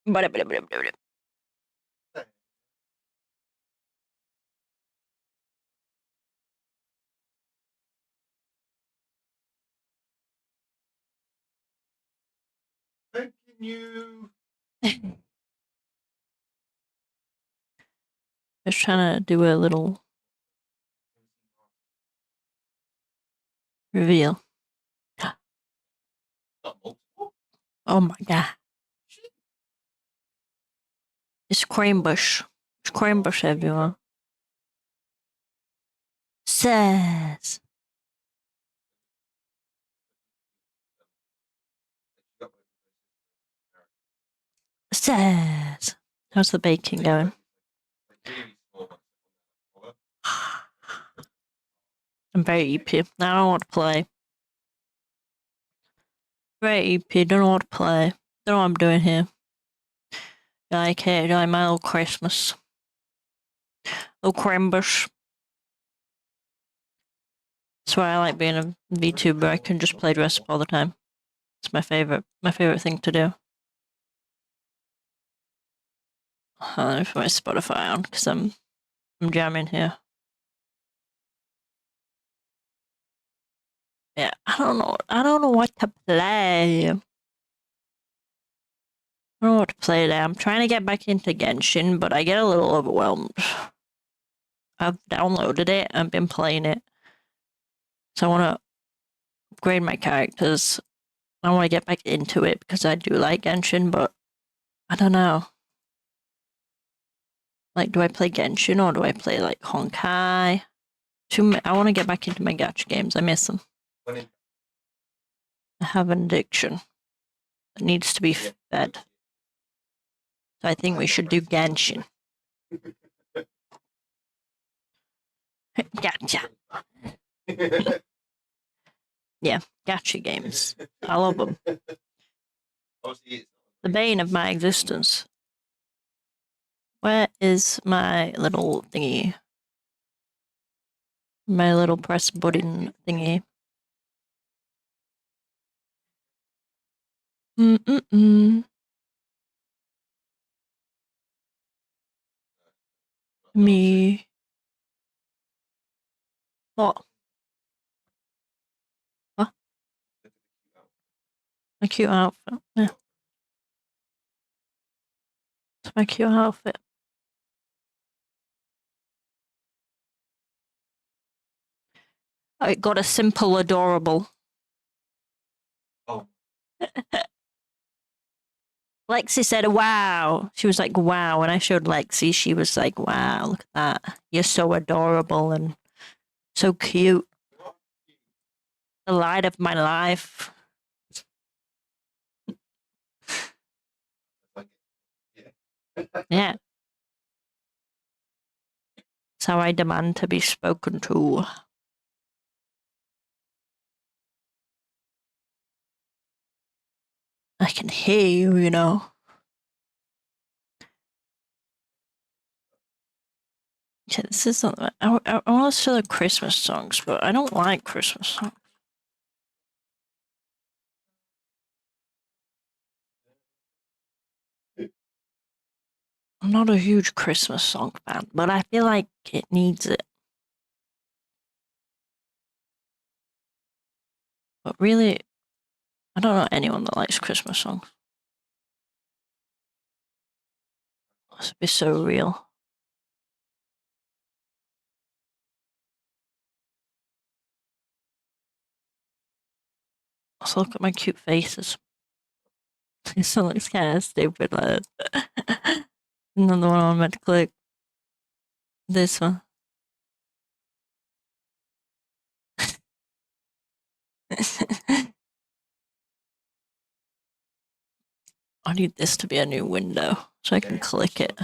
Blah, blah, blah, blah, blah. Can you? Just trying to do a little reveal. Oh my god. It's cream bush. It's cream bush everyone. Says. Says. How's the baking going? I'm very EP. I don't know what to play. Very EP. Don't know what to play. Don't know what I'm doing here. Like it. Like my little Christmas. Little cream bush. That's why I like being a VTuber. I can just play dress up all the time. It's my favorite thing to do. Let me put my Spotify on because I'm jamming here. Yeah, I don't know what to play. I don't know what to play there. I'm trying to get back into Genshin, but I get a little overwhelmed. I've downloaded it and been playing it. So I want to upgrade my characters. I want to get back into it because I do like Genshin, but I don't know. Like, do I play Genshin or do I play like Honkai? I want to get back into my gacha games. I miss them. I have an addiction that needs to be fed. So I think we should do Genshin. Gacha. Yeah, gacha games. I love them. The bane of my existence. Where is my little thingy? My little press button thingy. Me. What? What? My cute outfit. Yeah. It's my cute outfit. I got a simple adorable. Oh. Lexi said, wow. She was like, wow. When I showed Lexi, she was like, wow, look at that. You're so adorable and so cute. The light of my life. Yeah. That's how I demand to be spoken to. I can hear you, you know. Yeah, this is not. I want to listen to the Christmas songs, but I don't like Christmas songs. I'm not a huge Christmas song fan, but I feel like it needs it. But really, I don't know anyone that likes Christmas songs. This would be so real. Let's look at my cute faces. This one looks kind of stupid. Like another one I meant to click. This one. I need this to be a new window so I can click it.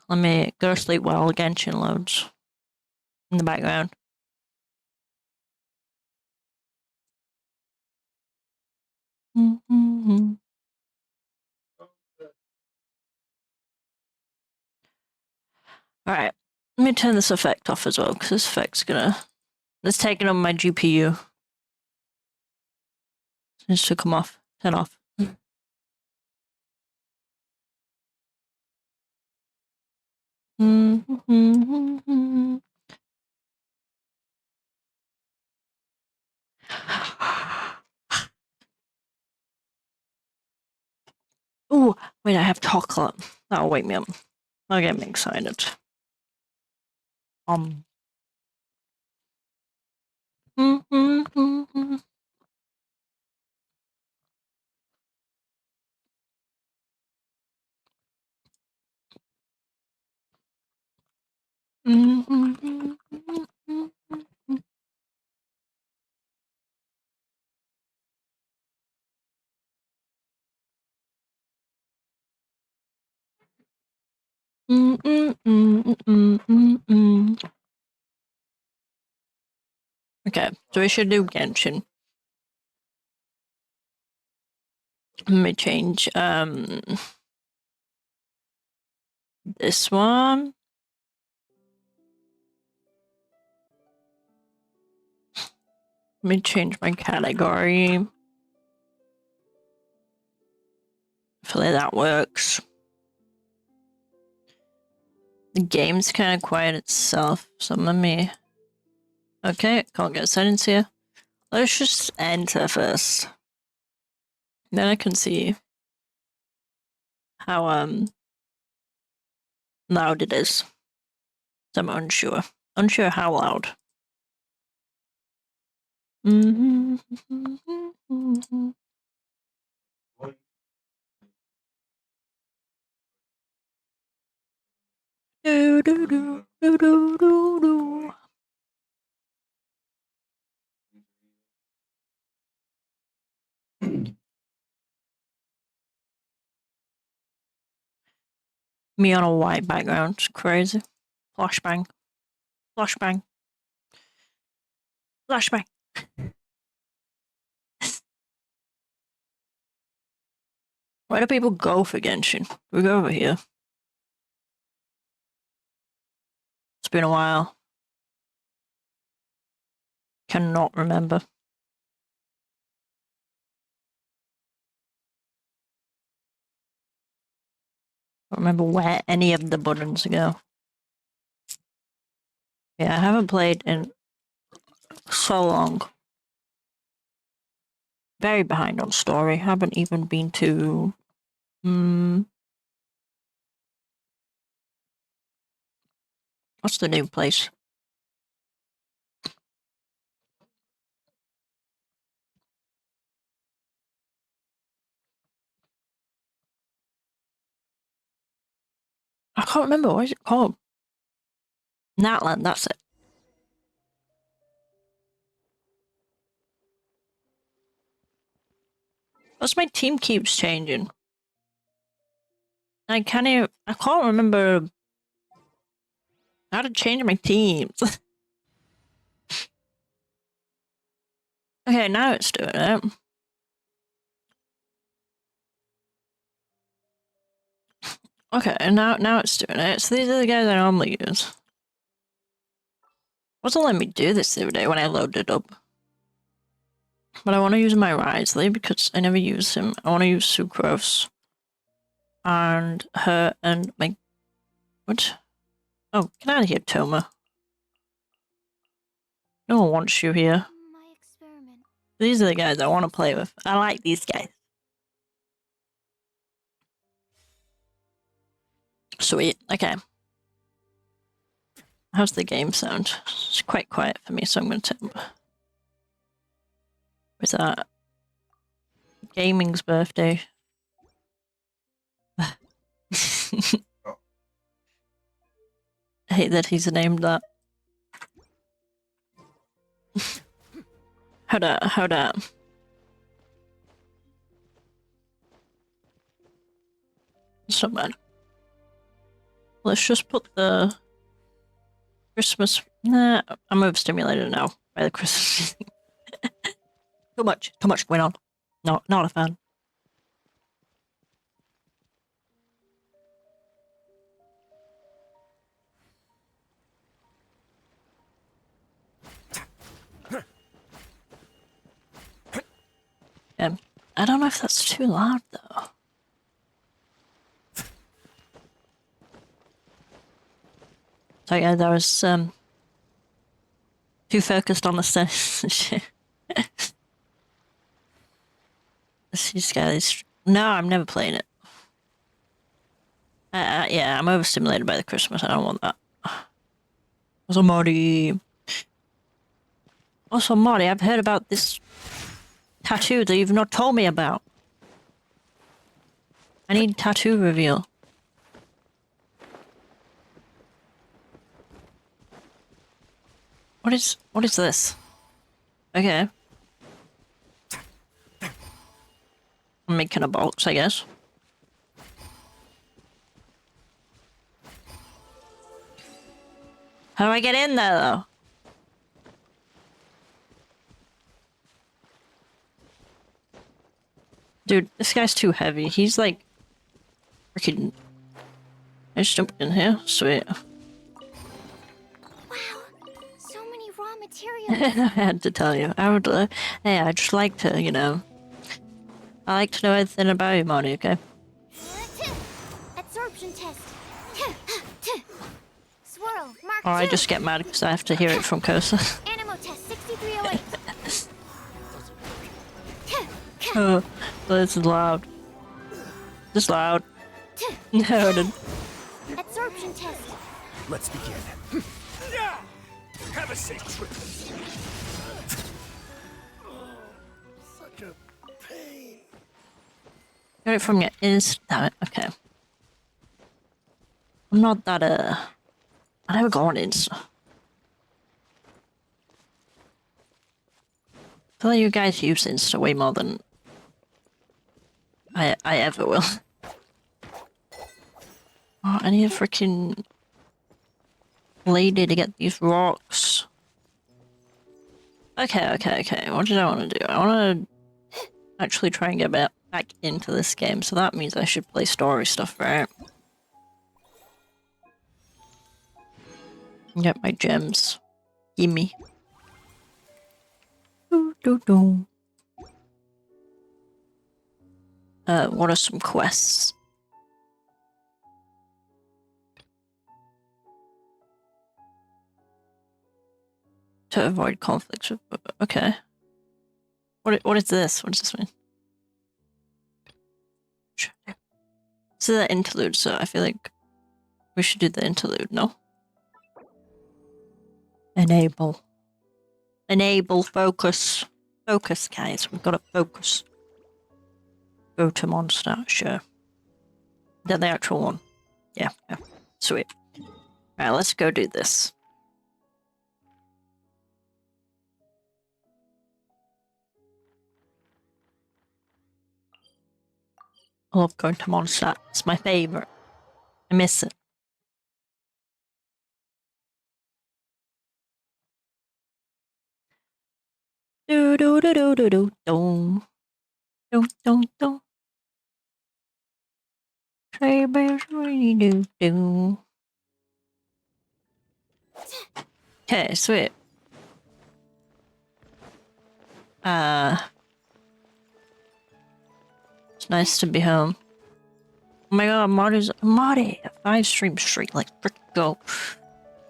Let me go to sleep while Genshin loads in the background. Alright, let me turn this effect off as well, because this effect's gonna... It's taking on my GPU. Needs to come off. Turn off. Ooh, wait, I have chocolate. That'll wake me up. That'll get me excited. Okay, so we should do Genshin. Let me change this one. Let me change my category. Hopefully that works. The game's kind of quiet itself, so let me... Okay, can't get settings here. Let's just enter first. Then I can see how loud it is. So I'm unsure. Unsure how loud. Do, do, do, do, do, do, do. Me on a white background. It's crazy. Flashbang. Flashbang. Flashbang. Where do people go for Genshin? We go over here. It's been a while. Cannot remember. Don't remember where any of the buttons go. Yeah, I haven't played in so long. Very behind on story. Haven't even been to... What's the new place? I can't remember. What is it called? Natland, that's it. Plus my team keeps changing. I can't remember how to change my teams. Okay, now it's doing it. Okay, now it's doing it. So these are the guys I normally use. Wasn't letting me do this the other day when I loaded it up. But I want to use my Risley because I never use him. I want to use Sucrose. And her and my... What? Oh, get out of here, Toma. No one wants you here. These are the guys I want to play with. I like these guys. Sweet. Okay. How's the game sound? It's quite quiet for me, so I'm going to... Where's that? Gaming's birthday. I hate that he's named that. Hold up. It's not bad. Let's just put the Christmas... Nah, I'm overstimulated now by the Christmas. Too much going on. No, not a fan. I don't know if that's too loud though. So yeah, I was too focused on the shit. These guys. No, I'm never playing it. Yeah, I'm overstimulated by the Christmas. I don't want that. Also, Marty. I've heard about this tattoo that you've not told me about. I need tattoo reveal. What is this? Okay. I'm making a box, I guess. How do I get in there, though? Dude, this guy's too heavy. He's like... freaking... I just jumped in here. Sweet. Wow, so many raw materials. I had to tell you. I would... hey, I just like to, you know... I like to know everything about you, Marty, okay? Absorption test. Swirl, mark Or I 2. just get mad because I have to hear it from Kosa. Animo test 6308. Oh, this is loud. This is loud. No, it didn't. Absorption test. Let's begin. Have a safe trip. Such a pain. Got it from your damn it, okay. I'm not that, I never go on Insta. I feel like you guys use Insta way more than I ever will. Oh, I need a freaking lady to get these rocks. Okay. What did I want to do? I want to actually try and get back into this game, so that means I should play story stuff, right? Get my gems. Gimme. Doo. What are some quests? To avoid conflicts with... Okay. What is this? What does this mean? This is the interlude, so I feel like we should do the interlude, no? Enable. Focus. Focus, guys. We've got to focus. Go to Mondstadt, sure. Is that the actual one? Yeah. Sweet. Alright, let's go do this. I love going to Mondstadt. It's my favorite. I miss it. Do. Don't. Say bears really do. Okay, sweet. It's nice to be home. Oh my god, Marty, a 5-stream streak, like, frick, go.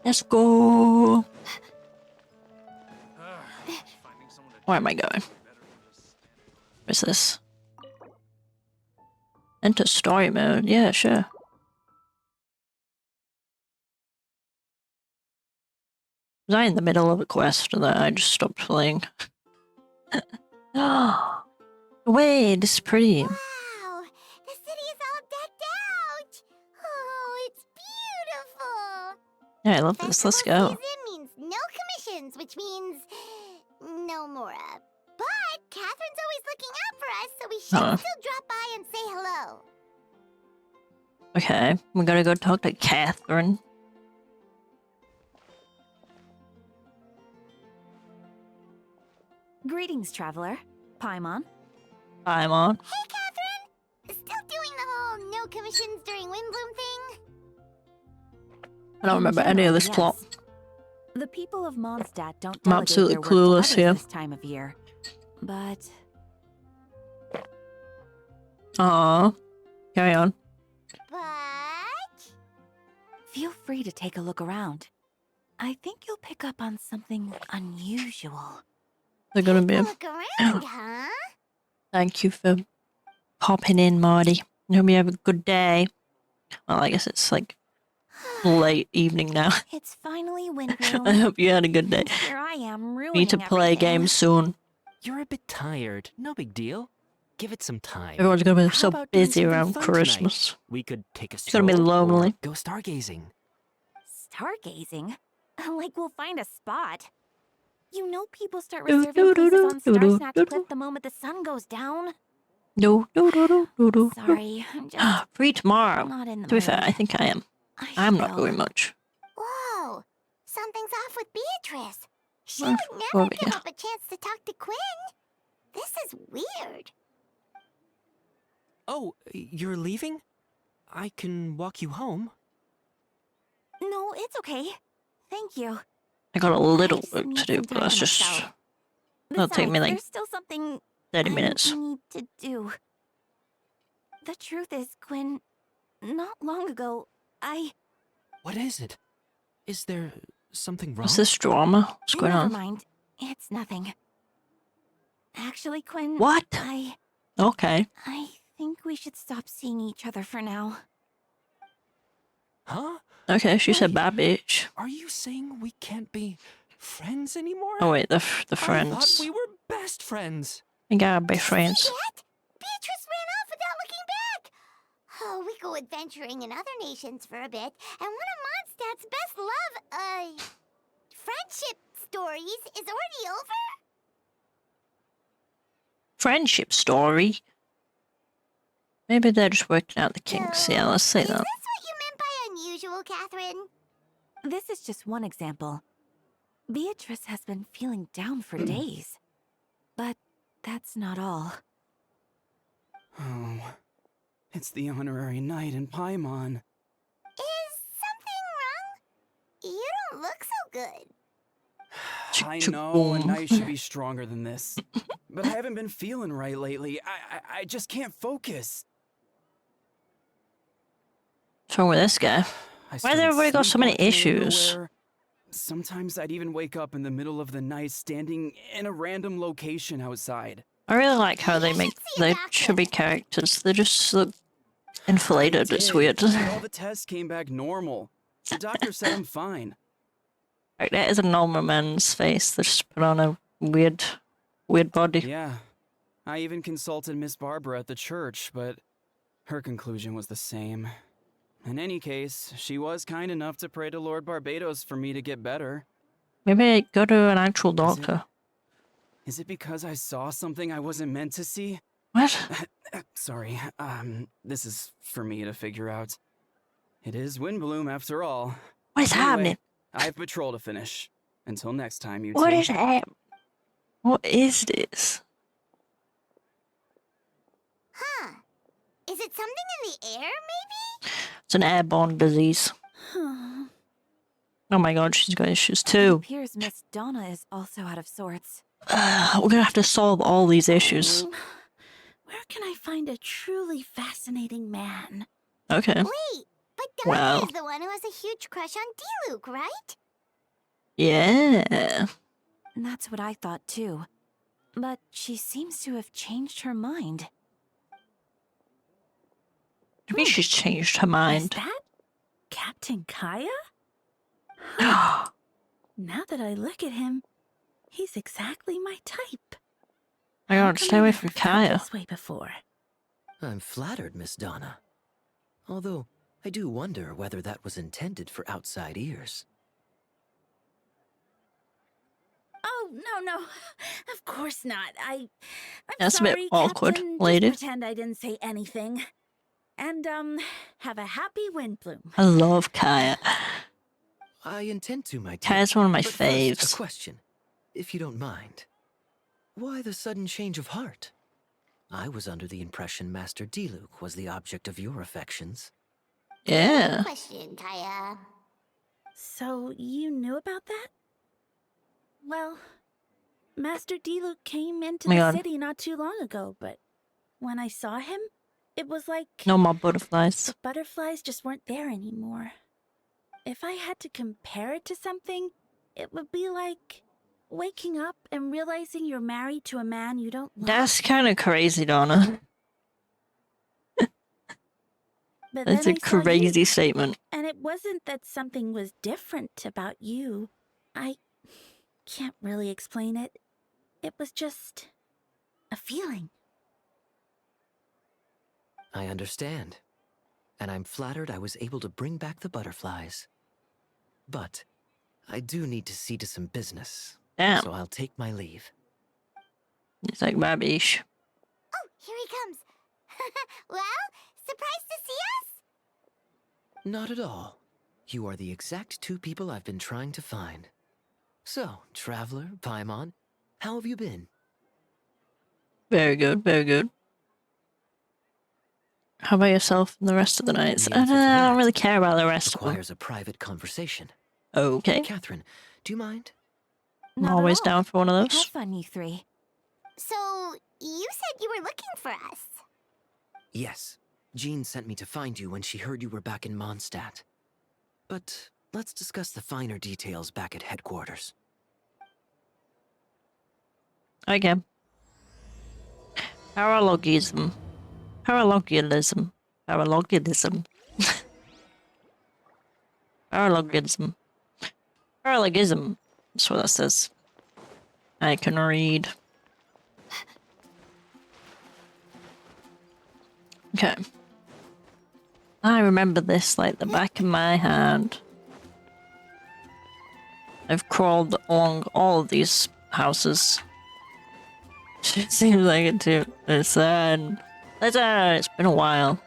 Let's go. Where am I going? What's this? Enter story mode. Yeah, sure. Was I in the middle of a quest and then I just stopped playing? Oh, wait, this is pretty. Wow, the city is all decked out. Oh, it's beautiful. Yeah, I love this. Let's Festival go. season means no commissions, which means no Mora. But Catherine's always looking out for us, so we should still drop by and say hello. Okay, we gotta go talk to Catherine. Greetings, traveler. Paimon. I'm on. Hey, Catherine! Still doing the whole no commissions during Windbloom thing? I don't remember any of this Yes. plot. The people of Mondstadt don't I'm delegate absolutely their work to clueless others here. this time of year. But Aw. Carry on. But Feel free to take a look around. I think you'll pick up on something unusual. They're gonna take be. a look around, huh? Thank you for popping in, Marty. Hope you have a good day. Well, I guess it's like late evening now. It's finally I Windbloom. hope you had a good day. And here I am ruining Need to play everything. games soon. You're a bit tired. No big deal. Give it some time. Everyone's gonna be How so about doing busy something around fun tonight? Christmas. We could take a It's gonna be stroll lonely. or go stargazing. Stargazing? Like we'll find a spot. You know people start Do, reserving do, do, places do, on do, do, Snatch do, Cliff do. the moment the sun goes down. Do, do, do, do, do, do. Sorry, I'm just Free tomorrow. not in the To be fair, mood. I think I am. I I'm not feel- doing much. Whoa, something's off with Beatrice. She Oh, would never over give here. up a chance to talk to Quinn. This is weird. Oh, you're leaving? I can walk you home. No, it's okay. Thank you. I got a little I just work need to do, some but time that's to just myself. that'll take me Besides, like there's still something 30 I minutes. need to do. The truth is, Quinn, not long ago, What is it? Is there something wrong? What's this drama? What's going never on? mind. It's nothing. Actually, Quinn, What? I Okay. think we should stop seeing each other for now. Huh? Okay, she said Wait. bad bitch. Are you saying we can't be friends anymore? Oh wait, the I friends. thought we were best friends. We gotta be friends. See that? Beatrice ran off without looking back. Oh, we go adventuring in other nations for a bit, and one of Mondstadt's best friendship stories is already over. Friendship story. Maybe they're just working out the kinks. So, Yeah, let's say is that. this what you meant by unusual, Catherine? This is just one example. Beatrice has been feeling down for days. But that's not all. Oh, it's the honorary knight in Paimon. Is something wrong? You don't look so good. I Chick-chick know a boom. knight should be stronger than this, but I haven't been feeling right lately. I just can't focus. What's wrong with this guy? I Why does started everybody got so many sleepwalking out of issues? nowhere. Sometimes I'd even wake up in the middle of the night standing in a random location outside. I really like how they You make should see a their doctor. chubby characters. They just look inflated. I It's did. weird. All the tests came back normal. The doctor said I'm fine. Like, that is a normal man's face. They just put on a weird body. Yeah. I even consulted Miss Barbara at the church, but her conclusion was the same. In any case, she was kind enough to pray to Lord Barbados for me to get better. Maybe go to an actual doctor. Is it because I saw something I wasn't meant to see? What? Sorry, this is for me to figure out. It is Windbloom after all. What is Anyway, happening? I have patrol to finish. Until next time, you What two. is happening? What is this? Huh. Is it something in the air, maybe? It's an airborne disease. Oh my god, she's got issues It too. appears Miss Donna is also out of sorts. We're gonna have to solve all these issues. Where can I find a truly fascinating man? Okay. Wait, but Donna Wow. is the one who has a huge crush on D-Luke, right? Yeah. That's what I thought too. But she seems to have changed her mind. Maybe she's changed her Is mind. that Captain Kaya? Oh Now that I look at him, he's exactly my type. my How god, come stay I away never from felt Kaya. this way before? I'm flattered, Miss Donna. Although, I do wonder whether that was intended for outside ears. Oh, no. Of course not. I'm That's a bit sorry, awkward, Captain. lady. Just pretend I didn't say anything. And, have a happy Windbloom. I love Kaya. I intend to, my dear. Kaya's one of my But first, faves. a question, if you don't mind. Why the sudden change of heart? I was under the impression Master Diluc was the object of your affections. Yeah. Question, Kaya. So, you knew about that? Well, Master Diluc came into Oh my the God. city not too long ago, but when I saw him, It was like No more butterflies. the butterflies just weren't there anymore. If I had to compare it to something, it would be like waking up and realizing you're married to a man you don't love. That's kind of crazy, Donna. But That's then a I saw you, crazy statement. and it wasn't that something was different about you. I can't really explain it. It was just a feeling. I understand. And I'm flattered I was able to bring back the butterflies. But I do need to see to some business. Damn. So I'll take my leave. It's like Babish. Oh, here he comes. Well, surprised to see us? Not at all. You are the exact two people I've been trying to find. So, Traveler, Paimon, how have you been? Very good, very good. How about yourself and the rest of the nights? The answer to I don't that really care about the rest of them. Requires a private conversation. Okay. Catherine, do you mind? I'm Not at always all. down for one of Have those. fun, you three. So, you said you were looking for us. Yes. Jean sent me to find you when she heard you were back in Mondstadt. But let's discuss the finer details back at headquarters. Okay. Paralogism. Paralogism. Paralogism. Paralogism. Paralogism. That's what that says. I can read. Okay. I remember this like the back of my hand. I've crawled along all of these houses. It seems like it too. It's it's been a while.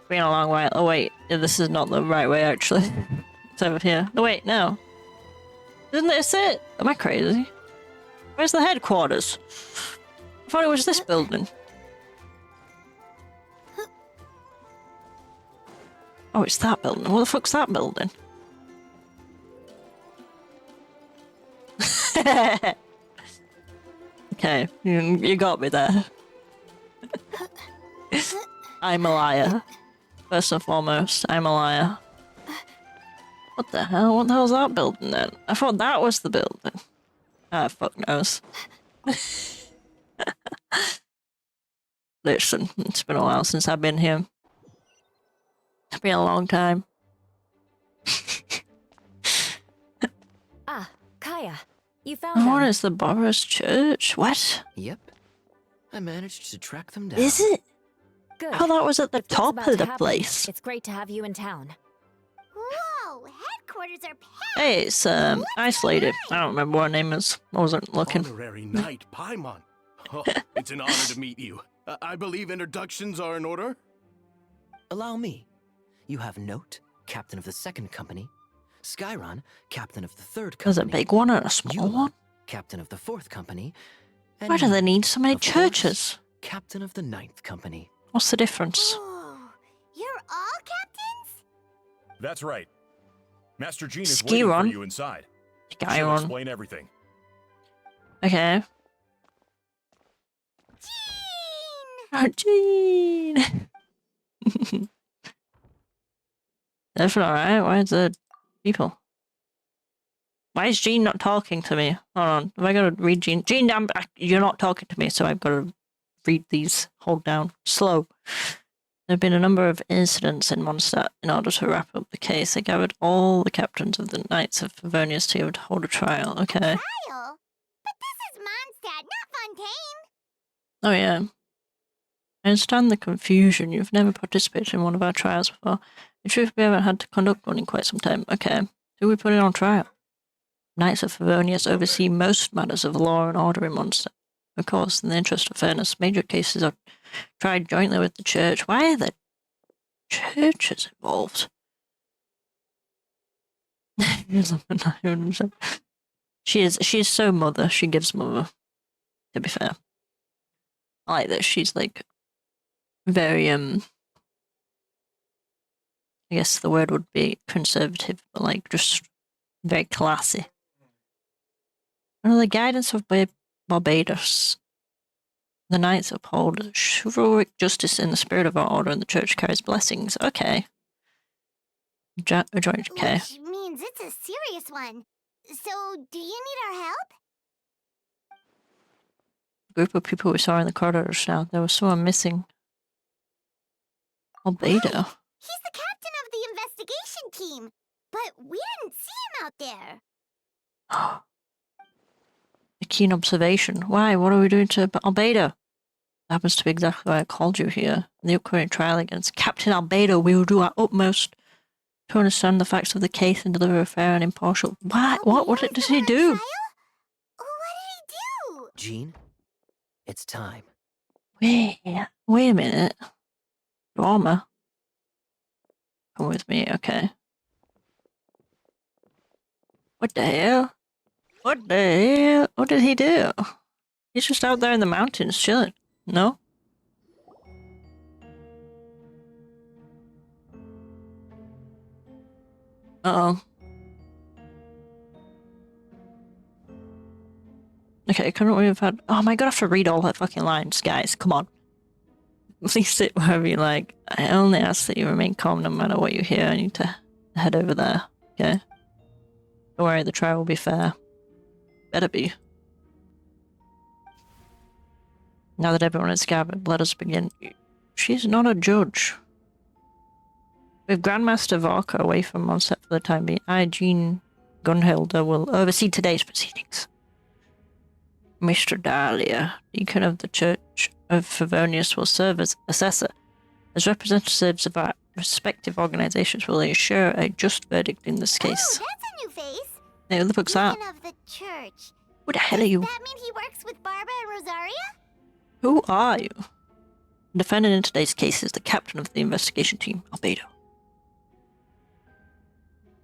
Been a long while. Oh wait, this is not the right way actually. It's over here. No wait, no. Isn't this it? Am I crazy? Where's the headquarters? I thought it was this building. Oh, it's that building. What the fuck's that building? Okay, you got me there. I'm a liar. First and foremost, I'm a liar. What the hell? What the hell's that building then? I thought that was the building. Ah, fuck knows. Listen, it's been a while since I've been here. It's been a long time. Ah, Kaya, you found What them. is the Boris Church? What? Yep. I managed to track them down. Is it? Good. Oh, that was at the If what's top about of to the happen, place. It's great to have you in town. Whoa, headquarters are packed. Hey, it's isolated. I don't remember what her name is. I wasn't looking. Honorary Knight Paimon. Oh, it's an honor to meet you. I believe introductions are in order? Allow me. You have Note, captain of the second company. Skyron, captain of the third company. There's a big one and a small Yula, one. captain of the fourth company. And Why do they me, need so many of course, churches? captain of the ninth company. What's the difference? Whoa, you're all captains? That's right. Master Jean is waiting for Skiron. you inside. She'll Skyron. explain everything. Okay. Jean! Oh, Jean! Everything alright? Why is there people? Why is Jean not talking to me? Hold on. Have I got to read Jean? Jean, you're not talking to me, so I've got to read these. Hold down. Slow. There have been a number of incidents in Mondstadt. In order to wrap up the case, they gathered all the captains of the Knights of Favonius to hold a trial. Okay. Trial? But this is Mondstadt, not Fontaine. Oh, yeah. I understand the confusion. You've never participated in one of our trials before. In truth, we haven't had to conduct one in quite some time. Okay. Who we put it on trial? Knights of Favonius oversee most matters of law and order in Mondstadt. Of course, in the interest of fairness, major cases are tried jointly with the church. Why are the churches involved? She is so mother. She gives mother, to be fair. I like that she's like very I guess the word would be conservative, but like just very classy. Under the guidance of Barbados, The knights uphold chivalric justice in the spirit of our order, and the church carries blessings. Okay. Joint okay. Which means it's a serious one. So, do you need our help? A group of people we saw in the corridors now. There was someone missing. Albedo. Hey, he's the captain of the investigation team, but we didn't see him out there. A keen observation. Why? What are we doing to Albedo? That happens to be exactly why I called you here. In the upcoming trial against Captain Albedo, we will do our utmost to understand the facts of the case and deliver a fair and impartial. What? What does he do? What did he do? Jean, it's time. Wait a minute. Drama. Come with me, okay. What the hell? What the hell? What did he do? He's just out there in the mountains chilling. No? Uh-oh. Okay, couldn't we have had... Oh my god, I have to read all her fucking lines, guys. Come on. Please sit wherever you like. I only ask that you remain calm no matter what you hear. I need to head over there, okay? Don't worry, the trial will be fair. Better be. Now that everyone is gathered, let us begin. She's not a judge. With Grandmaster Varka away from Monset for the time being, I, Jean Gunhilda, will oversee today's proceedings. Mr. Dahlia, deacon of the Church of Favonius, will serve as assessor. As representatives of our respective organizations will ensure a just verdict in this case. Oh, that's a new face. Hey, who the fuck's that? Deacon of the church. Who the hell are you? Does that mean he works with Barbara and Rosaria? Who are you? The defendant in today's case is the captain of the investigation team, Albedo.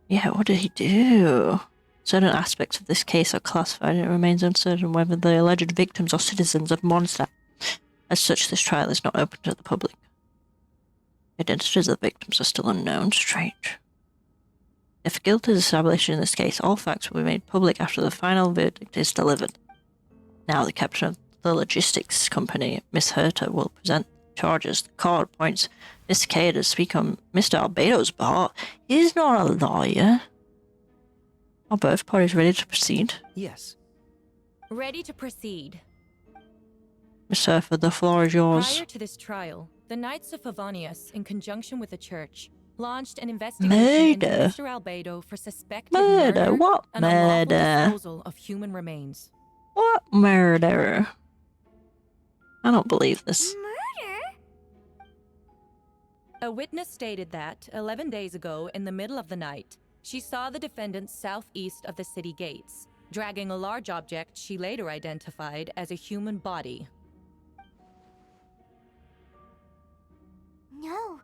Yeah, what did he do? Certain aspects of this case are classified and it remains uncertain whether the alleged victims are citizens of Mondstadt. As such, this trial is not open to the public. The identities of the victims are still unknown. Strange. If guilt is established in this case, all facts will be made public after the final verdict is delivered. Now, the captain of the logistics company, Miss Herta, will present charges. The court appoints Miss Kay to speak on Mr. Albedo's behalf. He's not a lawyer. Are both parties ready to proceed? Yes. Ready to proceed. Miss Herta, the floor is yours. Prior to this trial, the Knights of Favonius, in conjunction with the church, launched an investigation into Mr. Albedo for suspected murder What and unlawful murder? disposal of human remains. What murder? I don't believe this. Murder? A witness stated that, 11 days ago, in the middle of the night, she saw the defendant southeast of the city gates, dragging a large object she later identified as a human body. No.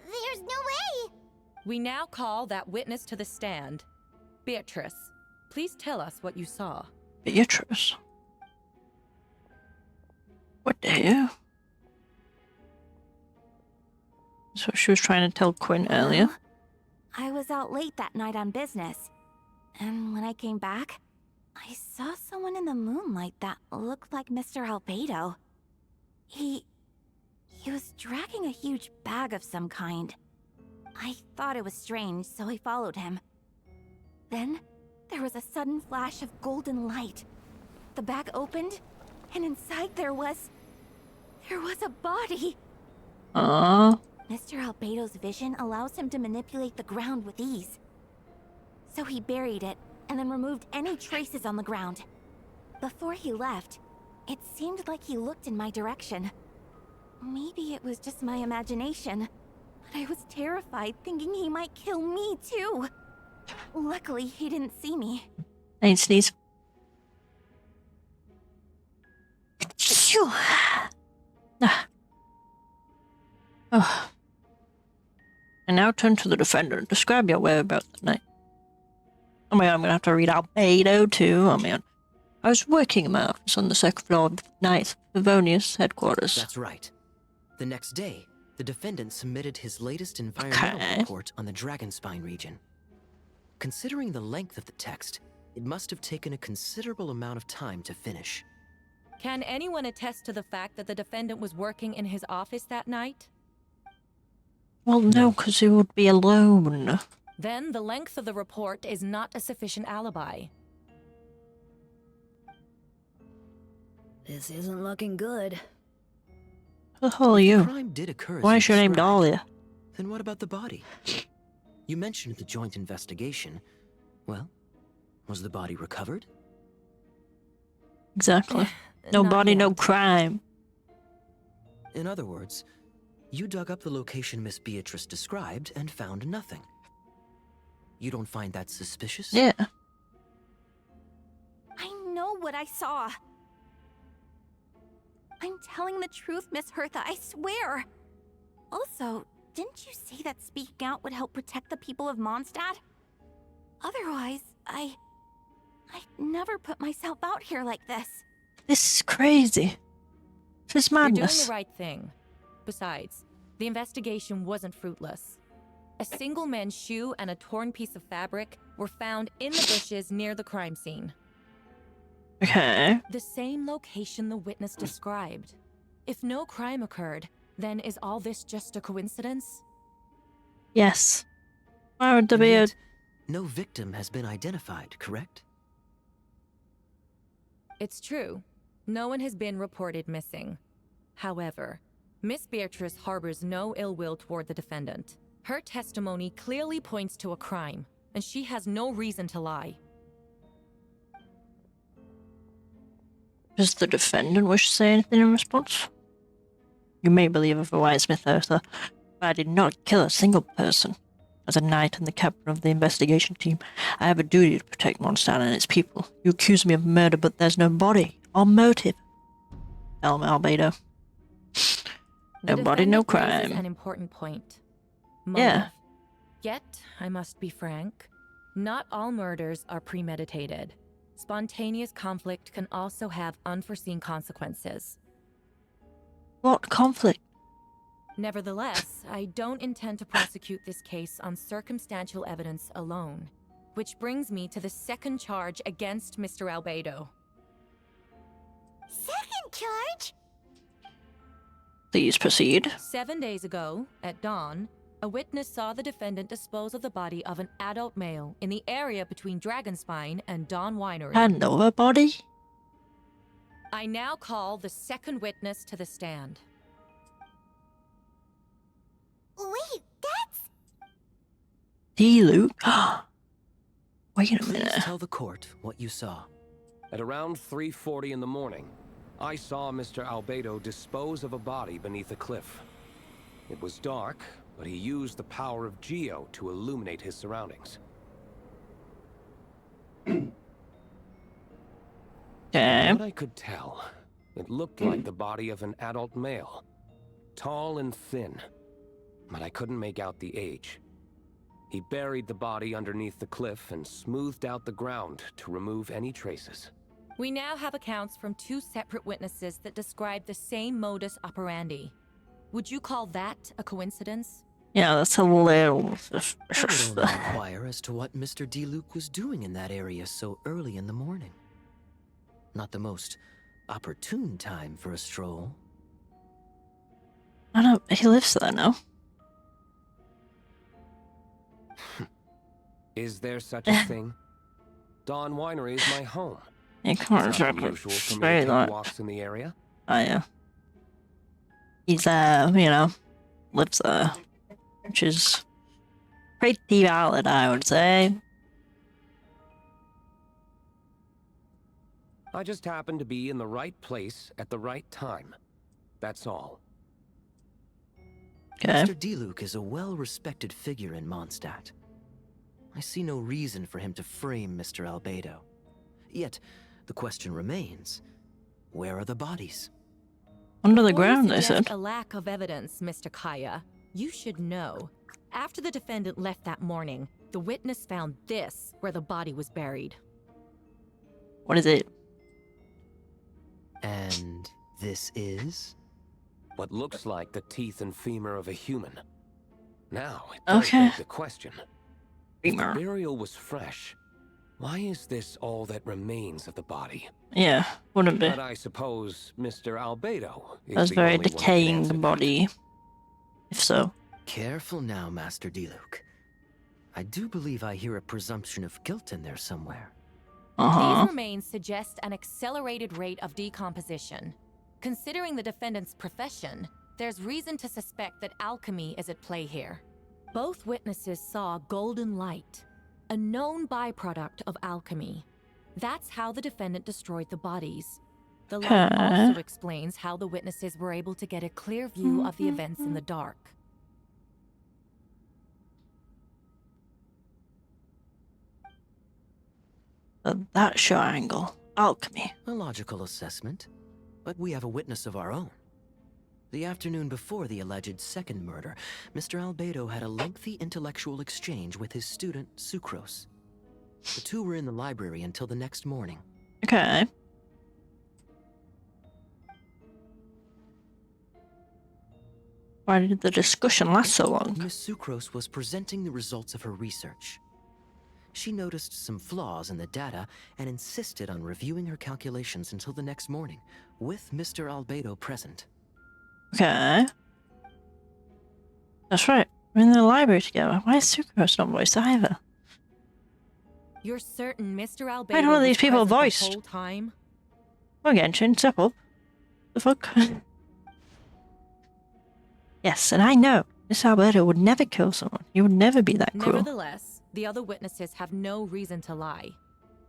There's no way! We now call that witness to the stand. Beatrice, please tell us what you saw. Beatrice? What the hell? That's what she was trying to tell Quinn earlier. I was out late that night on business, and when I came back, I saw someone in the moonlight that looked like Mr. Albedo. He was dragging a huge bag of some kind. I thought it was strange, so I followed him. Then, there was a sudden flash of golden light. The bag opened, and inside there was a body. Mr. Albedo's vision allows him to manipulate the ground with ease. So he buried it, and then removed any traces on the ground. Before he left, it seemed like he looked in my direction. Maybe it was just my imagination, but I was terrified thinking he might kill me too. Luckily, he didn't see me. I need to sneeze. Oh. And now turn to the defendant. Describe your whereabouts tonight. Oh my god, I'm gonna have to read Albedo too. Oh man. I was working in my office on the second floor of Knights of Favonius headquarters. That's right. The next day, the defendant submitted his latest environmental report on the Dragonspine region. Considering the length of the text, it must have taken a considerable amount of time to finish. Can anyone attest to the fact that the defendant was working in his office that night? Well, no, because he would be alone. Then the length of the report is not a sufficient alibi. This isn't looking good. Who the hell are The you? crime did occur as Why you is your name described. Dahlia? Then what about the body? You mentioned the joint investigation. Well, was the body recovered? Exactly. No Not body, no yet. crime. In other words, you dug up the location Miss Beatrice described and found nothing. You don't find that suspicious? Yeah. I know what I saw. I'm telling the truth, Miss Hertha, I swear. Also, didn't you say that speaking out would help protect the people of Mondstadt? Otherwise, I'd never put myself out here like this. This is crazy. This is You're doing madness. the right thing. Besides, the investigation wasn't fruitless. A single man's shoe and a torn piece of fabric were found in the bushes near the crime scene. Okay. The same location the witness described. If no crime occurred, then is all this just a coincidence? Yes. Why would there And be a... yet, no victim has been identified, correct? It's true. No one has been reported missing. However, Miss Beatrice harbors no ill will toward the defendant. Her testimony clearly points to a crime, and she has no reason to lie. Does the defendant wish to say anything in response? You may believe otherwise, Miss Hertha, but I did not kill a single person. As a knight and the captain of the investigation team, I have a duty to protect Mondstadt and its people. You accuse me of murder, but there's no body or motive. Tell me, Albedo. The No body, no defendant raises crime. an important point. Yeah. Motive. Yet, I must be frank, not all murders are premeditated. Spontaneous conflict can also have unforeseen consequences. What conflict? Nevertheless, I don't intend to prosecute this case on circumstantial evidence alone. Which brings me to the second charge against Mr. Albedo. Second charge? Please proceed. 7 days ago, at dawn, a witness saw the defendant dispose of the body of an adult male in the area between Dragonspine and Dawn Winery. Another body? I now call the second witness to the stand. Wait, that's... Luke. Wait a Please minute. tell the court what you saw. At around 3:40 in the morning, I saw Mr. Albedo dispose of a body beneath a cliff. It was dark, but he used the power of Geo to illuminate his surroundings. Okay. What I could tell, it looked like the body of an adult male. Tall and thin, but I couldn't make out the age. He buried the body underneath the cliff and smoothed out the ground to remove any traces. We now have accounts from two separate witnesses that describe the same modus operandi. Would you call that a coincidence? Yeah, that's a little I would suspicious. only inquire as to what Mr. Diluc was doing in that area so early in the morning. Not the most opportune time for a stroll. I don't... He lives there now. Is there such a thing? Dawn Winery is my home. You can't It's not exactly unusual for me say to take that. walks in the area. Oh, yeah. He's, lives there. Which is pretty valid, I would say. I just happened to be in the right place at the right time. That's all. Okay. Mr. Diluc is a well-respected figure in Mondstadt. I see no reason for him to frame Mr. Albedo. Yet, the question remains, where are the bodies? Under the Before you ground, they suggest said. a lack of evidence, Mr. Kaya. You should know. After the defendant left that morning, the witness found this where the body was buried. What is it? And this is? What looks like the teeth and femur of a human. Now, it does Okay. beg the question. If the Femur. burial was fresh, Why is this all that remains of the body? Yeah, wouldn't be. But I suppose Mr. Albedo is That's the very only one who can decaying answer that. body. If so. Careful now, Master Diluc. I do believe I hear a presumption of guilt in there somewhere. These remains suggest an accelerated rate of decomposition. Considering the defendant's profession, there's reason to suspect that alchemy is at play here. Both witnesses saw golden light, a known byproduct of alchemy. That's how the defendant destroyed the bodies. The light also explains how the witnesses were able to get a clear view of the events in the dark. That short angle. Alchemy. A logical assessment, but we have a witness of our own. The afternoon before the alleged second murder, Mr. Albedo had a lengthy intellectual exchange with his student, Sucrose. The two were in the library until the next morning. Okay. Why did the discussion last so long? Miss Sucrose was presenting the results of her research. She noticed some flaws in the data and insisted on reviewing her calculations until the next morning, with Mr. Albedo present. Okay. That's right. We're in the library together. Why is Sucrose not voiced either? You're certain Mr. Albedo Why don't these was people present the voiced? whole time? Well, Genshin, step up. The fuck? Yes, and I know Miss Alberto would never kill someone. He would never be that cruel. Nevertheless, the other witnesses have no reason to lie.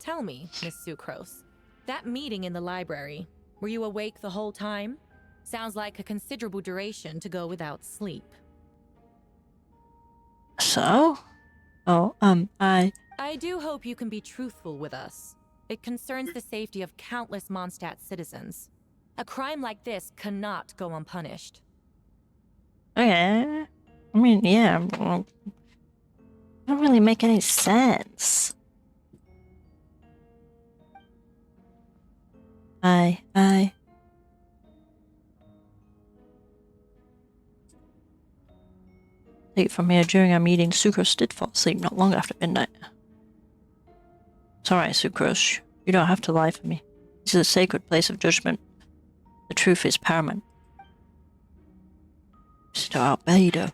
Tell me, Miss Sucrose, that meeting in the library, were you awake the whole time? Sounds like a considerable duration to go without sleep. So? Oh, I do hope you can be truthful with us. It concerns the safety of countless Mondstadt citizens. A crime like this cannot go unpunished. Okay. I mean, yeah. Well, don't really make any sense. Take it from here. During our meeting, Sucrose did fall asleep not long after midnight. It's alright, Sucrose. You don't have to lie for me. This is a sacred place of judgment. The truth is paramount. Mr. Albedo.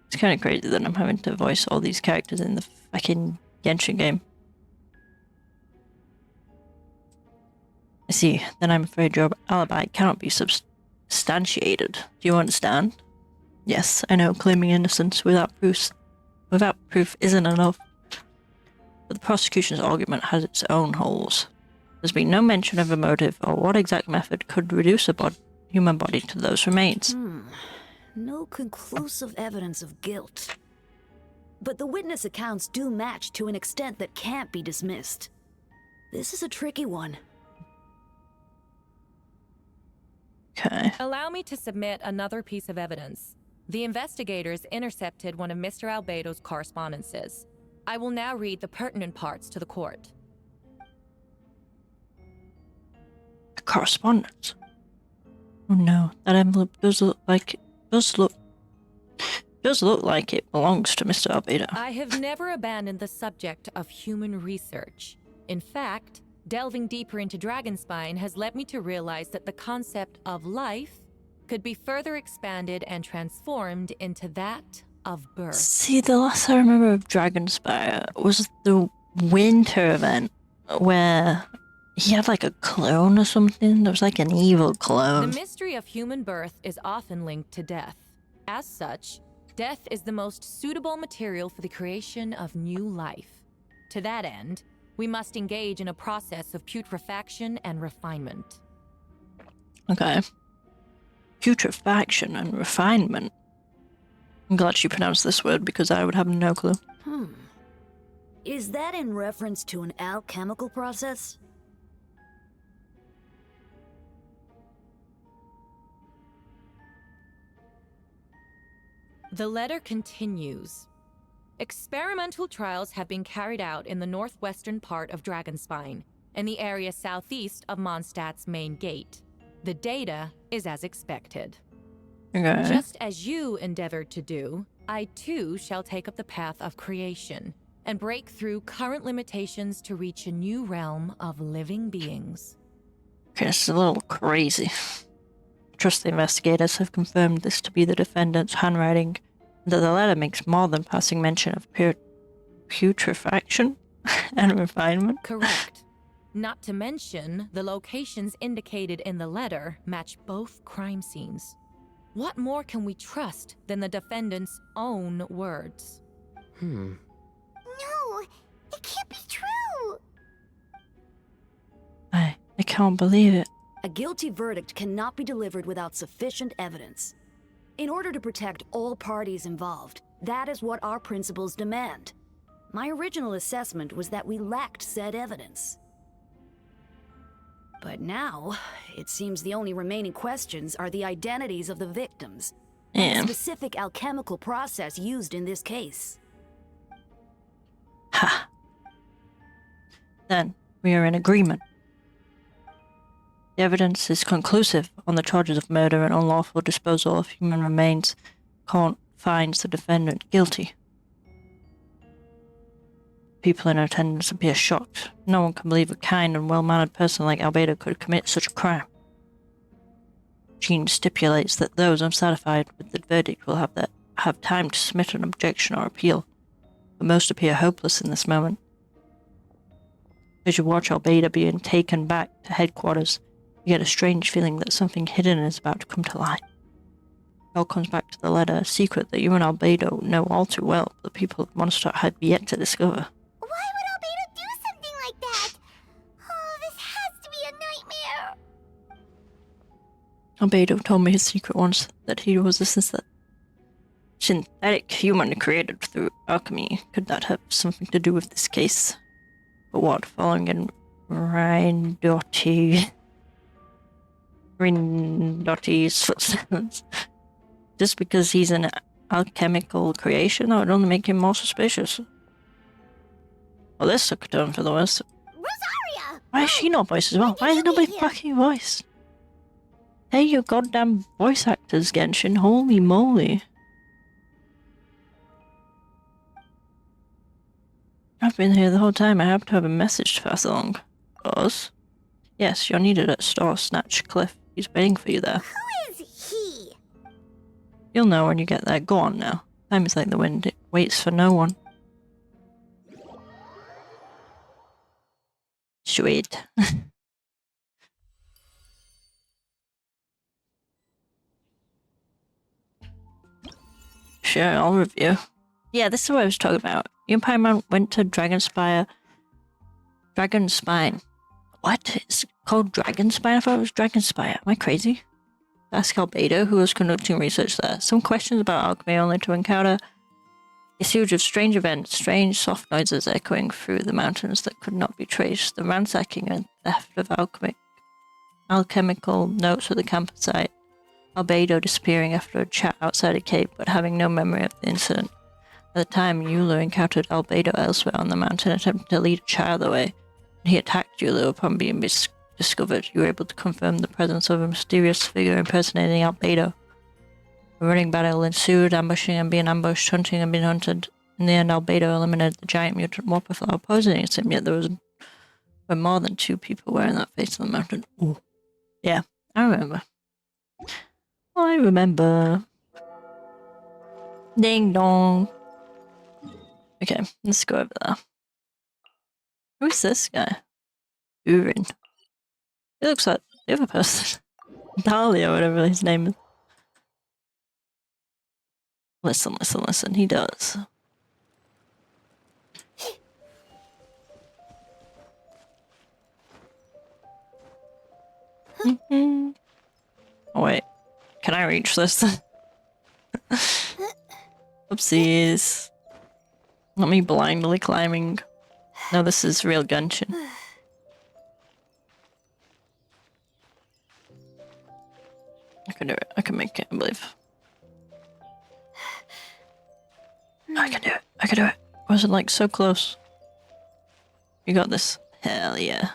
It's kind of crazy that I'm having to voice all these characters in the fucking Genshin game. I see. Then I'm afraid your alibi cannot be substantiated. Do you understand? Yes, I know claiming innocence without proof isn't enough. But the prosecution's argument has its own holes. There's been no mention of a motive or what exact method could reduce a human body to those remains. No conclusive evidence of guilt. But the witness accounts do match to an extent that can't be dismissed. This is a tricky one. Okay. Allow me to submit another piece of evidence. The investigators intercepted one of Mr. Albedo's correspondences. I will now read the pertinent parts to the court. A correspondence? Oh no, that envelope does look like it belongs to Mr. Albedo. I have never abandoned the subject of human research. In fact, delving deeper into Dragonspine has led me to realize that the concept of life could be further expanded and transformed into that of birth. See, the last I remember of Dragonspire was the winter event where he had like a clone or something. There was like an evil clone. The mystery of human birth is often linked to death. As such, death is the most suitable material for the creation of new life. To that end, we must engage in a process of putrefaction and refinement. Okay. Putrefaction and refinement. I'm glad she pronounced this word because I would have no clue. Is that in reference to an alchemical process? The letter continues. Experimental trials have been carried out in the northwestern part of Dragonspine, in the area southeast of Mondstadt's main gate. The data is as expected. Okay. Just as you endeavored to do, I too shall take up the path of creation and break through current limitations to reach a new realm of living beings. Okay, this is a little crazy. Trust the investigators have confirmed this to be the defendant's handwriting, and that the letter makes more than passing mention of putrefaction and refinement. Correct. Not to mention, the locations indicated in the letter match both crime scenes. What more can we trust than the defendant's own words? No, it can't be true. I can't believe it. A guilty verdict cannot be delivered without sufficient evidence. In order to protect all parties involved, that is what our principles demand. My original assessment was that we lacked said evidence. But now, it seems the only remaining questions are the identities of the victims and the specific alchemical process used in this case. Ha. Then, we are in agreement. The evidence is conclusive on the charges of murder and unlawful disposal of human remains. Court finds the defendant guilty. People in attendance appear shocked. No one can believe a kind and well-mannered person like Albedo could commit such a crime. Jean stipulates that those unsatisfied with the verdict will have time to submit an objection or appeal, but most appear hopeless in this moment. As you watch Albedo being taken back to headquarters, you get a strange feeling that something hidden is about to come to light. It all comes back to the letter, a secret that you and Albedo know all too well, but the people of Mondstadt have yet to discover. Why would Albedo do something like that? Oh, this has to be a nightmare. Albedo told me his secret once, that he was a synthetic human created through alchemy. Could that have something to do with this case? But what, following in Rindotti's footsteps? Just because he's an alchemical creation, that would only make him more suspicious. Well, this took a turn for the worse. Rosaria! Why is she not voiced as well? Why is nobody fucking voiced? Hey, you goddamn voice actors, Genshin. Holy moly. I've been here the whole time. I have to have a message to pass along. Us? Yes, you're needed at Store Snatch Cliff. He's waiting for you there. Who is he? You'll know when you get there. Go on now. Time is like the wind. It waits for no one. Sweet. Sure, I'll review. Yeah, this is what I was talking about. You and Paimon went to Dragonspine. What? It's called Dragonspine? I thought it was Dragonspire. Am I crazy? Ask Albedo, who was conducting research there. Some questions about alchemy, only to encounter a series of strange events, strange soft noises echoing through the mountains that could not be traced, the ransacking and theft of alchemical notes of the campsite, Albedo disappearing after a chat outside a cave but having no memory of the incident. At the time, Eula encountered Albedo elsewhere on the mountain, attempting to lead a child away. When he attacked Eula upon being discovered, you were able to confirm the presence of a mysterious figure impersonating Albedo. A running battle ensued, ambushing and being ambushed, hunting and being hunted. In the end, Albedo eliminated the giant mutant whopperflower poisoning him, yet there were more than 2 people wearing that face on the mountain. Ooh. Yeah, I remember. I remember. Ding dong. Okay, let's go over there. Who's this guy? Urin. He looks like the other person. Dahlia, whatever his name is. Listen, listen, listen. He does. Oh, wait. Can I reach this? Oopsies. Not me blindly climbing. No, this is real Genshin. I can do it. I can make it, I believe. I can do it. I can do it. I wasn't like so close. You got this. Hell yeah.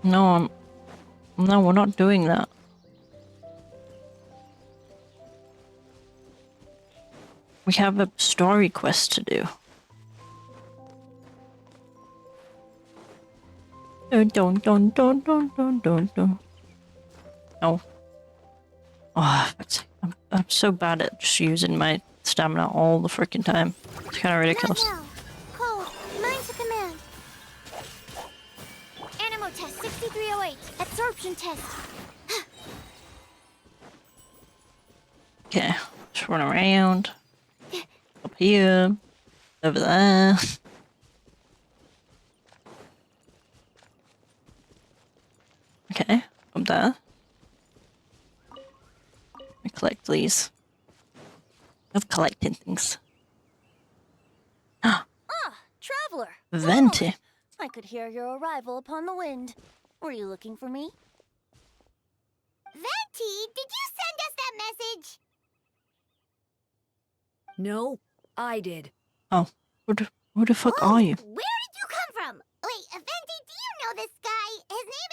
No, No, we're not doing that. We have a story quest to do. Dun dun dun dun dun dun dun. Oh. Oh, I'm so bad at just using my stamina all the freaking time. It's kind of ridiculous. Not now. Cole, mine to command. Animo test 6308. Absorption test. Okay, just run around. Up here. Over there. Okay, up there. I collect these. Love collecting things. Ah, traveler. Venti. I could hear your arrival upon the wind. Were you looking for me? Venti, did you send us that message? No, I did. Oh, who the fuck are you? Where did you come from? Wait, Venti, do you know this guy? His name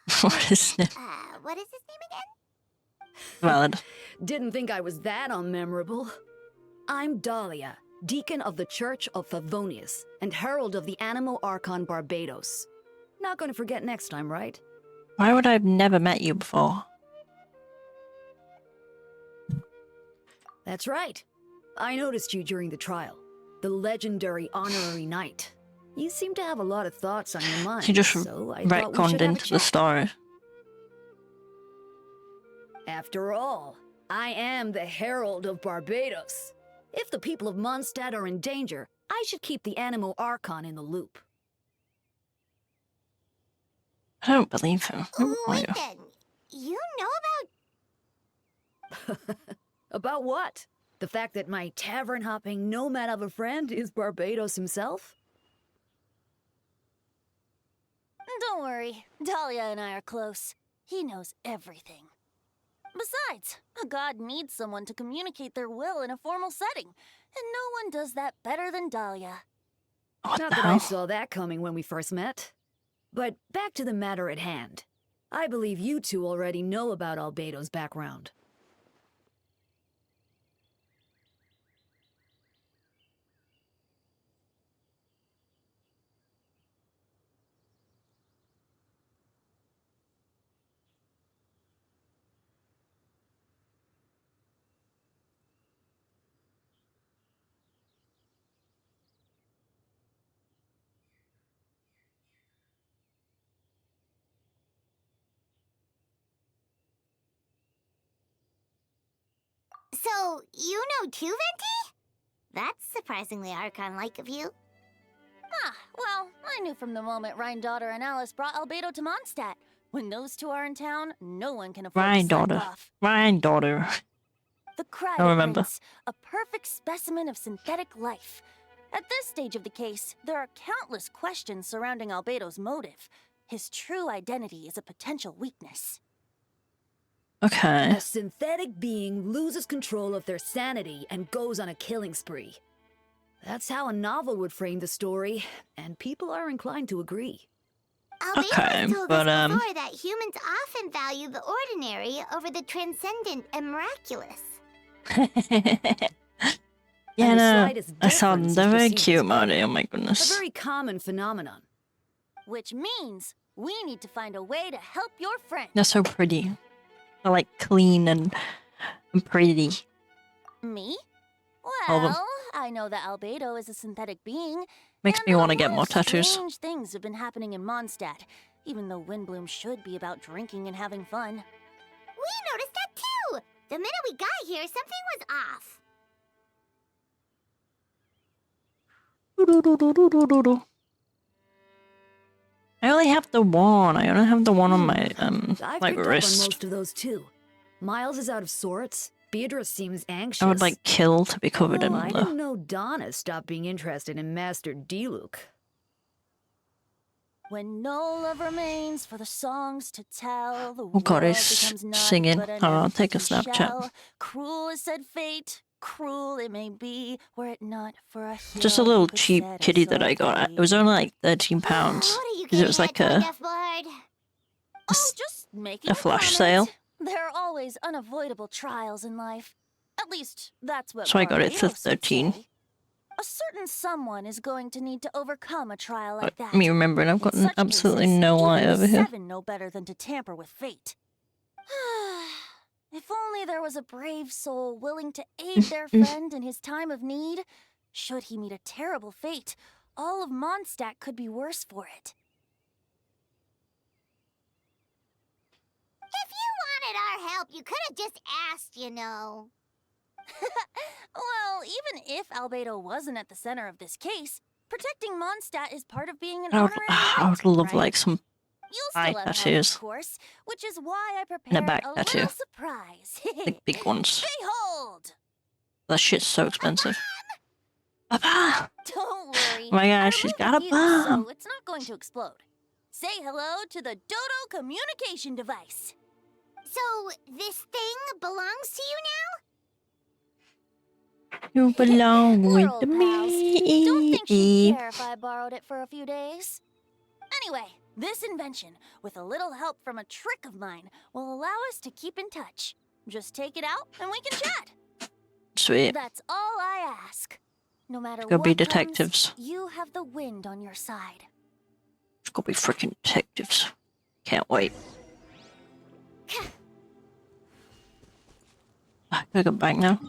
is, What is it? what is his name again? Valid. Didn't think I was that unmemorable. I'm Dahlia, Deacon of the Church of Favonius, and Herald of the Animo Archon Barbados. Not gonna forget next time, right? Why would I have never met you before? That's right. I noticed you during the trial. The legendary honorary knight. You seem to have a lot of thoughts on your mind, He just so I thought we should retconned have a into the chat. story. After all, I am the Herald of Barbados. If the people of Mondstadt are in danger, I should keep the Animo Archon in the loop. I don't believe him. Who are Wait you? then, you know about... About what? The fact that my tavern-hopping nomad of a friend is Barbados himself? Don't worry, Dahlia and I are close. He knows everything. Besides, a god needs someone to communicate their will in a formal setting, and no one does that better than Dahlia. What Not the that I hell? saw that coming when we first met. But back to the matter at hand. I believe you two already know about Albedo's background. So, you know too, Venti? That's surprisingly Archon-like of you. Ah, well, I knew from the moment Rhine-daughter and Alice brought Albedo to Mondstadt. When those two are in town, no one can afford Ryan to slack daughter. off. Ryan daughter. The Cry I remember. Prince, a perfect specimen of synthetic life. At this stage of the case, there are countless questions surrounding Albedo's motive. His true identity is a potential weakness. Okay. A synthetic being loses control of their sanity and goes on a killing spree. That's how a novel would frame the story, and people are inclined to agree. Albedo Okay, has told but, us before that humans often value the ordinary over the transcendent and miraculous. Yeah, And the no. slightest I saw them. difference They're is very perceived cute, as bad. Marty. Oh my A goodness. very common phenomenon. Which means we need to find a way to help your friend. They're so pretty. They're like clean and pretty. Me? All of 'em. Well, I know that Albedo is a synthetic being. Makes and me that want to a get lot more of tattoos. Strange things have been happening in Mondstadt, even though Windbloom should be about drinking and having fun. We noticed that too! The minute we got here, something was off. I only have the one. I only have the one on my I've like picked up on wrist. most of those too. Miles is out of sorts. Beatrice seems anxious. I would like kill to be covered in I the. didn't know Donna stopped being interested in Master Diluc. When no love remains for the songs to tell, the Oh God, world he's becomes naught singing. but an Hold on, I'll take a empty Snapchat. shell. Cruel is said fate, cruel it may be were it not for a Just a hero little who cheap set kitty us that all I got. free. It was only like £13 What are you because it was like getting a at, Deathblood? Oh, just making a flash comment. sale. There are always unavoidable trials in life. At least, that's what So I got it for Barbados would 13. say. A certain someone is going to need to overcome a trial like that. Me remembering I've In got such absolutely cases, no light even the over here. Seven know better than to tamper with fate. If only there was a brave soul willing to aid their friend in his time of need. Should he meet a terrible fate, all of Mondstadt could be worse for it. If you wanted our help, you could have just asked, you know. Well, even if Albedo wasn't at the center of this case, protecting Mondstadt is part of being an I honorary knight, would love right? like some You'll eye still have help, tattoos of course, which is why I and a prepared back a tattoo. little surprise. Like big ones. Behold! That shit's so expensive. A bomb! Don't worry. Oh my I gosh, she's got a removed the fuse, bomb! so it's not going to explode. Say hello to the Dodo communication device. So, this thing belongs to you now? You belong We're with old pals. me. Don't think she'd care if I borrowed it for a few days. Anyway, this invention, with a little help from a trick of mine, will allow us to keep in touch. Just take it out and we can chat. Sweet. That's all I ask. No matter Let's go what be comes, detectives. you have the wind on your side. Let's go be freaking detectives. Can't wait. I gotta go back now.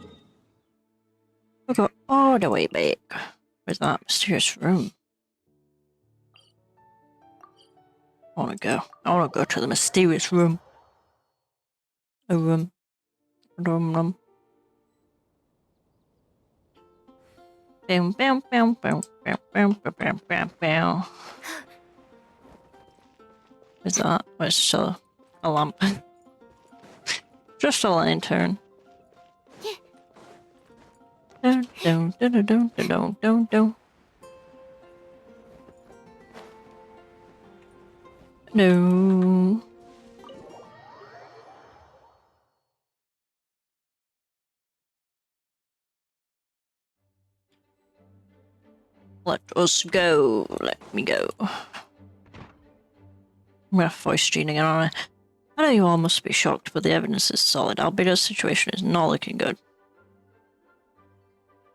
We'll go all the way back. Where's that mysterious room? I wanna go. I wanna go to the mysterious room. A room. Room. Bam, bam, bam, bam, bam, bam, bam, bam, bam. What's that? Oh, it's just a lamp. Just a lantern. Dun, dun, dun, dun, dun, dun, dun, dun. No. Let us go. Let me go. I'm gonna voice Gene again, aren't I? I know you all must be shocked, but the evidence is solid. Albedo's situation is not looking good.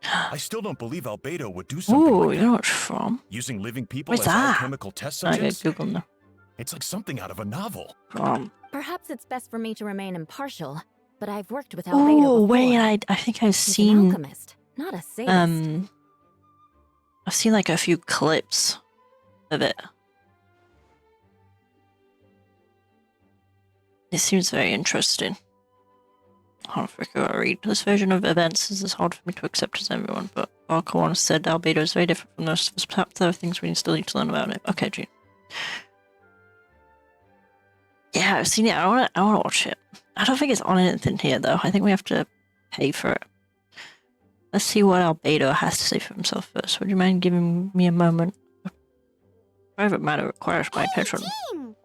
I still don't believe Albedo would do something Ooh, like you that. know what it's from? Using living people What's as that? alchemical test I gotta subjects? Google now. It's like something out of a novel. Perhaps it's best for me to remain impartial, but I've worked with Albedo Oh before. wait, I think I've He's seen an alchemist, not a sadist. I've seen like a few clips of it. It seems very interesting. I don't think I read. This version of events is hard for me to accept as everyone, but Arkawan said Albedo is very different from the rest of us. Perhaps there are things we still need to learn about it. Okay, Gene. Yeah, I've seen it. I wanna watch it. I don't think it's on anything here though. I think we have to pay for it. Let's see what Albedo has to say for himself first. Would you mind giving me a moment? A private matter requires my attention. Gene!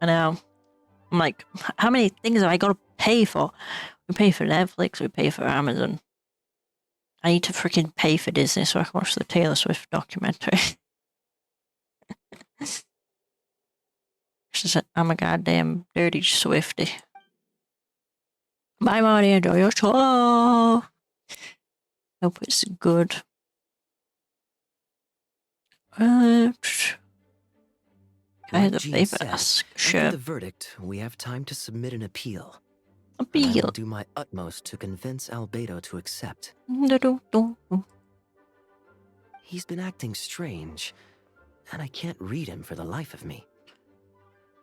I know. I'm like, how many things have I got to pay for? We pay for Netflix, we pay for Amazon. I need to freaking pay for Disney so I can watch the Taylor Swift documentary. She said, I'm a goddamn dirty Swiftie. Bye, Marty. Enjoy your show. Hope it's good. I had a Like Jean favor said, ask. after Sure. the verdict, we have time to submit an appeal. I Appeal. will do my utmost to convince Albedo to accept. He's been acting strange, and I can't read him for the life of me.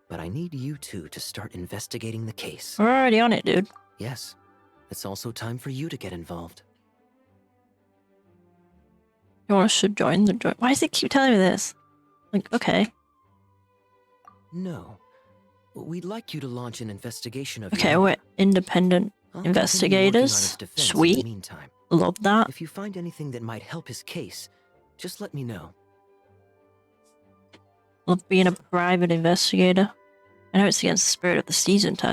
But I need you two to start investigating the case. We're already on it, dude. Yes, it's also time for you to get involved. You want us to join the joint? Why does it keep telling me this? Like, okay. No. We'd like you to launch an investigation of Okay, your we're independent I'll continue working on investigators. his defense in the Sweet. meantime. Love that. If you find anything that might help his case, just let me know. Love being a private investigator. I know it's against the spirit of the season to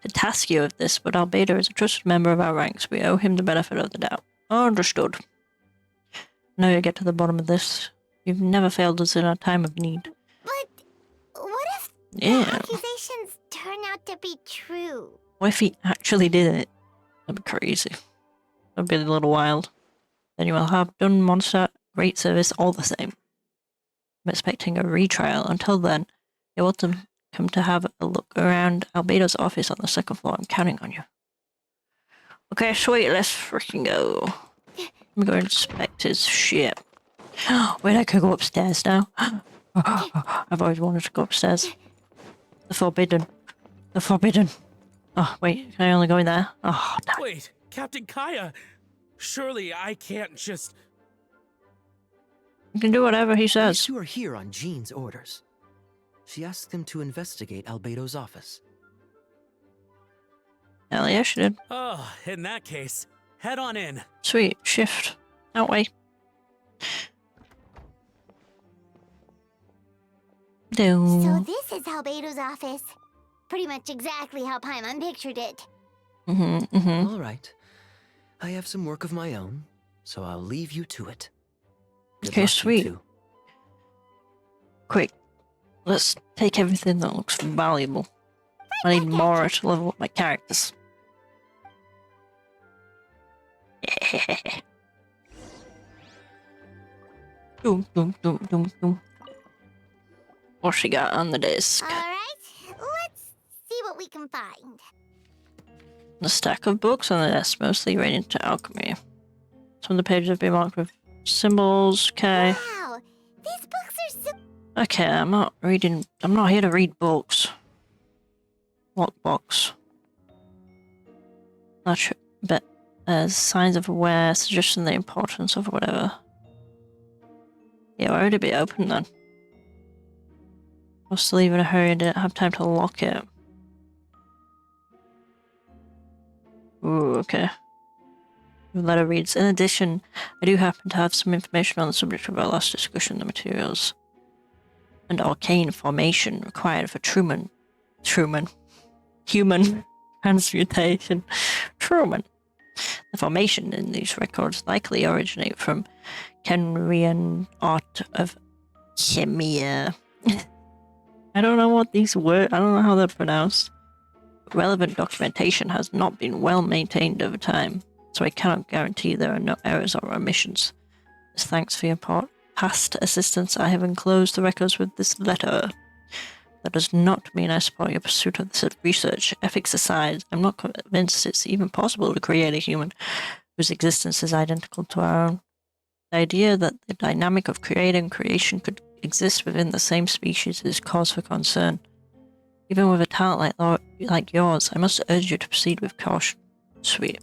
to task you with this, but Albedo is a trusted member of our ranks. We owe him the benefit of the doubt. Understood. Now you get to the bottom of this. You've never failed us in our time of need. But what if the accusations turn out to be true? What if he actually did it? That'd be crazy. That'd be a little wild. Then you will have done Monster great service all the same. I'm expecting a retrial. Until then, you're welcome to have a look around Albedo's office on the second floor. I'm counting on you. Okay, sweet. Let's freaking go. I'm going to inspect his shit. Wait, I could go upstairs now. I've always wanted to go upstairs. The forbidden. The forbidden. Oh, wait. Can I only go in there? Oh, damn. Wait, Captain Kaya. Surely I can't just... You can do whatever he says. These two are here on Jean's orders. She asked him to investigate Albedo's office. Hell yeah, she did. Oh, in that case, head on in. Sweet. Shift. That way. So this is Albedo's office. Pretty much exactly how Paimon pictured it. All right. I have some work of my own, so I'll leave you to it. Good Okay, luck, you sweet. two. Quick. Let's take everything that looks valuable. I need more to level up my characters. Yeah. Doom, doom, doom, doom, doom. What she got on the desk? Alright, let's see what we can find. A stack of books on the desk, mostly related to alchemy. Some of the pages have been marked with symbols. Okay. Wow, these books are so... Okay, I'm not here to read books. What books? Not sure, but signs of aware, suggesting the importance of whatever. Yeah, why would it be open then? I was to leave in a hurry and didn't have time to lock it. Ooh, okay. The letter reads, in addition, I do happen to have some information on the subject of our last discussion, the materials and arcane formation required for human transmutation. The formation in these records likely originate from Kenrian art of Chemia. I don't know what these words, I don't know how they're pronounced. Relevant documentation has not been well maintained over time, so I cannot guarantee there are no errors or omissions. As thanks for your past assistance, I have enclosed the records with this letter. That does not mean I support your pursuit of this research. Ethics aside, I'm not convinced it's even possible to create a human whose existence is identical to our own. The idea that the dynamic of creating and creation could exist within the same species is cause for concern. Even with a talent like yours, I must urge you to proceed with caution. Sweet.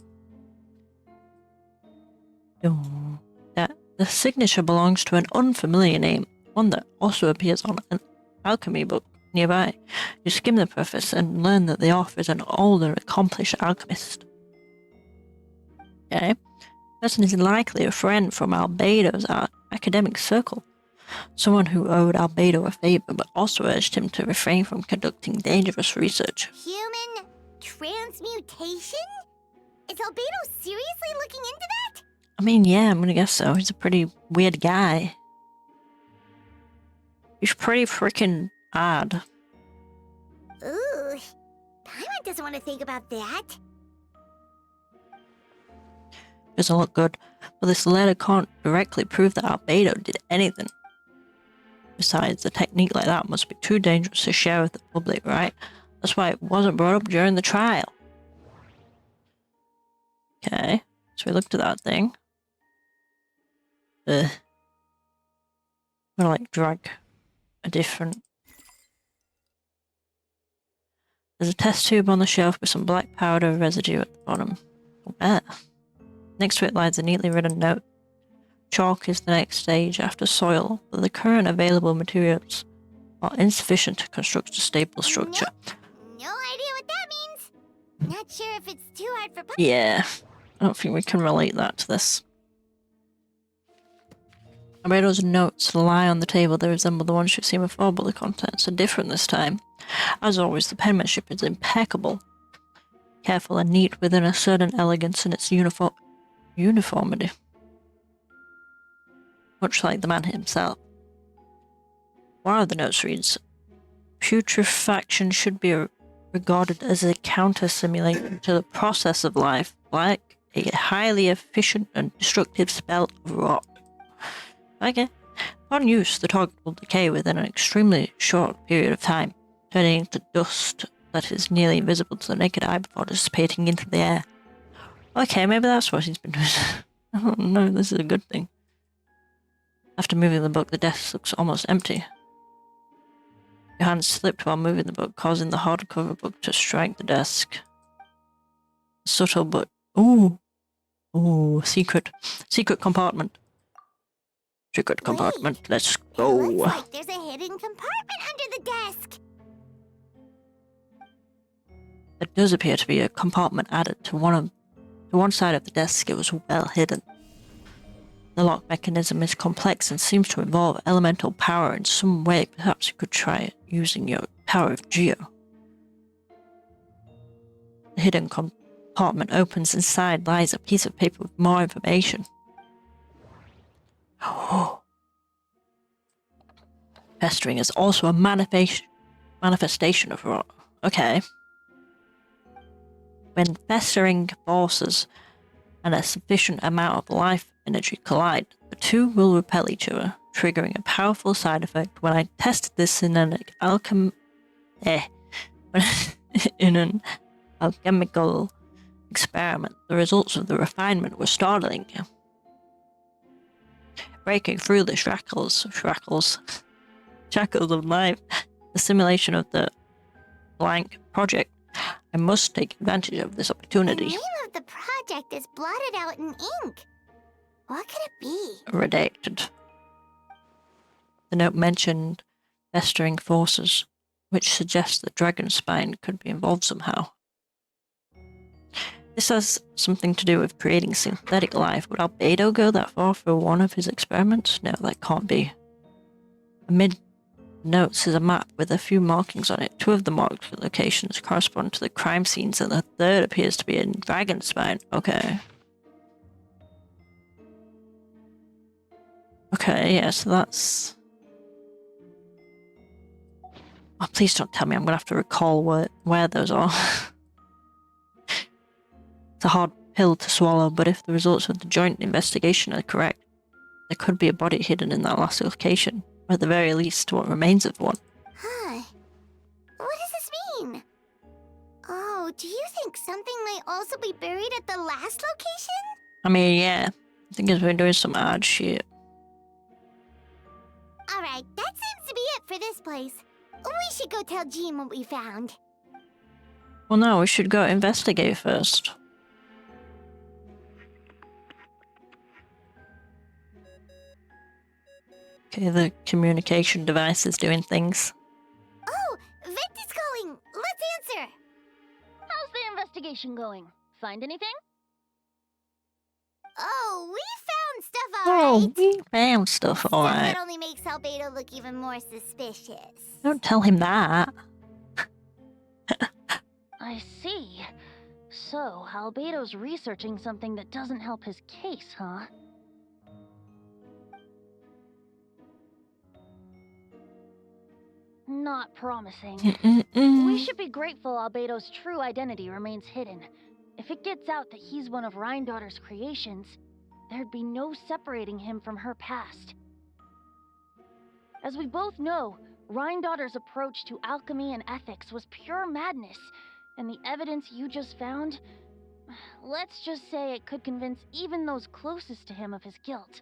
That the signature belongs to an unfamiliar name, one that also appears on an alchemy book nearby. You skim the preface and learn that the author is an older, accomplished alchemist. Okay. The person is likely a friend from Albedo's academic circle. Someone who owed Albedo a favor, but also urged him to refrain from conducting dangerous research. Human transmutation? Is Albedo seriously looking into that? I mean, yeah, I'm gonna guess so. He's a pretty weird guy. He's pretty freaking odd. Ooh, Paimon doesn't want to think about that. Doesn't look good, but this letter can't directly prove that Albedo did anything. Besides, a technique like that must be too dangerous to share with the public, right? That's why it wasn't brought up during the trial. Okay, so we looked at that thing. I'm gonna like drag a different... There's a test tube on the shelf with some black powder residue at the bottom. Where? Next to it lies a neatly written note. Chalk is the next stage after soil, but the current available materials are insufficient to construct a stable structure. No idea what that means. Not sure if it's too hard for... Yeah, I don't think we can relate that to this. Albedo's notes lie on the table. They resemble the ones you've seen before, but the contents are different this time. As always, the penmanship is impeccable. careful and neat within a certain elegance in its uniformity. Much like the man himself. One of the notes reads, putrefaction should be regarded as a counter-simulation to the process of life, like a highly efficient and destructive spell of rot. Okay. Upon use, the target will decay within an extremely short period of time, turning into dust that is nearly invisible to the naked eye before dissipating into the air. Okay, maybe that's what he's been doing. Oh no, this is a good thing. After moving the book, the desk looks almost empty. Your hand slipped while moving the book, causing the hardcover book to strike the desk. Subtle but... Ooh, secret compartment. Secret compartment, let's go. It looks like there's a hidden compartment under the desk. There does appear to be a compartment added to one side of the desk. It was well hidden. The lock mechanism is complex and seems to involve elemental power in some way. Perhaps you could try it using your power of Geo. The hidden compartment opens. Inside lies a piece of paper with more information. Festering is also a manifestation of rot. Okay. When festering forces and a sufficient amount of life energy collide, the two will repel each other, triggering a powerful side effect. When I tested this in an alchemical experiment, the results of the refinement were startling. Breaking through the shackles of life, the simulation of the blank project, I must take advantage of this opportunity. The name of the project is blotted out in ink. What could it be? Redacted. The note mentioned festering forces, which suggests that Dragon Spine could be involved somehow. This has something to do with creating synthetic life. Would Albedo go that far for one of his experiments? No, that can't be. Amid notes is a map with a few markings on it. Two of the marked locations correspond to the crime scenes, and the third appears to be in Dragon Spine. Okay. Okay, yeah, so that's... Oh, please don't tell me I'm going to have to recall where those are. It's a hard pill to swallow, but if the results of the joint investigation are correct, there could be a body hidden in that last location, or at the very least, what remains of one. Huh. What does this mean? Oh, do you think something might also be buried at the last location? I mean, yeah. I think it's been doing some odd shit. Alright, that seems to be it for this place. We should go tell Jean what we found. Well, no, we should go investigate first. Okay, the communication device is doing things. Oh, Vent is calling! Let's answer! How's the investigation going? Find anything? Oh, we found stuff Oh, alright! we found stuff, alright. That only makes Albedo look even more suspicious. Don't tell him that. I see. So, Albedo's researching something that doesn't help his case, huh? Not promising. We should be grateful Albedo's true identity remains hidden. If it gets out that he's one of Rhindaughter's creations, there'd be no separating him from her past. As we both know, Rhindaughter's approach to alchemy and ethics was pure madness, and the evidence you just found, let's just say it could convince even those closest to him of his guilt.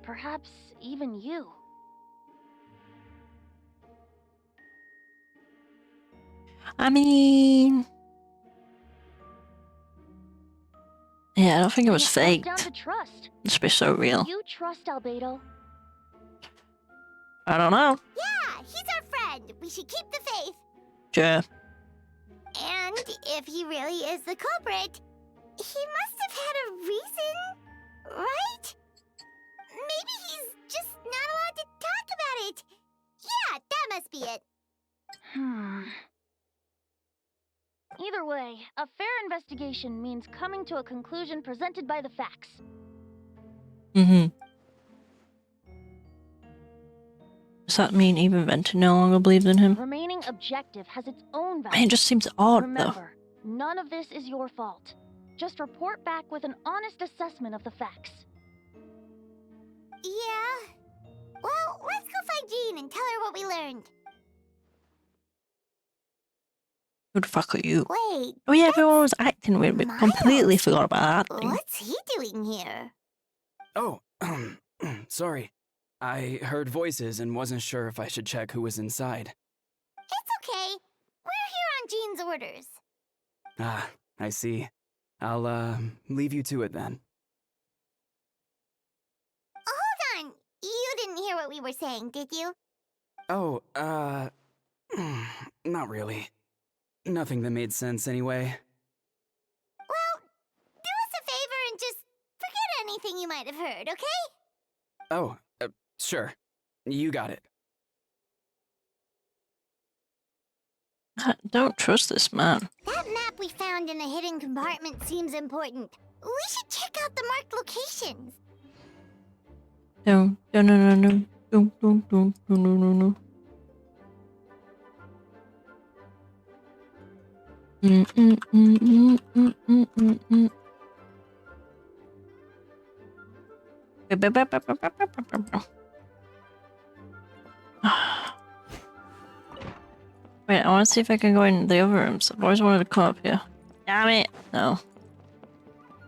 Perhaps even you. I mean... Yeah, I don't think it was It comes faked. down to trust. This be so real. You trust Albedo? I don't know. Yeah, he's our friend. We should keep the faith. Sure. And if he really is the culprit, he must have had a reason, right? Maybe he's just not allowed to talk about it. Yeah, that must be it. Either way, a fair investigation means coming to a conclusion presented by the facts. Mm-hmm. Does that mean even Venti no longer believes in him? Remaining objective has its own value. Man, it just seems odd, Remember, none of this is your fault. Just report back with an honest assessment of the facts. Yeah. Well, let's go find Jean and tell her what we learned. Who the fuck are you? Wait. Oh yeah, everyone was acting weird. We completely forgot about that thing. What's he doing here? Oh, sorry. I heard voices and wasn't sure if I should check who was inside. It's okay. We're here on Jean's orders. Ah, I see. I'll, leave you to it then. Hold on. You didn't hear what we were saying, did you? Oh, not really. Nothing that made sense anyway. Well, do us a favor and just forget anything you might have heard, okay? Oh, sure. You got it. I don't trust this man. That map we found in the hidden compartment seems important. We should check out the marked locations. No, no, no, no, no, no, no, no, no, no, no. Wait, I want to see if I can go in the other rooms. I've always wanted to come up here. Damn it! No.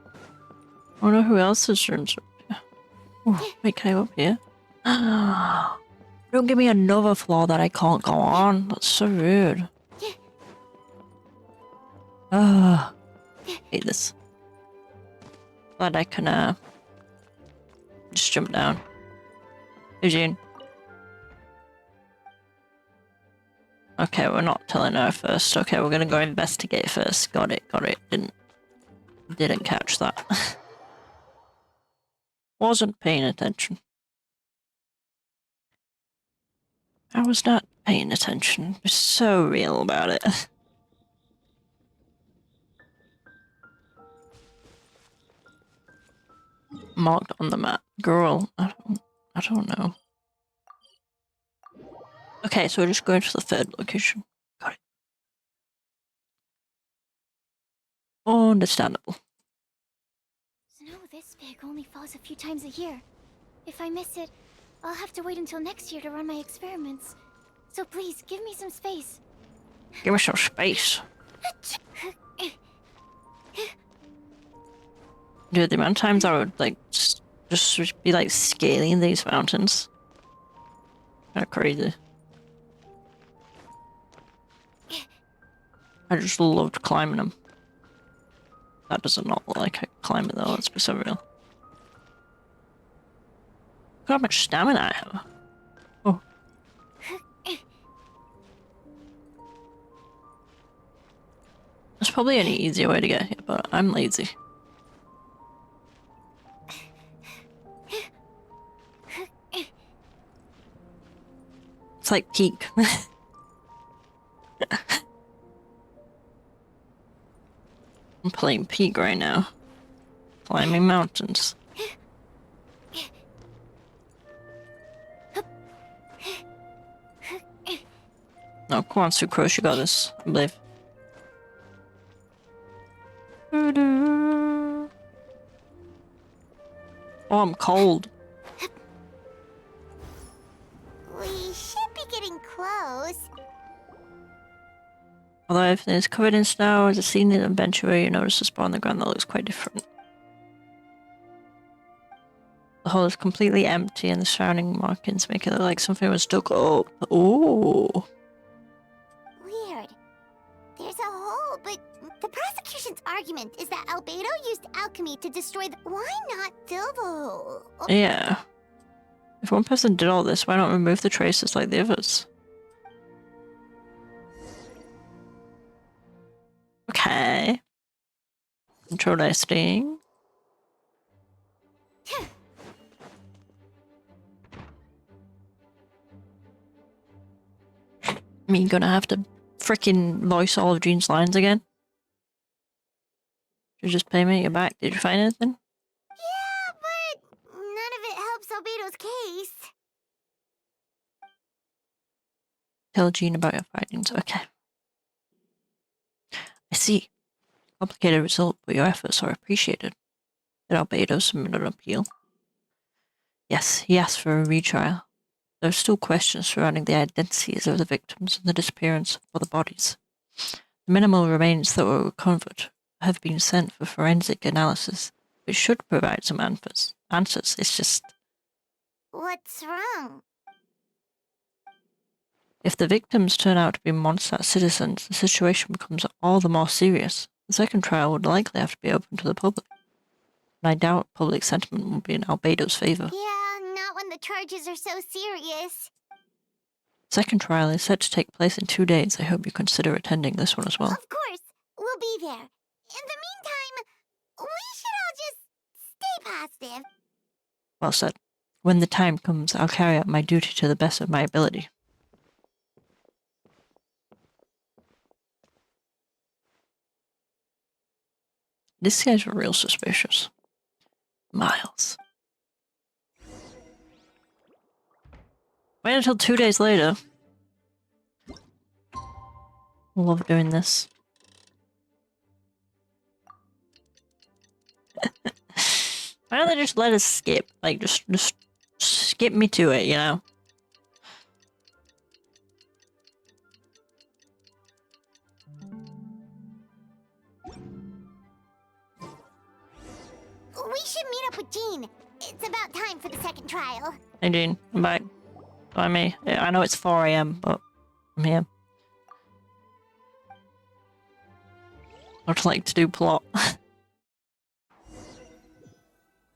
I wonder who else's rooms are up here. Oh, wait, can I go up here? Don't give me another floor that I can't go on. That's so rude. Ah, hate this. Glad I can just jump down. Eugene. Okay, we're not telling her first. Okay, we're gonna go investigate first. Got it, got it. Didn't catch that. Wasn't paying attention. I was not paying attention. Was so real about it. Marked on the map. Girl, I don't know. Okay, so we're just going to the third location. Got it. Understandable. Snow this big only falls a few times a year. If I miss it, I'll have to wait until next year to run my experiments. So please, give me some space. Give me some space. Dude, the amount of times I would like just be like scaling these mountains. Kinda crazy. I just loved climbing them. That does not look like climbing though, let's be so real. Look how much stamina I have. Oh. There's probably any easier way to get here, but I'm lazy. It's like peak. I'm playing peak right now. Climbing mountains. No, come on, Sucrose, you got this, I believe. Oh, I'm cold. We should be getting close. Although everything is covered in snow, as a scene in adventure where you notice a spot on the ground that looks quite different. The hole is completely empty and the surrounding markings make it look like something was dug up. Ooh. Weird. There's a hole, but the prosecution's argument is that Albedo used alchemy to destroy the— Why not fill the hole? Yeah. If one person did all this, why not remove the traces like the others? Okay. Interesting. I mean, gonna have to frickin' voice all of Jean's lines again? You just pay me your back. Did you find anything? Yeah, but none of it helps Albedo's case. Tell Jean about your findings. Okay. I see. Complicated result, but your efforts are appreciated. Did Albedo submit an appeal? Yes, he asked for a retrial. There are still questions surrounding the identities of the victims and the disappearance of the bodies. The minimal remains that were recovered have been sent for forensic analysis, which should provide some answers. It's just... What's wrong? If the victims turn out to be Mondstadt citizens, the situation becomes all the more serious. The second trial would likely have to be open to the public. And I doubt public sentiment will be in Albedo's favor. Yeah, not when the charges are so serious. Second trial is set to take place in 2 days. I hope you consider attending this one as well. Of course, we'll be there. In the meantime, we should all just stay positive. Well said. When the time comes, I'll carry out my duty to the best of my ability. This guy's real suspicious. Miles. Wait until 2 days later. Love doing this. Why don't they just let us skip? Like, just skip me to it, you know? We should meet up with Jean. It's about time for the second trial. Hey, Jean, I'm back. By me. I know it's 4 AM, but I'm here. I'd like to do plot.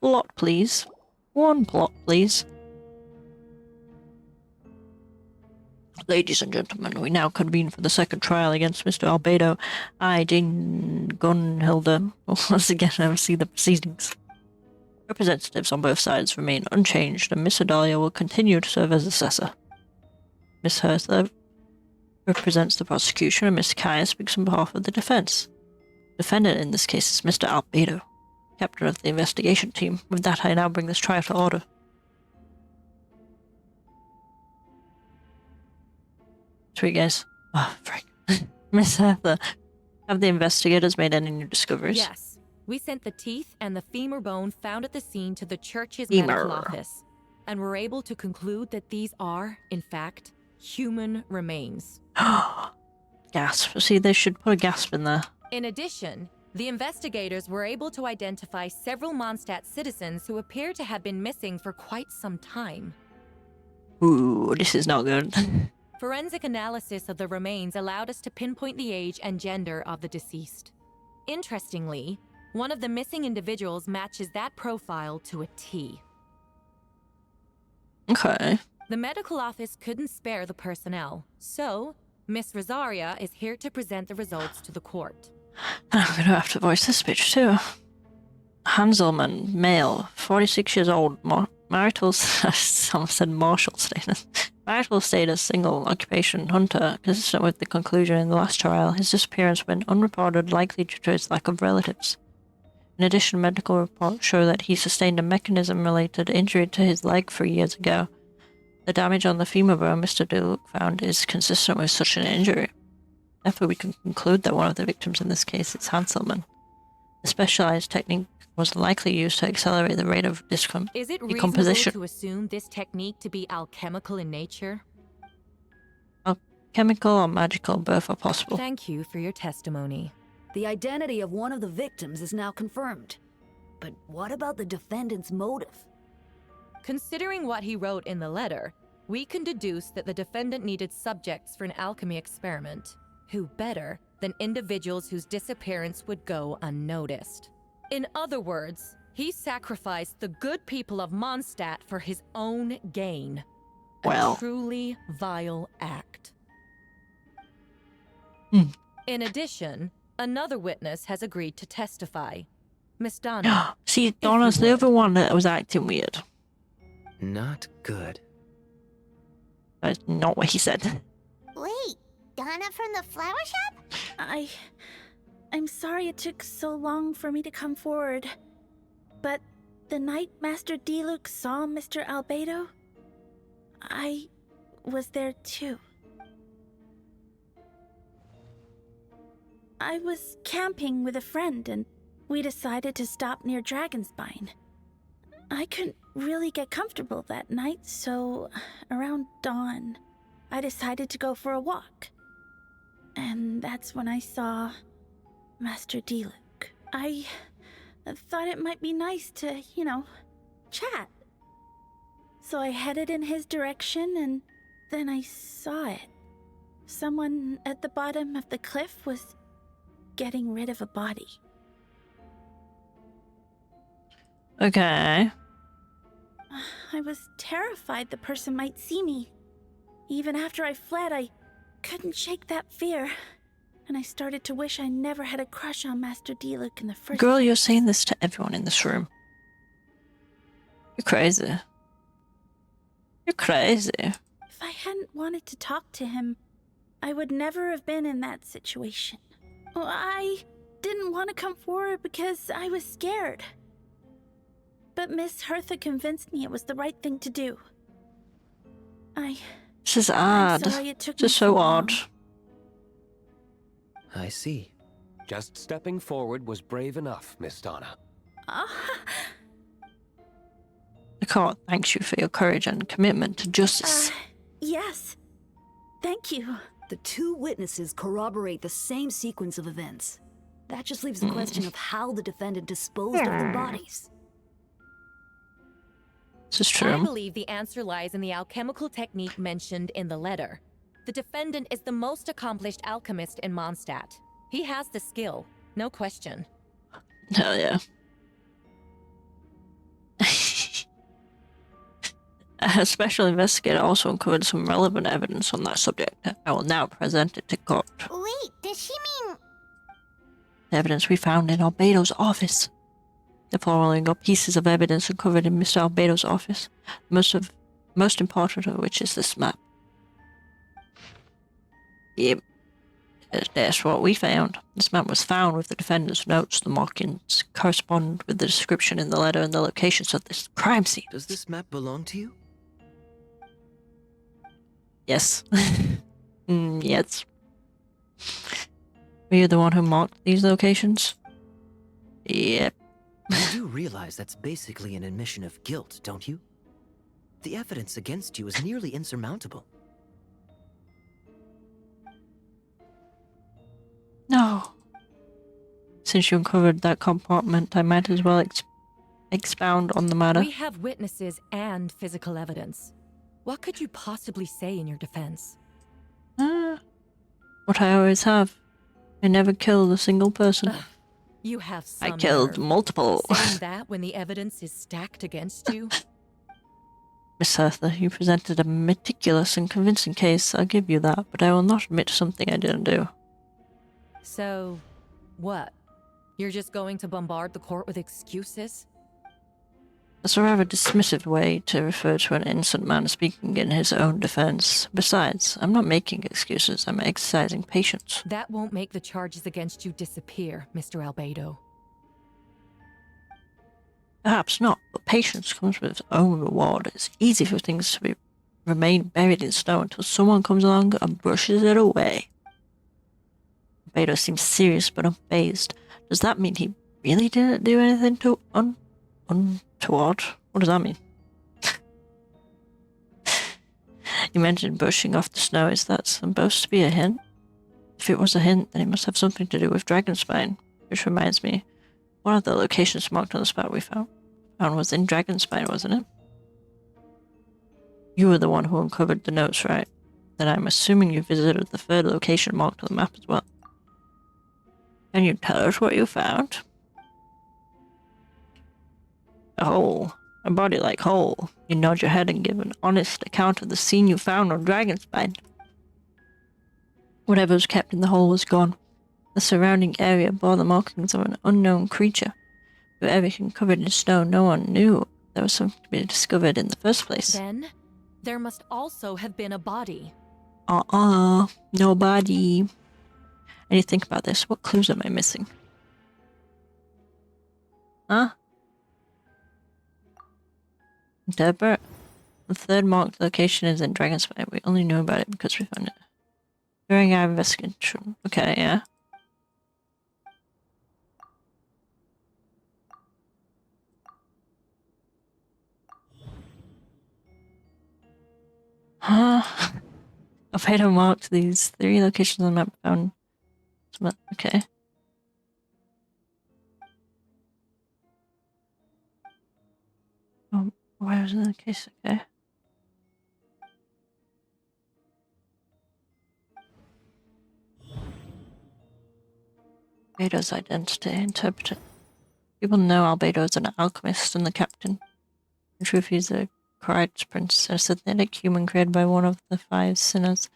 Plot, please. One plot, please. Ladies and gentlemen, we now convene for the second trial against Mr. Albedo. I, Jean Gunhilda, will once again oversee the proceedings. Representatives on both sides remain unchanged, and Miss Adalia will continue to serve as assessor. Miss Hertha represents the prosecution, and Miss Kaya speaks on behalf of the defense. Defendant in this case is Mr. Albedo, captain of the investigation team. With that, I now bring this trial to order. Sweet, guys. Oh, frick. Miss Hertha, have the investigators made any new discoveries? Yes. We sent the teeth and the femur bone found at the scene to the church's Femur. medical office, and were able to conclude that these are, in fact, human remains. Gasp. See, they should put a gasp in there. In addition, the investigators were able to identify several Mondstadt citizens who appear to have been missing for quite some time. Ooh, this is not good. Forensic analysis of the remains allowed us to pinpoint the age and gender of the deceased. Interestingly, one of the missing individuals matches that profile to a T. Okay. The medical office couldn't spare the personnel, so Miss Rosaria is here to present the results to the court. I'm gonna have to voice this bitch too. Hanselman, male, 46 years old, marital, someone said martial status. Marital status, single, occupation, hunter, consistent with the conclusion in the last trial. His disappearance went unreported, likely due to his lack of relatives. In addition, medical reports show that he sustained a mechanism-related injury to his leg 3 years ago. The damage on the femur bone Mr. Duke found is consistent with such an injury. Therefore, we can conclude that one of the victims in this case is Hanselman. The specialized technique was likely used to accelerate the rate of Is it reasonable decomposition. to assume this technique to be alchemical in nature? Chemical or magical, both are possible. Thank you for your testimony. The identity of one of the victims is now confirmed. But what about the defendant's motive? Considering what he wrote in the letter, we can deduce that the defendant needed subjects for an alchemy experiment. Who better than individuals whose disappearance would go unnoticed? In other words, he sacrificed the good people of Mondstadt for his own gain. Well. A truly vile act. In addition, another witness has agreed to testify. Miss Donna. See, Donna's the other one that was acting weird. Not good. That's not what he said. Wait, Donna from the flower shop? I'm sorry it took so long for me to come forward. But the night Master Diluc saw Mr. Albedo, I was there too. I was camping with a friend and we decided to stop near Dragonspine. I couldn't really get comfortable that night, so around dawn, I decided to go for a walk. And that's when I saw Master Diluc. I thought it might be nice to, chat. So I headed in his direction and then I saw it. Someone at the bottom of the cliff was getting rid of a body. Okay. I was terrified the person might see me. Even after I fled, I couldn't shake that fear. And I started to wish I never had a crush on Master Diluc in the first Girl, place. you're saying this to everyone in this room. You're crazy. You're crazy. If I hadn't wanted to talk to him, I would never have been in that situation. Well, I didn't want to come forward because I was scared. But Miss Hertha convinced me it was the right thing to do. This is I'm odd. sorry it took This me is so odd. long. I see. Just stepping forward was brave enough, Miss Donna. I can't thank you for your courage and commitment to justice. Yes. Thank you. The two witnesses corroborate the same sequence of events. That just leaves the question of how the defendant disposed of the bodies. This is I true. believe the answer lies in the alchemical technique mentioned in the letter. The defendant is the most accomplished alchemist in Mondstadt. He has the skill, no question. Hell yeah. A special investigator also uncovered some relevant evidence on that subject. I will now present it to court. Wait, does she mean... The evidence we found in Albedo's office. The following are pieces of evidence uncovered in Mr. Albedo's office, most important of which is this map. Yep, that's what we found. This map was found with the defendant's notes. The markings correspond with the description in the letter and the locations of this crime scene. Does this map belong to you? Yes. Yes. Were you the one who marked these locations? Yep. You do realize that's basically an admission of guilt, don't you? The evidence against you is nearly insurmountable. No. Since you uncovered that compartment, I might as well expound on the matter. We have witnesses and physical evidence. What could you possibly say in your defense? What I always have. I never killed a single person. You have some I killed nerve. multiple. Saying that when the evidence is stacked against you? Miss Hertha, you presented a meticulous and convincing case, I'll give you that, but I will not admit to something I didn't do. So, what? You're just going to bombard the court with excuses? That's a rather dismissive way to refer to an innocent man speaking in his own defense. Besides, I'm not making excuses, I'm exercising patience. That won't make the charges against you disappear, Mr. Albedo. Perhaps not, but patience comes with its own reward. It's easy for things to remain buried in snow until someone comes along and brushes it away. Albedo seems serious but unfazed. Does that mean he really didn't do anything untoward? What does that mean? You mentioned brushing off the snow. Is that supposed to be a hint? If it was a hint, then it must have something to do with Dragonspine. Which reminds me, one of the locations marked on the spot we found was in Dragonspine, wasn't it? You were the one who uncovered the notes, right? Then I'm assuming you visited the third location marked on the map as well. Can you tell us what you found? A hole. A body-like hole. You nod your head and give an honest account of the scene you found on Dragonspine. Whatever was kept in the hole was gone. The surrounding area bore the markings of an unknown creature. With everything covered in snow, no one knew there was something to be discovered in the first place. Then, there must also have been a body. No body. do you think about this? What clues am I missing? Huh? Deborah? The third marked location is in Dragonspire. We only know about it because we found it during our investigation. Okay, yeah. Huh? Albedo marked these 3 locations on the map found. Okay. Where was the case? Okay. Albedo's identity interpreted. People know Albedo is an alchemist and the captain. In truth, he's a Christ prince, a synthetic human created by one of the 5 sinners.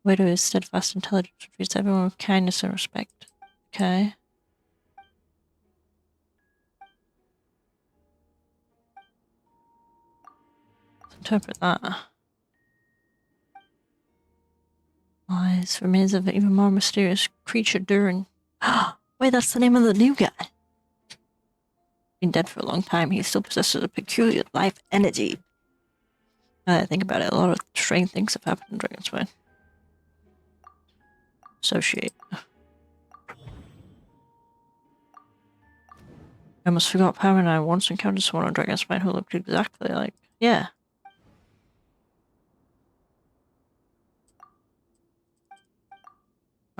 Albedo is steadfast intelligence, treats everyone with kindness and respect. Okay. Let's interpret that. Lies remains of an even more mysterious creature, Durin. Wait, that's the name of the new guy. Been dead for a long time, he still possesses a peculiar life energy. Now that I think about it, a lot of strange things have happened in Dragonspire. Associate. I almost forgot Pam and I once encountered someone on Dragonspire who looked exactly like... Yeah.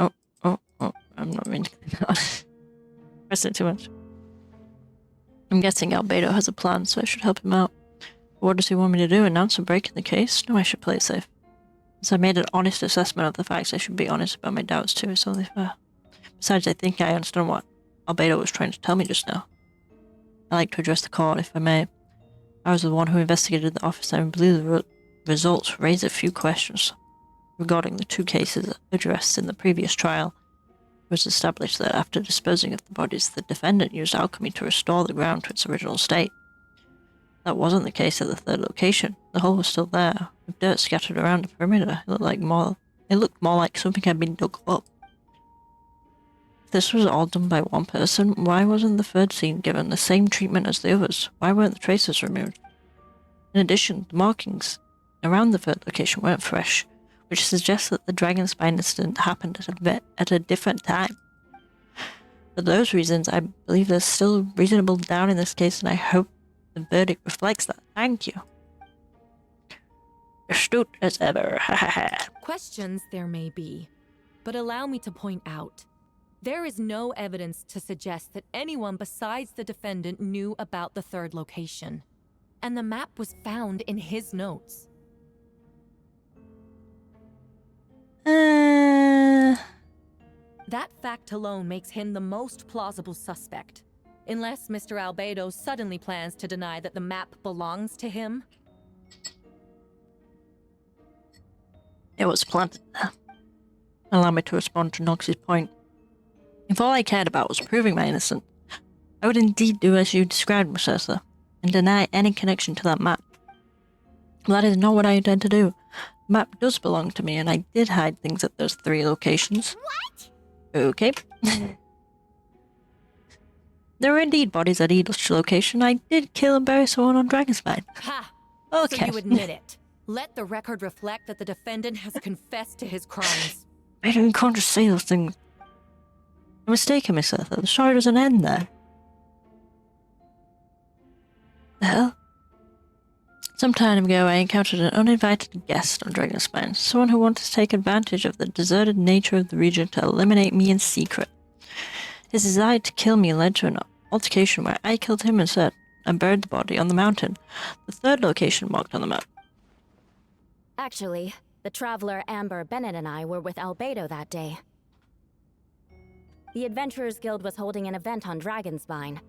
Oh, I'm not meaning to press it too much. I'm guessing Albedo has a plan, so I should help him out. What does he want me to do? Announce a break in the case? No, I should play it safe. Since I made an honest assessment of the facts, I should be honest about my doubts too, it's only fair. Besides, I think I understand what Albedo was trying to tell me just now. I'd like to address the court, if I may. I was the one who investigated the office, and I believe the results raise a few questions. Regarding the 2 cases addressed in the previous trial, it was established that after disposing of the bodies, the defendant used alchemy to restore the ground to its original state. That wasn't the case at the 3rd location. The hole was still there, with dirt scattered around the perimeter. It looked more like something had been dug up. If this was all done by one person, why wasn't the 3rd scene given the same treatment as the others? Why weren't the traces removed? In addition, the markings around the 3rd location weren't fresh, which suggests that the Dragonspine incident happened at a different time. For those reasons, I believe there's still reasonable doubt in this case, and I hope the verdict reflects that. Thank you. Astute as ever. Questions there may be, but allow me to point out. There is no evidence to suggest that anyone besides the defendant knew about the 3rd location. And the map was found in his notes. That fact alone makes him the most plausible suspect. Unless Mr. Albedo suddenly plans to deny that the map belongs to him. It was planted there. Allow me to respond to Nox's point. If all I cared about was proving my innocence, I would indeed do as you described, Miss Ursa, and deny any connection to that map. But that is not what I intend to do. The map does belong to me, and I did hide things at those 3 locations. What? Okay. There were indeed bodies at each location. I did kill and bury someone on Dragonspine. Ha! Okay. So you admit it. Let the record reflect that the defendant has confessed to his crimes. I can't just say those things. You're mistaken, Miss Ursa. The story doesn't end there. The hell? Some time ago, I encountered an uninvited guest on Dragonspine, someone who wanted to take advantage of the deserted nature of the region to eliminate me in secret. His desire to kill me led to an altercation where I killed him instead, and buried the body on the mountain, the 3rd location marked on the map. Actually, the traveler Amber Bennett and I were with Albedo that day. The Adventurers Guild was holding an event on Dragonspine.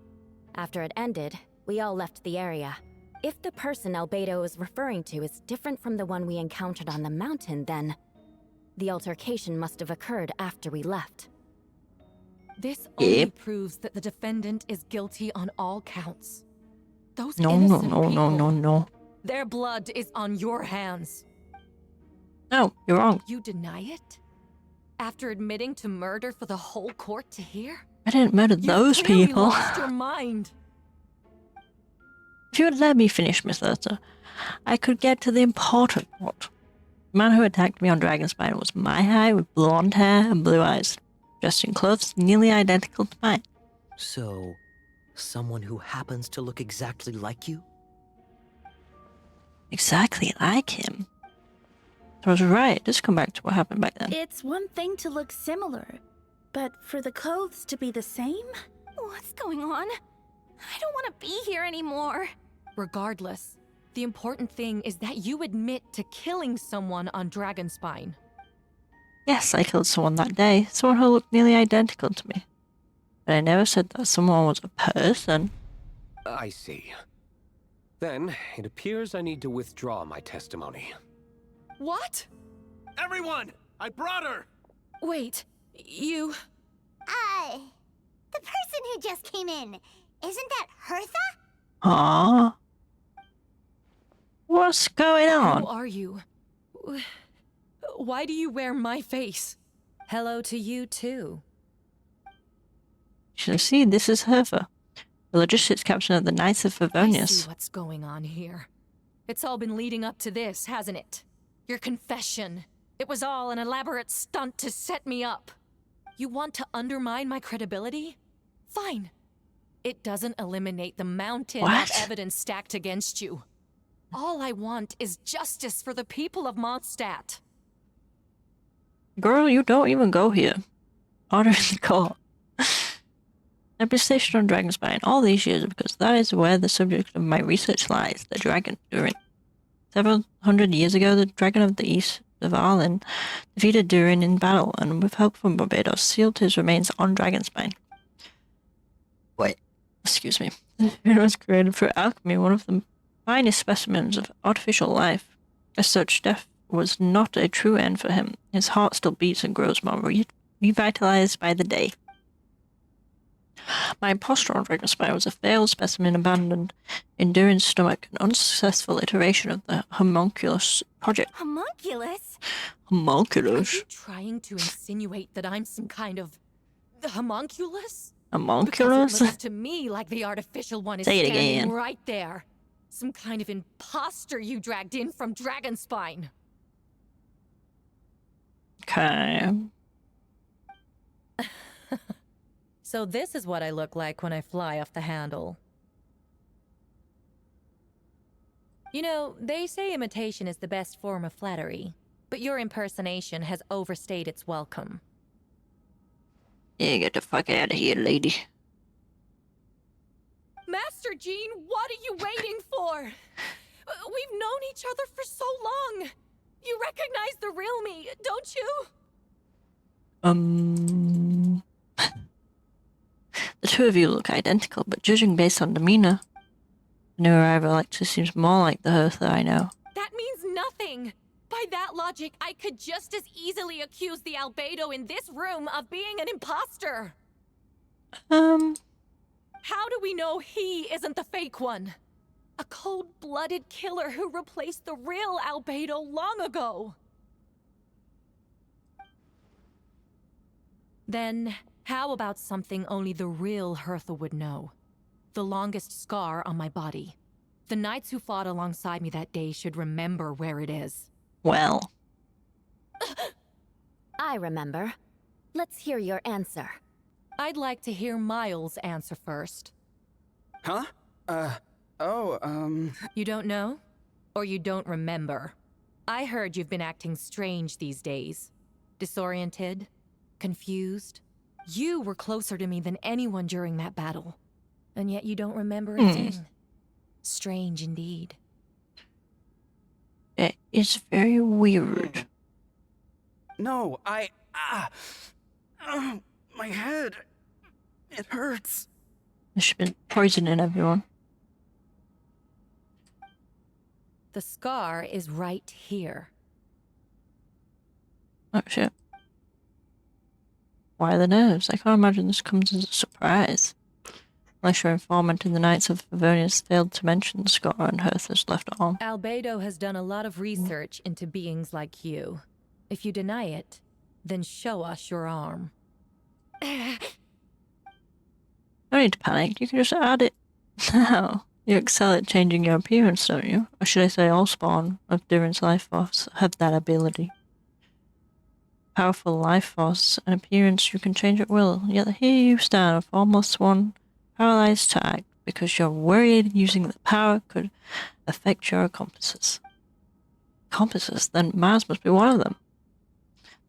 After it ended, we all left the area. If the person Albedo is referring to is different from the one we encountered on the mountain, then the altercation must have occurred after we left. This only proves that the defendant is guilty on all counts. Those No. Their blood is on your hands. No, you're wrong. You deny it? After admitting to murder for the whole court to hear? I didn't murder You've those clearly people. lost your mind. If you would let me finish, Miss Lursa, I could get to the important part. The man who attacked me on Dragonspine was my height with blonde hair and blue eyes, dressed in clothes nearly identical to mine. So, someone who happens to look exactly like you? Exactly like him. I was right. Just come back to what happened back then. It's one thing to look similar, but for the clothes to be the same? What's going on? I don't want to be here anymore. Regardless, the important thing is that you admit to killing someone on Dragonspine. Yes, I killed someone that day. Someone who looked nearly identical to me. But I never said that someone was a person. I see. Then, it appears I need to withdraw my testimony. What? Everyone! I brought her! Wait, you... The person who just came in, isn't that Hertha? Aww. What's going on? Who are you? Why do you wear my face? Hello to you, too. You see, this is Hertha, the logistics captain of the Knights of I Favonius. see what's going on here. It's all been leading up to this, hasn't it? Your confession. It was all an elaborate stunt to set me up. You want to undermine my credibility? Fine. It doesn't eliminate the mountain of evidence stacked against you. All I want is justice for the people of Mondstadt. Girl, you don't even go here. Order in the court. I've been stationed on Dragonspine all these years because that is where the subject of my research lies, the dragon, Durin. Several hundred years ago, the dragon of the east of Arlen defeated Durin in battle, and with help from Barbados, sealed his remains on Dragonspine. Wait. Excuse me. It was created through alchemy, one of the finest specimens of artificial life. As such, death was not a true end for him. His heart still beats and grows more revitalized by the day. My impostor on Dragonspire was a failed specimen abandoned in Durin's stomach, an unsuccessful iteration of the homunculus project. Homunculus? Homunculus? Are you trying to insinuate that I'm some kind of... the homunculus? Homunculus? Because it looks to me like the artificial one is Say it standing again. right there. Some kind of imposter you dragged in from Dragonspine. Okay. So this is what I look like when I fly off the handle. You know, they say imitation is the best form of flattery, but your impersonation has overstayed its welcome. Yeah, get the fuck out of here, lady. Master Jean, what are you waiting for? We've known each other for so long. You recognize the real me, don't you? The two of you look identical, but judging based on demeanor, the new arrival actually seems more like the Hertha I know. That means nothing. By that logic, I could just as easily accuse the Albedo in this room of being an imposter. How do we know he isn't the fake one? A cold-blooded killer who replaced the real Albedo long ago. Then, how about something only the real Hertha would know? The longest scar on my body. The knights who fought alongside me that day should remember where it is. Well. I remember. Let's hear your answer. I'd like to hear Miles' answer first. Huh? You don't know? Or you don't remember? I heard you've been acting strange these days. Disoriented? Confused? You were closer to me than anyone during that battle. And yet you don't remember a thing. Strange indeed. It is very weird. No, my head. It hurts. There's been poisoning everyone. The scar is right here. Oh shit. Why the nerves? I can't imagine this comes as a surprise. Unless your informant in the Knights of Favonius failed to mention the scar on Hertha's left arm. Albedo has done a lot of research into beings like you. If you deny it, Then show us your arm. No need to panic. You can just add it now. You excel at changing your appearance, don't you? Or should I say all spawn of Durin's life force have that ability. Powerful life force and appearance you can change at will. Yet here you stand with almost one paralyzed to act because you're worried using the power could affect your compasses. Compasses? Then Mars must be one of them.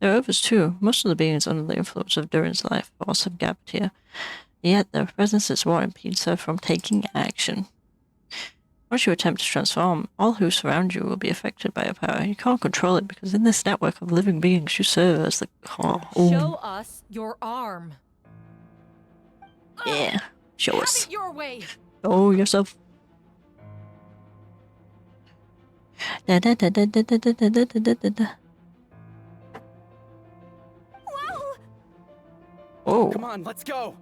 There are others too. Most of the beings under the influence of Durin's life force have gathered here. Yet their presence is what impedes her from taking action. Once you attempt to transform, all who surround you will be affected by your power. You can't control it because in this network of living beings you serve as the Show us your arm. Yeah, show Have us. it your way. Show yourself. Da da da da da da da da da da da da. Whoa! Oh. Come on, let's go.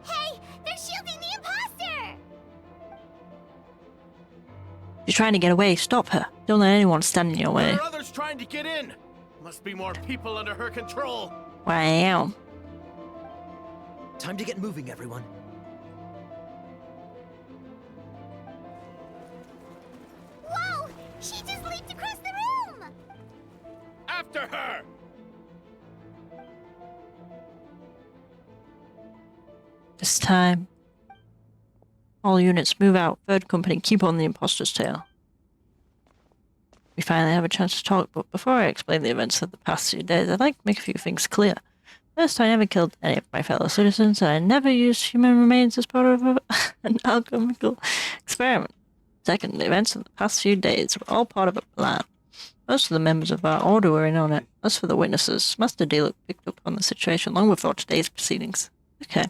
Hey, they're shielding the imposter! She's trying to get away. Stop her. Don't let anyone stand in your way. There are others trying to get in. Must be more people under her control. Wow. Time to get moving, everyone. Whoa! She just leaped across the room! After her! This time. All units move out. Third company, keep on the imposter's tail. We finally have a chance to talk, but before I explain the events of the past few days, I'd like to make a few things clear. First, I never killed any of my fellow citizens, and I never used human remains as part of an alchemical experiment. Second, the events of the past few days were all part of a plan. Most of the members of our order were in on it. As for the witnesses, Master Diluc picked up on the situation long before today's proceedings. Okay.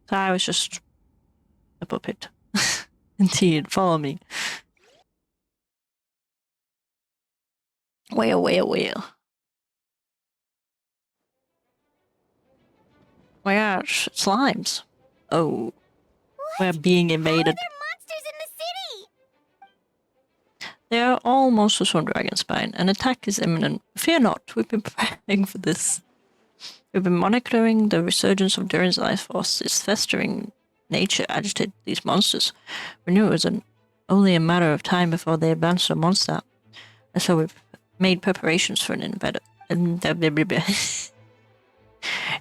So I was just a puppet. Indeed, follow me. Well. My gosh, slimes. Oh. We're being invaded. How are there monsters in the city? They are all monsters from Dragonspine. An attack is imminent. Fear not, we've been preparing for this. We've been monitoring the resurgence of Durin's life force. Its festering nature agitated these monsters. We knew it was only a matter of time before they advanced on Mondstadt. And so we've made preparations for an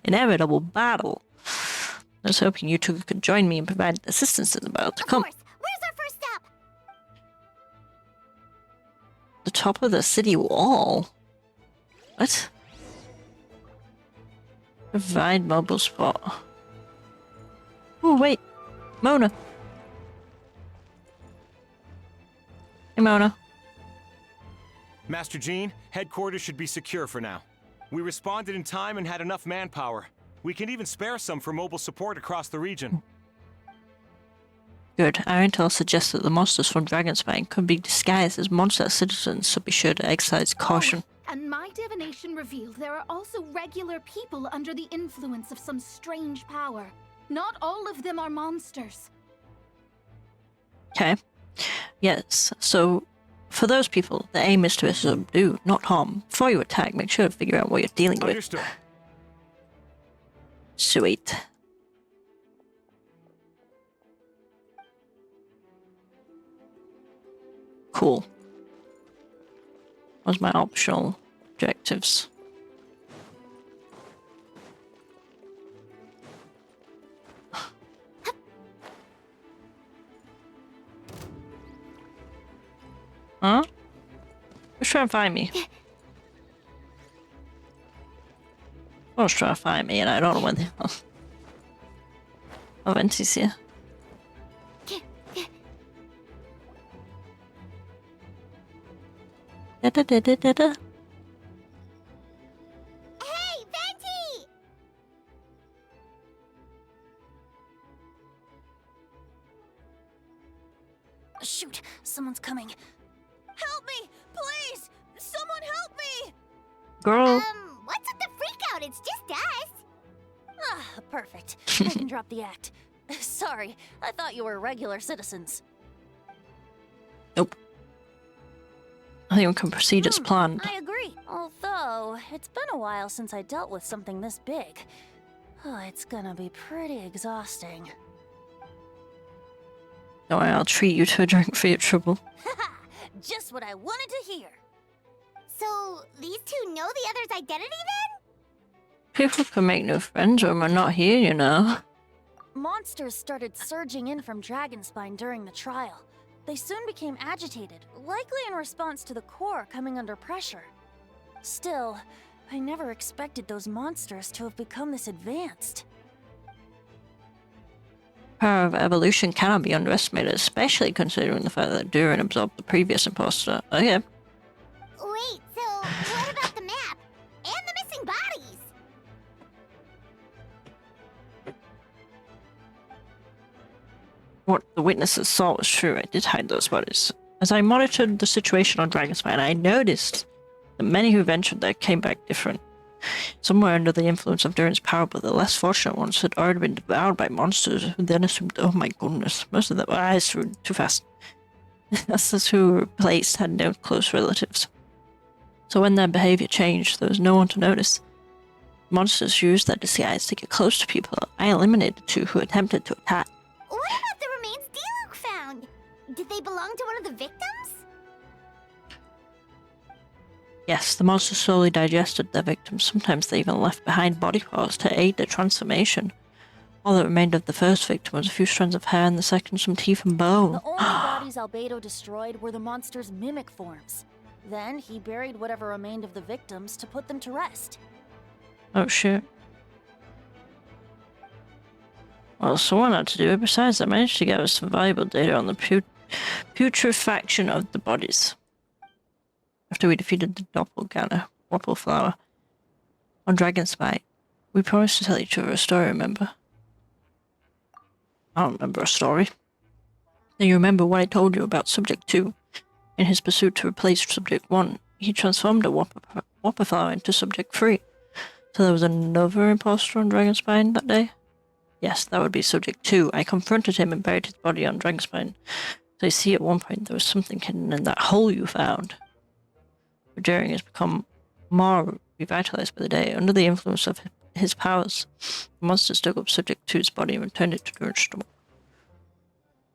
inevitable battle. I was hoping you two could join me and provide assistance in the battle to come. Of course. Where's our first step? The top of the city wall? What? Provide mobile spot. Oh, wait. Mona. Hey, Mona. Master Jean, headquarters should be secure for now. We responded in time and had enough manpower. We can even spare some for mobile support across the region. Good. Our intel suggests that the monsters from Dragonspine could be disguised as Mondstadt citizens, so be sure to exercise caution. And my divination revealed there are also regular people under the influence of some strange power. Not all of them are monsters. Okay. Yes, so for those people, the aim is to subdue, not harm. Before you attack, make sure to figure out what you're dealing with. Understood. Sweet. Cool. What's my optional objectives? Huh? Who's trying to find me? Someone's trying to find me and I don't know when the hell. Oh, Venti's here. Da-da-da-da-da-da. Hey, Venti! Shoot, someone's coming. Help me, please! Someone help me! Girl. What's with the freak out? It's just us. Ah, perfect. I can drop the act. Sorry, I thought you were regular citizens. Nope. I think we can proceed as planned. I agree. Although, it's been a while since I dealt with something this big. Oh, it's gonna be pretty exhausting. Don't worry, I'll treat you to a drink for your trouble. Just what I wanted to hear. So, these two know the other's identity then? People can make new friends when we're not here, you know. Monsters started surging in from Dragonspine during the trial. They soon became agitated, likely in response to the core coming under pressure. Still, I never expected those monsters to have become this advanced. Power of evolution cannot be underestimated, especially considering the fact that Durin absorbed the previous imposter. Okay. Wait, so what about the map? And the missing bodies? What the witnesses saw was true. I did hide those bodies. As I monitored the situation on Dragonspine, I noticed that many who ventured there came back different. Some were under the influence of Durin's power, but the less fortunate ones had already been devoured by monsters who then assumed, oh my goodness, most of them, too fast. Those who were replaced had no close relatives. So when their behavior changed, there was no one to notice. Monsters used their disguise to get close to people. I eliminated two who attempted to attack. What about the remains Diluc found? Did they belong to one of the victims? Yes, the monsters slowly digested their victims. Sometimes they even left behind body parts to aid their transformation. All that remained of the first victim was a few strands of hair and the second some teeth and bone. The only bodies Albedo destroyed were the monster's mimic forms. Then he buried whatever remained of the victims to put them to rest. Oh shit. Well, someone had to do it. Besides, I managed to gather some valuable data on the putrefaction of the bodies. After we defeated the doppelganger, Wobbleflower, on Dragonspite, we promised to tell each other a story, remember? I don't remember a story. Then you remember what I told you about Subject 2. In his pursuit to replace Subject 1, he transformed a Wobbleflower into Subject 3. So there was another imposter on Dragonspine that day? Yes, that would be Subject 2. I confronted him and buried his body on Dragonspine. So you see, at one point there was something hidden in that hole you found. During has become more revitalized by the day. Under the influence of his powers, the monsters dug up Subject 2's body and returned it to Durin's stomach.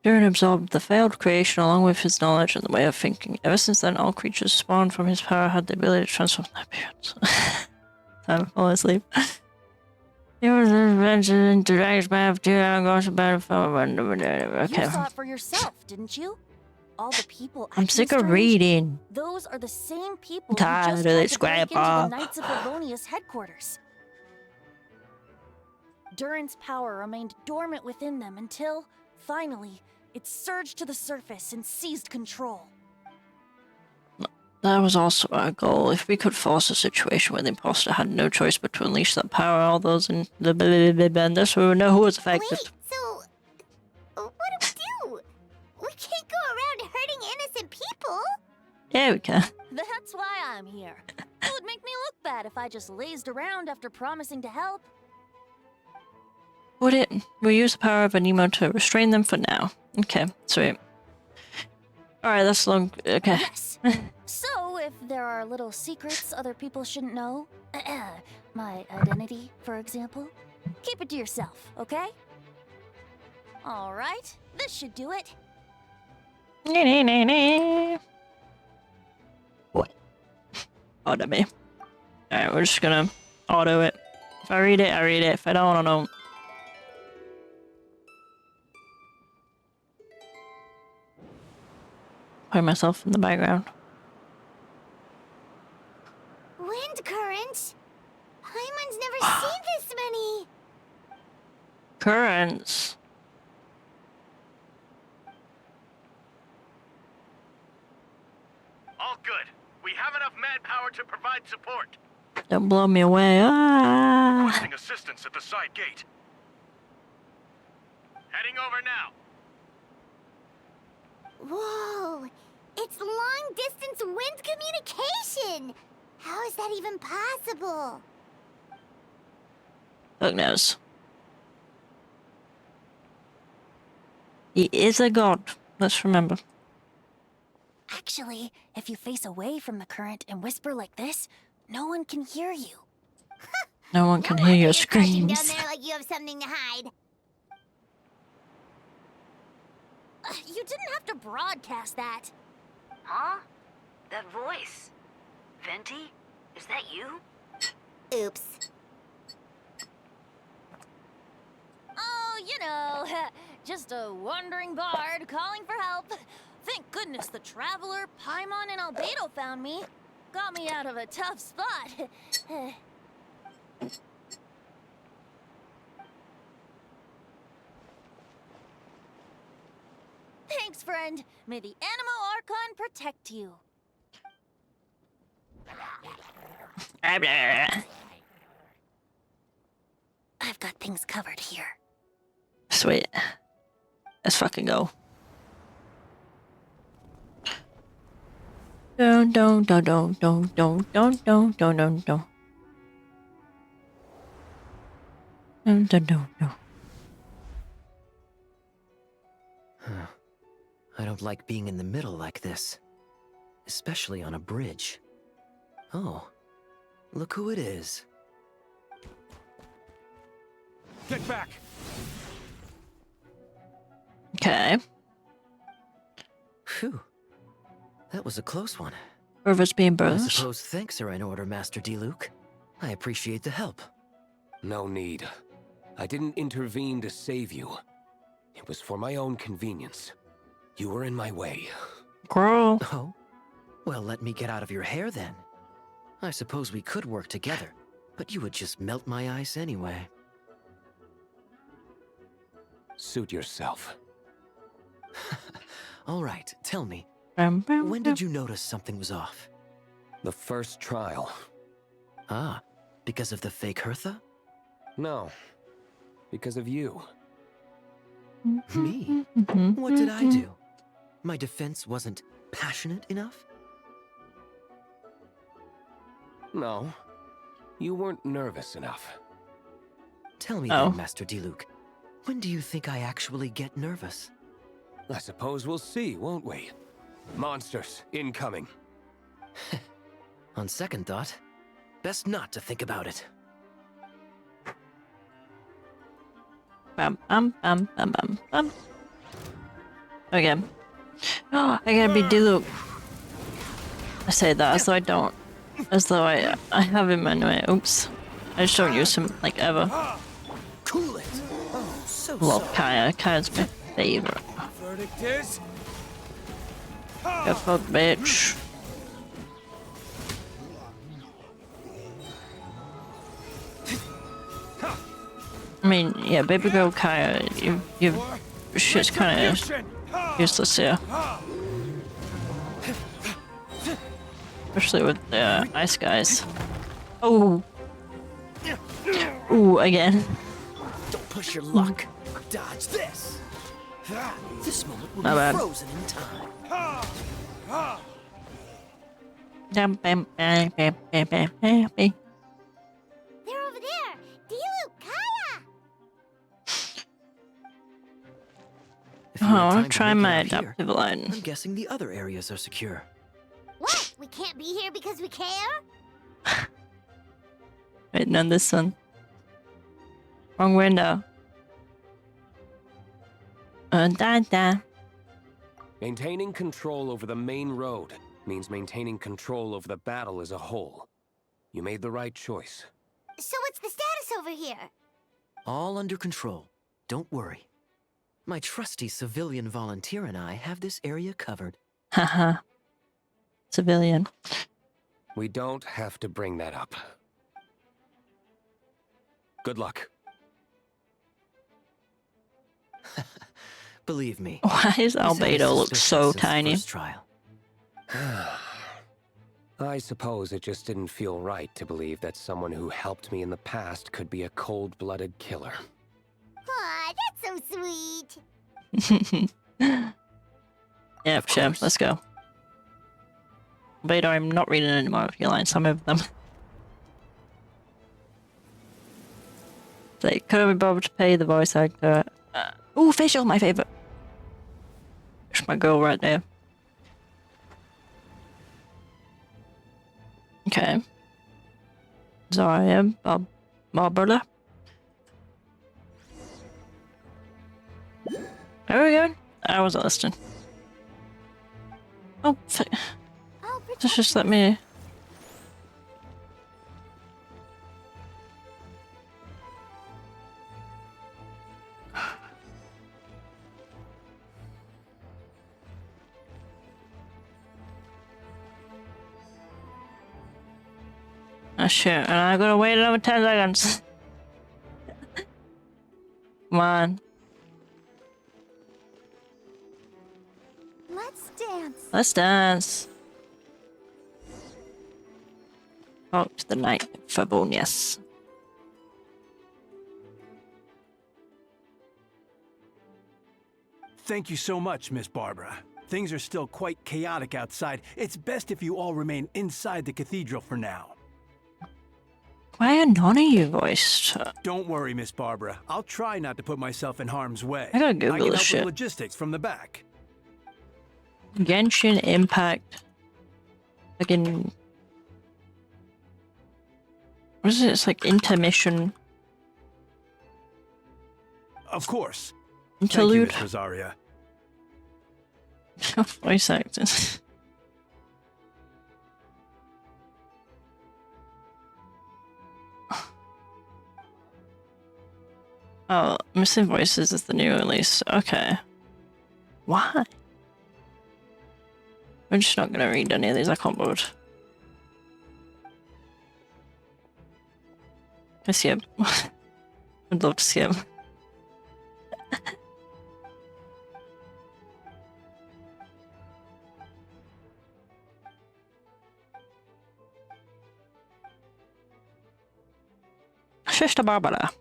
Durin absorbed the failed creation along with his knowledge and the way of thinking. Ever since then, all creatures spawned from his power had the ability to transform their appearance. Time to fall asleep. He was invented into Dragonspine of 2 hours about okay. You saw it for yourself, didn't you? All the people I'm sick of reading. Those are the same people Tired who of just this tried to break into grandpa. the Knights of Livonia's headquarters. Durin's power remained dormant within them until, finally, it surged to the surface and seized control. That was also our goal. If we could force a situation where the imposter had no choice but to unleash that power, all those in the benders, we would know who was affected. Wait, so what do we do? We can't go around hurting innocent people. Yeah, we can. That's why I'm here. It would make me look bad if I just lazed around after promising to help. Would it? We'll use the power of Anemo to restrain them for now. Okay, sweet. Alright, that's long. Okay. Yes. So, if there are little secrets other people shouldn't know, my identity, for example, keep it to yourself, okay? Alright, this should do it. What? Auto me. Alright, we're just gonna auto it. If I read it, I read it. If I don't, I don't. Play myself in the background. Wind currents? Paimon's never seen this many. Currents. All good. We have enough manpower to provide support. Don't blow me away. Ah. Requesting assistance at the side gate. Heading over now. Whoa! It's long-distance wind communication! How is that even possible? Fuck knows. He is a god. Let's remember. Actually, if you face away from the current and whisper like this, no one can hear you. No one can hear your You're crouching screams. down there like you have something to hide. You didn't have to broadcast that. Huh? That voice. Venti? Is that you? Oops. Oh, you know, just a wandering bard calling for help. Thank goodness the Traveler, Paimon, and Albedo found me. Got me out of a tough spot. Thanks, friend. May the Animo Archon protect you. I've got things covered here. Sweet. Let's fucking go. Dun dun dun dun dun dun dun dun dun dun dun. Dun dun dun dun. I don't like being in the middle like this. Especially on a bridge. Oh, look who it is. Get back! Okay. Phew. That was a close one. River's being I bruised. suppose thanks are in order, Master Diluc. I appreciate the help. No need. I didn't intervene to save you. It was for my own convenience. You were in my way. Girl. Oh? Well, let me get out of your hair then. I suppose we could work together, but you would just melt my ice anyway. Suit yourself. All right, tell me. When did you notice something was off? The first trial. Ah, because of the fake Hertha? No. Because of you. Me? What did I do? My defense wasn't passionate enough? No. You weren't nervous enough. Tell me then, Master Diluc. When do you think I actually get nervous? I suppose we'll see, won't we? Monsters, incoming. On second thought, best not to think about it. Bum bum bum bum bum bum. Okay. Oh, I gotta be Diluc. I say that as though I don't. As though I have him anyway. Oops. I just don't use him like ever. Cool it. Oh, so Love Kaya. Kaya's my favorite. Verdict is Get fucked, bitch. I mean, yeah, baby girl Kaya, you shit's kind of useless here. Especially with the ice guys. Oh. Ooh, again. Don't push your luck. Dodge this. This moment will Not be bad. frozen in time. Bam, bam, bam, bam, bam, bam, bam. They're over there. Diluc, Kaya. If you Oh, I had want time to try make it my out here, adaptive line. I'm guessing the other areas are secure. What? We can't be here because we care? Wait, no, this one. Wrong window. Da. Maintaining control over the main road means maintaining control over the battle as a whole. You made the right choice. So what's the status over here? All under control. Don't worry. My trusty civilian volunteer and I have this area covered. Haha. Civilian. We don't have to bring that up. Good luck. Believe me. Why does he's had his Albedo look suspicions so since the tiny? first trial. I suppose it just didn't feel right to believe that someone who helped me in the past could be a cold-blooded killer. Aw, that's so sweet. Yep, sure. Let's go. Albedo, I'm not reading any more of your lines. Some of them. They couldn't be bothered to pay the voice actor. Ooh, facial, my favorite. There's my girl right there. Okay. Zarya, Barbara. Where are we going? I wasn't listening. Oh, just let me. Oh shit, and I gotta wait another 10 seconds. Come on. Let's dance. Let's dance. Oh, to the night for bonus. Thank you so much, Miss Barbara. Things are still quite chaotic outside. It's best if you all remain inside the cathedral for now. Why are none of you voiced? Don't worry, Miss Barbara. I'll try not to put myself in harm's way. I gotta Google I can this help shit. with logistics from the back. Genshin Impact. Fucking. What is it? It's like intermission. Of course. Interlude. Thank you, Miss Rosaria. Voice actors. Oh, Missing Voices is the new release. Okay. Why? I'm just not gonna read any of these. I can't bother. I see him. I'd love to see him. Sister Barbara.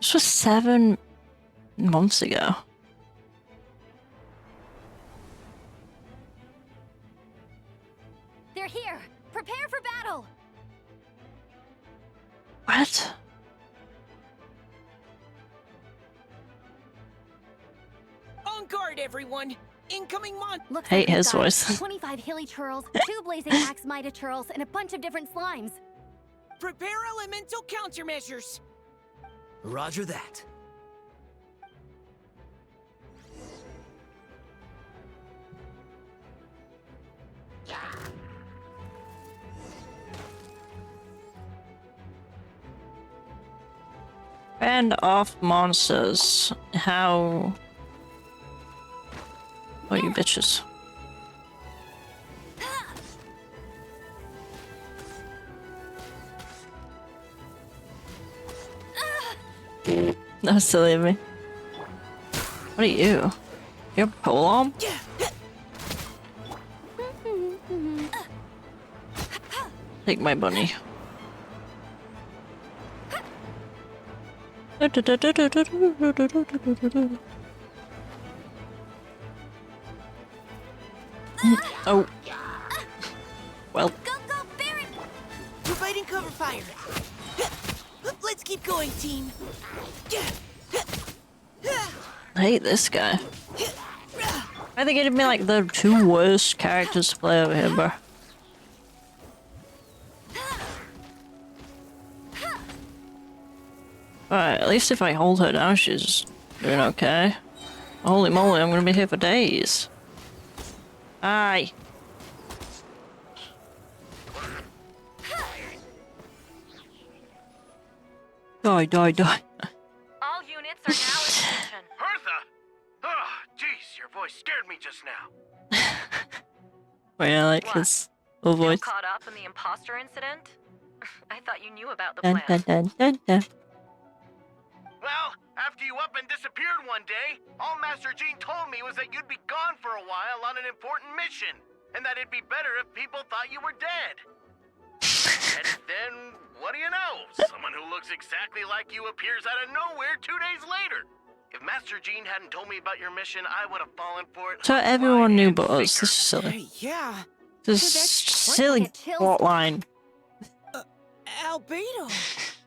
This was 7 months ago. They're here. Prepare for battle. What? On guard, everyone! Incoming mon- Looks Hate like we've his got voice. 25 hilly churls, 2 blazing axe Mida churls, and a bunch of different slimes. Prepare elemental countermeasures! Roger that. Band off monsters. How? Oh, you bitches. That was silly of me. What are you? You're a polearm? Take my bunny. Oh. Well. Providing cover fire. Let's keep going, team. I hate this guy. I think it'd be like the 2 worst characters to play over here, bro. Alright, at least if I hold her down, she's doing okay. Holy moly, I'm gonna be here for days. Aye. Die, die, die. All units are now in position. Hertha! Oh, jeez, your voice scared me just now. Wait, I like What? his little Still voice. caught up in the imposter incident? I thought you knew about the Dun, plan. dun, dun, dun, dun. Well, after you up and disappeared one day, all Master Jean told me was that you'd be gone for a while on an important mission, and that it'd be better if people thought you were dead. And then, what do you know? Someone who looks exactly like you appears out of nowhere 2 days later. If Master Jean hadn't told me about your mission, I would have fallen for it. So everyone knew but us. This is silly. Yeah. This is silly plot line. Albedo.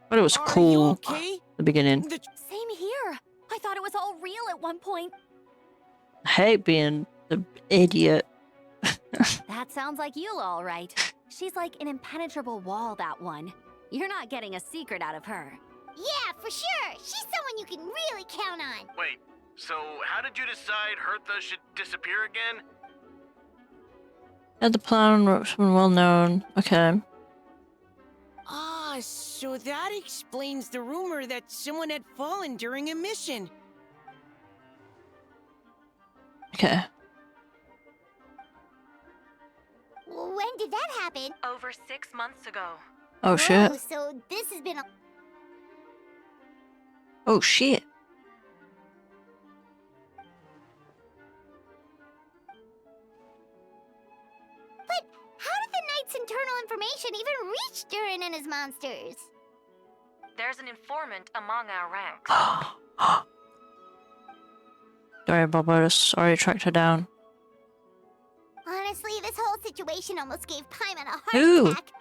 But it was Are you cool okay? at the beginning. Same here. I thought it was all real at one point. I hate being the idiot. That sounds like you, all right. She's like an impenetrable wall, that one. You're not getting a secret out of her. Yeah, for sure. She's someone you can really count on. Wait, so how did you decide Hertha should disappear again? Had the plan, wrote someone well known. Okay. Ah, so that explains the rumor that someone had fallen during a mission. Okay. When did that happen? Over 6 months ago. Oh shit. Oh, so this has been a... Oh shit. But how did the Knight's internal information even reach Durin and his monsters? There's an informant among our ranks. Don't worry, Barbados. Already tracked her down. Honestly, this whole situation almost gave Paimon a heart Ooh. attack.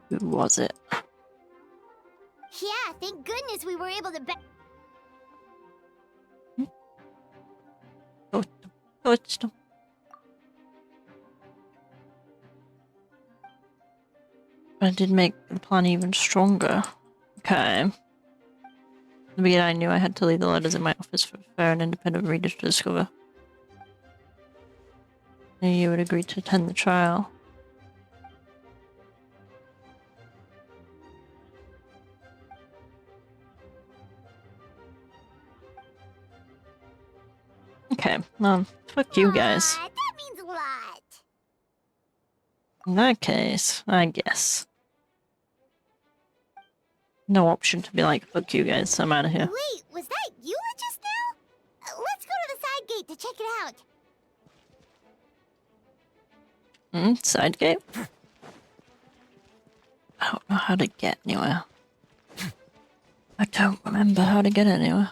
Who was it? Yeah, thank goodness we were able to Touched him. But it did make the plan even stronger. Okay. In the beginning, I knew I had to leave the letters in my office for fair and independent readers to discover. I knew you would agree to attend the trial. Okay, fuck you guys. That means a lot. In that case, I guess. No option to be like, fuck you guys, I'm out of here. Wait, was that Eula just now? Let's go to the side gate to check it out. Side gate? I don't know how to get anywhere. I don't remember how to get anywhere.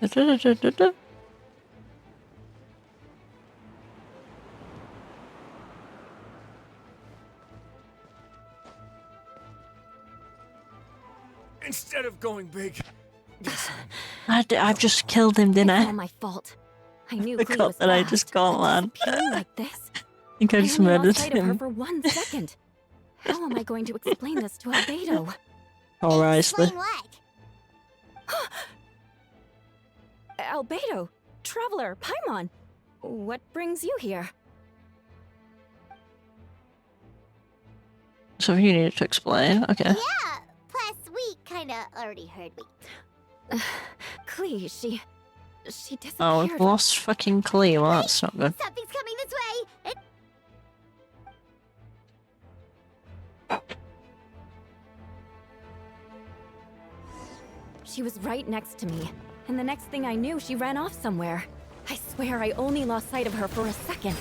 Instead of going big. I've just killed him, didn't It's all I? my fault. I knew I Clee forgot was that I fast, just got but man. disappearing like this. I think I just only murdered lost sight of her him. for 1 second. How am I going to explain this to Albedo? Alright, Explain what? Albedo, Traveler, Paimon, what brings you here? So you needed to explain, okay. Yeah, plus we kinda already heard we... Clee, she disappeared. Oh, we've lost fucking Clee. Well, that's not good. Something's coming this way! She was right next to me, and the next thing I knew, she ran off somewhere. I swear I only lost sight of her for a second.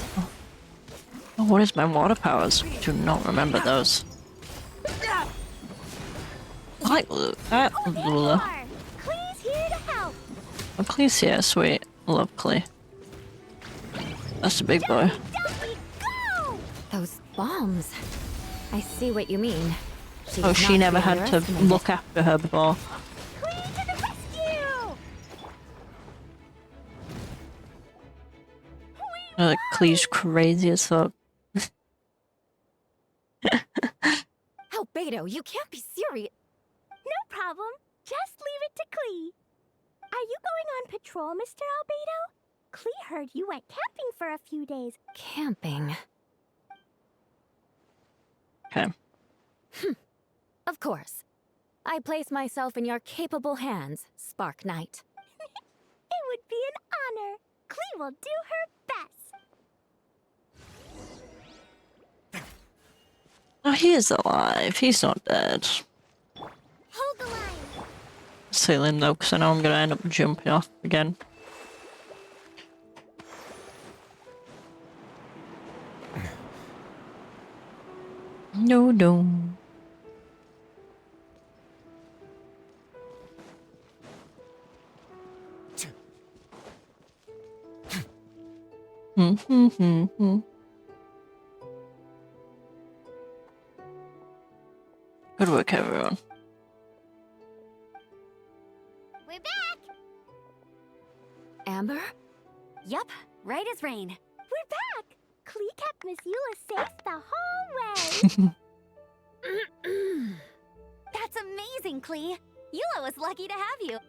Oh, what is my water powers? I do not remember those. I like Lula. Clee's here to help! Oh, Clee's here, sweet. I love Clee. That's a big boy. Those bombs. I see what you mean. Oh, was she not never to be had to underestimated. look after her before. Clee to the rescue! Clee's crazy as fuck. Albedo, you can't be serious. No problem. Just leave it to Clee. Are you going on patrol, Mr. Albedo? Clee heard you went camping for a few days. Camping. Okay. Of course. I place myself in your capable hands, Spark Knight. It would be an honor. Clee will do her best. Oh, he is alive. He's not dead. Hold the line. Sailing though, because I know I'm gonna end up jumping off again. No. Good work, everyone. We're back! Amber? Yup, right as rain. We're back! Klee kept Miss Eula safe the whole way. That's amazing, Klee. Eula was lucky to have you.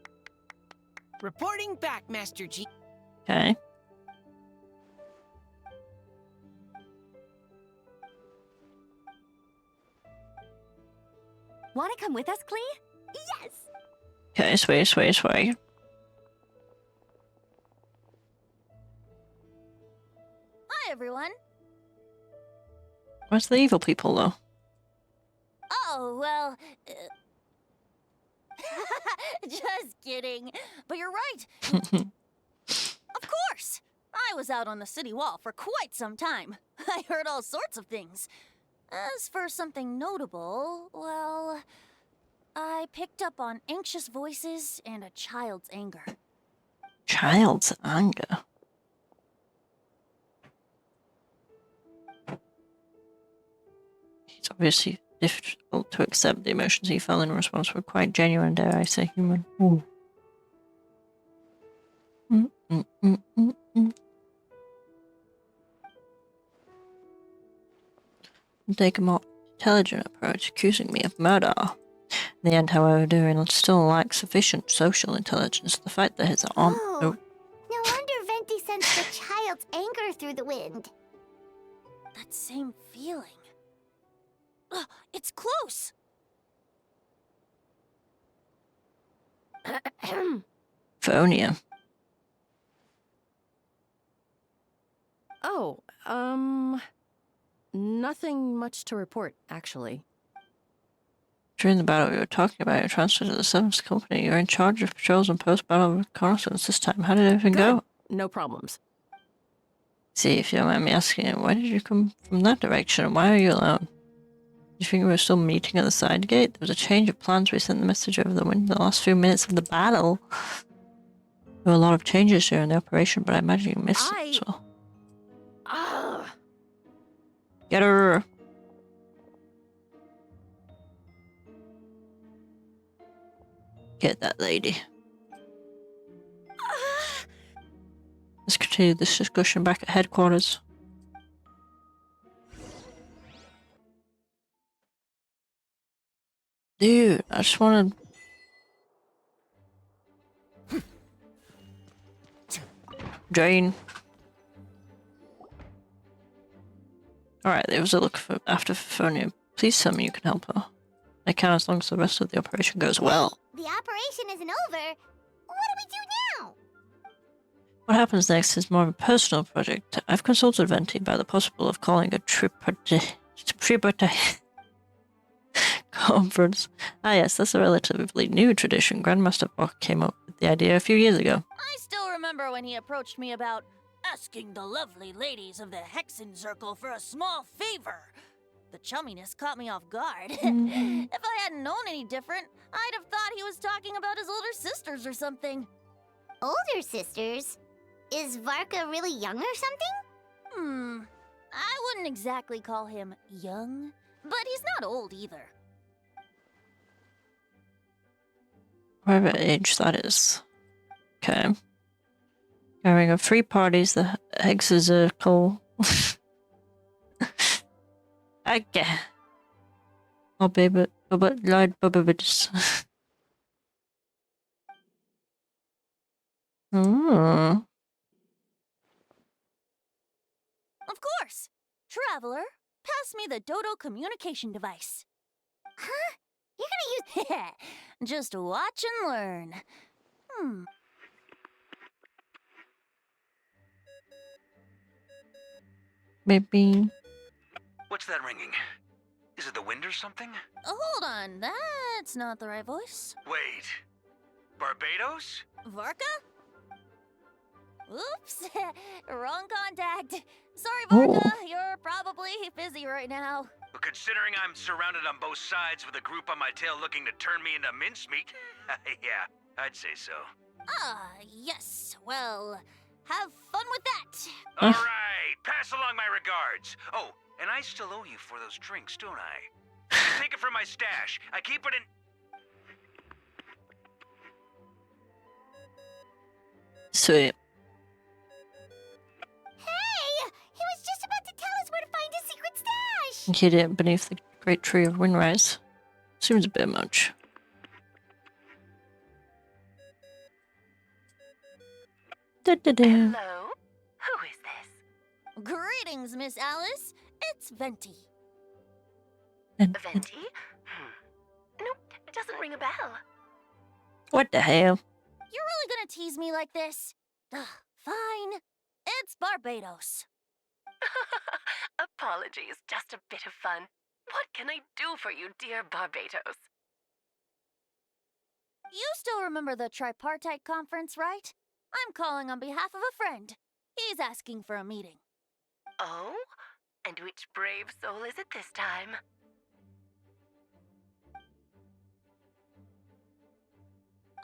Reporting back, Master G. Okay. Want to come with us, Klee? Yes! Okay, sweet. Hi, everyone. Where's the evil people, though? Oh, well... just kidding. But you're right. Of course. I was out on the city wall for quite some time. I heard all sorts of things. As for something notable, well... I picked up on anxious voices and a child's anger. Child's anger? It's obviously difficult to accept. The emotions he felt in response were quite genuine, dare I say, human. Ooh. Take a more intelligent approach, accusing me of murder. In the end, however, Durian still lacks sufficient social intelligence. The fact that his arm... No wonder Venti sensed the child's anger through the wind. That same feeling. It's close! Phonia. Oh, nothing much to report, actually. During the battle we were talking about, you're transferred to the 7th Company. You're in charge of patrols and post-battle reconnaissance this time. How did everything go? No problems. See, if you don't mind me asking, why did you come from that direction, and why are you alone? Do you think we were still meeting at the side gate? There was a change of plans. We sent the message over the wind in the last few minutes of the battle. There were a lot of changes during the operation, but I imagine you missed it as well. Get her! Get that lady. Let's continue this discussion back at headquarters. Dude, I just wanted... Jane. Alright, there was a look for after Phonia. Please tell me you can help her. I can as long as the rest of the operation goes well. The operation isn't over. What do we do now? What happens next is more of a personal project. I've consulted Venti about the possible of calling a tripartite conference. Ah yes, that's a relatively new tradition. Grandmaster Bach came up with the idea a few years ago. I still remember when he approached me about asking the lovely ladies of the Hexen Circle for a small favor. The chumminess caught me off guard. If I hadn't known any different, I'd have thought he was talking about his older sisters or something. Older sisters? Is Varka really young or something? I wouldn't exactly call him young, but he's not old either. Whatever age that is. Okay. Carrying of 3 parties, the Hexazircle. Okay. Oh, baby. Oh, but Lord Bubbabits. Of course! Traveler, pass me the Dodo communication device. Huh? You're gonna use... Just watch and learn. Maybe. What's that ringing? Is it the wind or something? Hold on, that's not the right voice. Wait. Barbados? Varka? Oops, wrong contact. Sorry, Varka, you're probably busy right now. But considering I'm surrounded on both sides with a group on my tail looking to turn me into mincemeat, yeah, I'd say so. Yes. Well, Have fun with that. All right, pass along my regards. Oh, and I still owe you for those drinks, don't I? Take it from my stash. I keep it in... Sweet. Hey! He was just about to tell us where to find his secret stash! Hid it beneath the great tree of Windrise. Seems a bit much. Hello? Who is this? Greetings, Miss Alice. It's Venti. Venti? Nope, it doesn't ring a bell. What the hell? You're really gonna tease me like this? Ugh, fine. It's Barbados. Apologies, just a bit of fun. What can I do for you, dear Barbados? You still remember the tripartite conference, right? I'm calling on behalf of a friend. He's asking for a meeting. Oh? And which brave soul is it this time?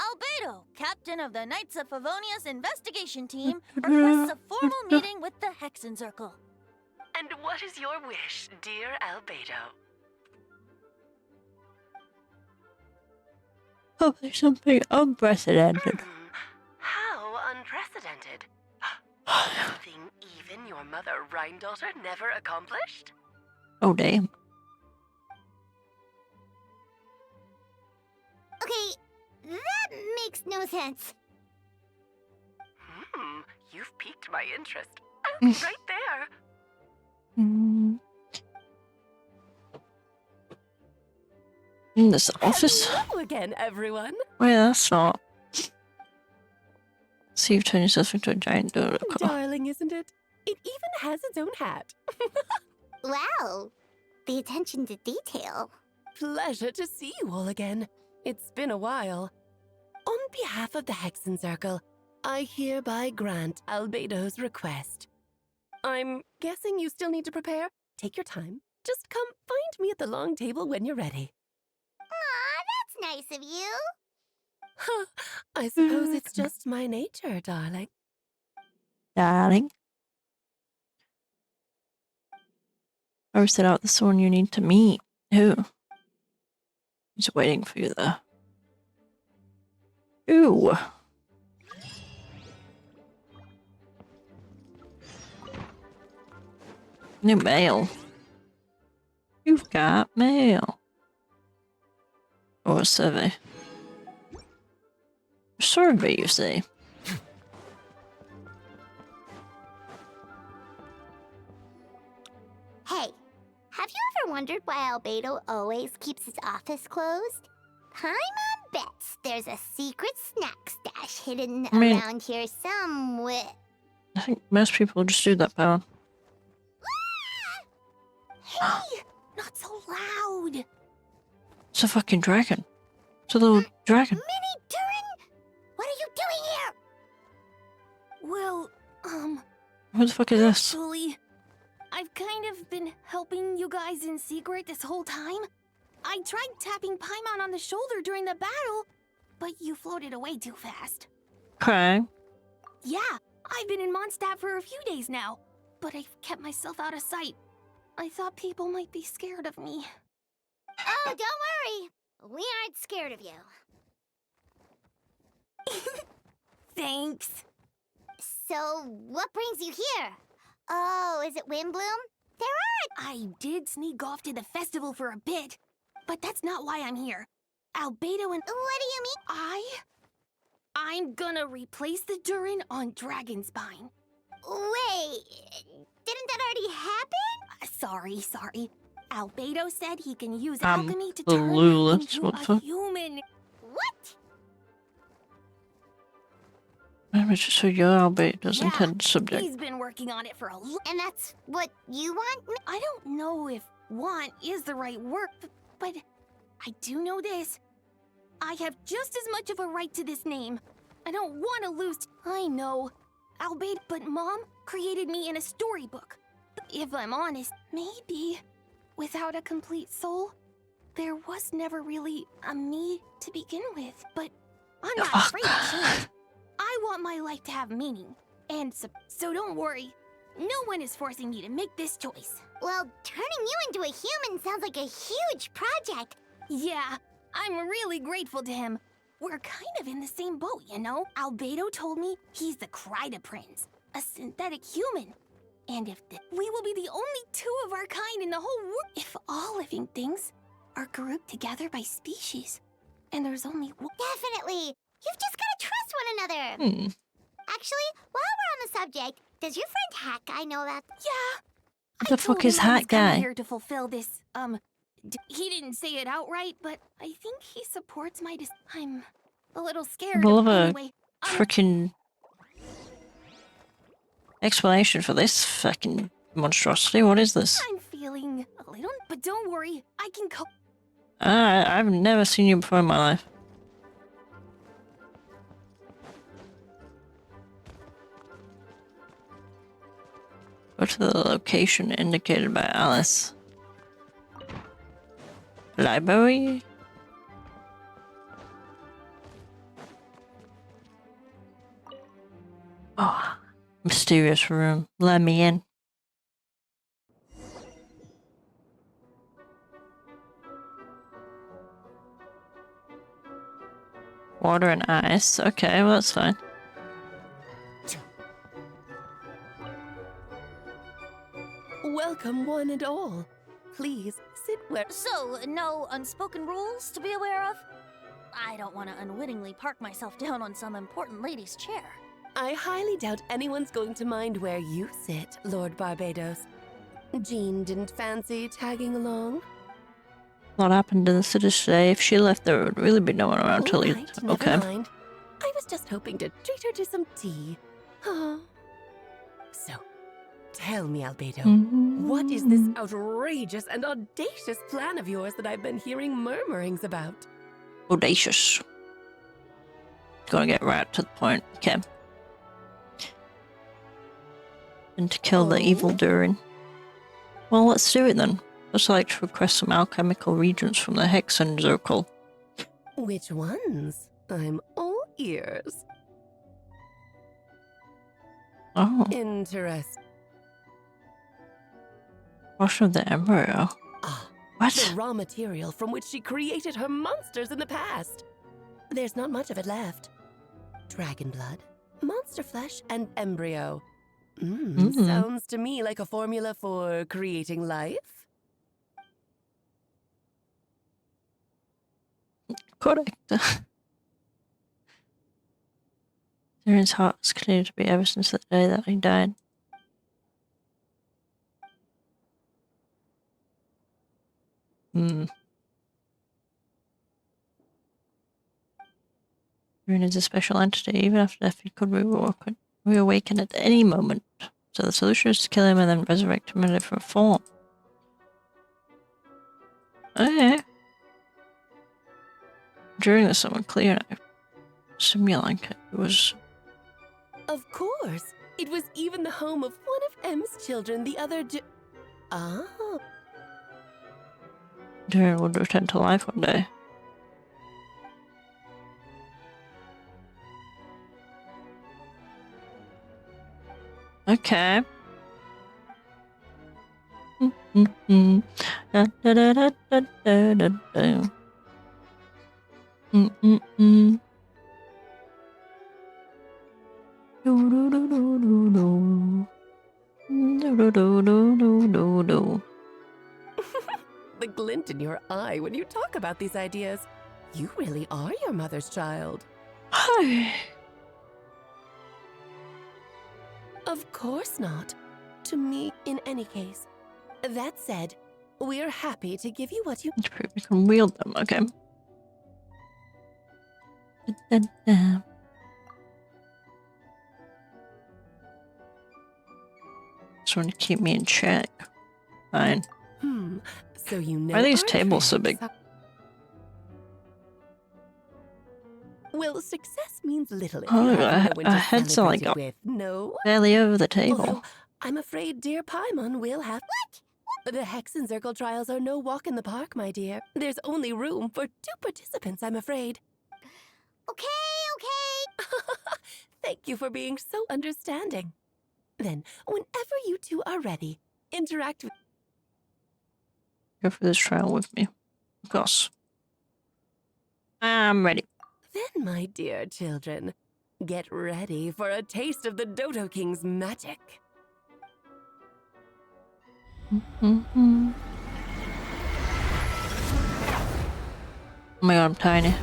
Albedo, captain of the Knights of Favonia's investigation team, requests a formal meeting with the Hexencircle. And what is your wish, dear Albedo? Oh, there's something unprecedented. How unprecedented. Something even your mother Rhine-daughter never accomplished? Oh, damn. Okay, that makes no sense. You've piqued my interest. I'll be right there. In this office? Hello again, everyone. Wait, that's not. See, you've turned yourself into a giant dodo. Darling, isn't it? It even has its own hat. Wow, the attention to detail. Pleasure to see you all again. It's been a while. On behalf of the Hexencircle, I hereby grant Albedo's request. I'm guessing you still need to prepare? Take your time. Just come find me at the long table when you're ready. Aw, that's nice of you. I suppose it's just my nature, darling. Darling. I set out the someone you need to meet. Who? He's waiting for you there. Ooh. New mail. You've got mail. Or a survey. Survey, you say? Hey, have you ever wondered why Albedo always keeps his office closed? Paimon bets there's a secret snack stash hidden around here somewhere. I think most people just do that, Power. Hey, not so loud. It's a fucking dragon. It's a little dragon. Mini Durin, what are you doing here? Well, What the fuck is this? actually, I've kind of been helping you guys in secret this whole time. I tried tapping Paimon on the shoulder during the battle, but you floated away too fast. Okay. Yeah, I've been in Mondstadt for a few days now, but I've kept myself out of sight. I thought people might be scared of me. Oh, don't worry. We aren't scared of you. Thanks. So, what brings you here? Oh, is it Windbloom? I did sneak off to the festival for a bit, but that's not why I'm here. Albedo and... What do you mean? I'm gonna replace the Durin on Dragonspine. Wait, didn't that already happen? Sorry. Albedo said he can use I'm alchemy to turn clueless. into What the a fuck? human. What? I'm just so your Albert doesn't Yeah, intend subject. He's been working on it for a And that's what you want? I don't know if want is the right word, but I do know this. I have just as much of a right to this name. I don't want to lose. I know. Albedo, but Mom created me in a storybook. If I'm honest, maybe without a complete soul, there was never really a me to begin with. But I'm not afraid of change. I want my life to have meaning. And so don't worry. No one is forcing me to make this choice. Well, turning you into a human sounds like a huge project. Yeah, I'm really grateful to him. We're kind of in the same boat, you know? Albedo told me he's the Kryda Prince, a synthetic human. And we will be the only two of our kind in the whole world. If all living things are grouped together by species, and there's only one. Definitely. You've just got to trust one another. Actually, while we're on the subject, does your friend Hat Guy know that? Yeah. What the fuck told him is I was Hat coming Guy? here to fulfill this, he didn't say it outright, but I think he supports my I'm a little scared. I love a Anyway, freaking explanation for this fucking monstrosity. What is this? I'm feeling a little, but don't worry, I can cope. I've never seen you before in my life. Go to the location indicated by Alice. Library? Oh, mysterious room. Let me in. Water and ice. Okay, well that's fine. Welcome, one and all. Please sit where. So, no unspoken rules to be aware of? I don't want to unwittingly park myself down on some important lady's chair. I highly doubt anyone's going to mind where you sit, Lord Barbados. Jean didn't fancy tagging along? What happened to the city today? If she left, there would really be no one around to lead. Right, never Okay. mind. I was just hoping to treat her to some tea. So, tell me, Albedo, what is this outrageous and audacious plan of yours that I've been hearing murmurings about? Audacious. Gotta get right to the point. Okay. And to kill the evildoer. Well, let's do it then. I'd like to request some alchemical reagents from the Hexen Circle. Which ones? I'm all ears. Oh. Interesting. Wash of the embryo. What? The raw material from which she created her monsters in the past. There's not much of it left. Dragon blood, monster flesh, and embryo. Sounds to me like a formula for creating life. Correct. Darren's heart has continued to beat ever since the day that he died. Darren is a special entity. Even after death, he could reawaken at any moment. So the solution is to kill him and then resurrect him in a different form. Okay. During the summer clear night, Simulanka was. Of course. It was even the home of one of M's children the other day. Oh. Darren would return to life one day. Okay. Da, da, da, da, da, da, da, da. Do, do, do, do, do, do. Do, do, do, do, do, do. The glint in your eye when you talk about these ideas. You really are your mother's child. Of course not. To me, in any case. That said, we're happy to give you what you... We can wield them, okay. Da, da, da. Just want to keep me in check. Fine. So you know... Why are these tables so big? Well, success means little if Oh, you have no one our to heads are like celebrate it with. No? barely over the table. Although, I'm afraid dear Paimon will have... What? The Hexen Circle trials are no walk in the park, my dear. There's only room for 2 participants, I'm afraid. Okay. Thank you for being so understanding. Then, whenever you two are ready, interact with... Go for this trial with me. Of course. I'm ready. Then, my dear children, get ready for a taste of the Dodo King's magic. Mm-hmm. Oh my god, I'm tiny.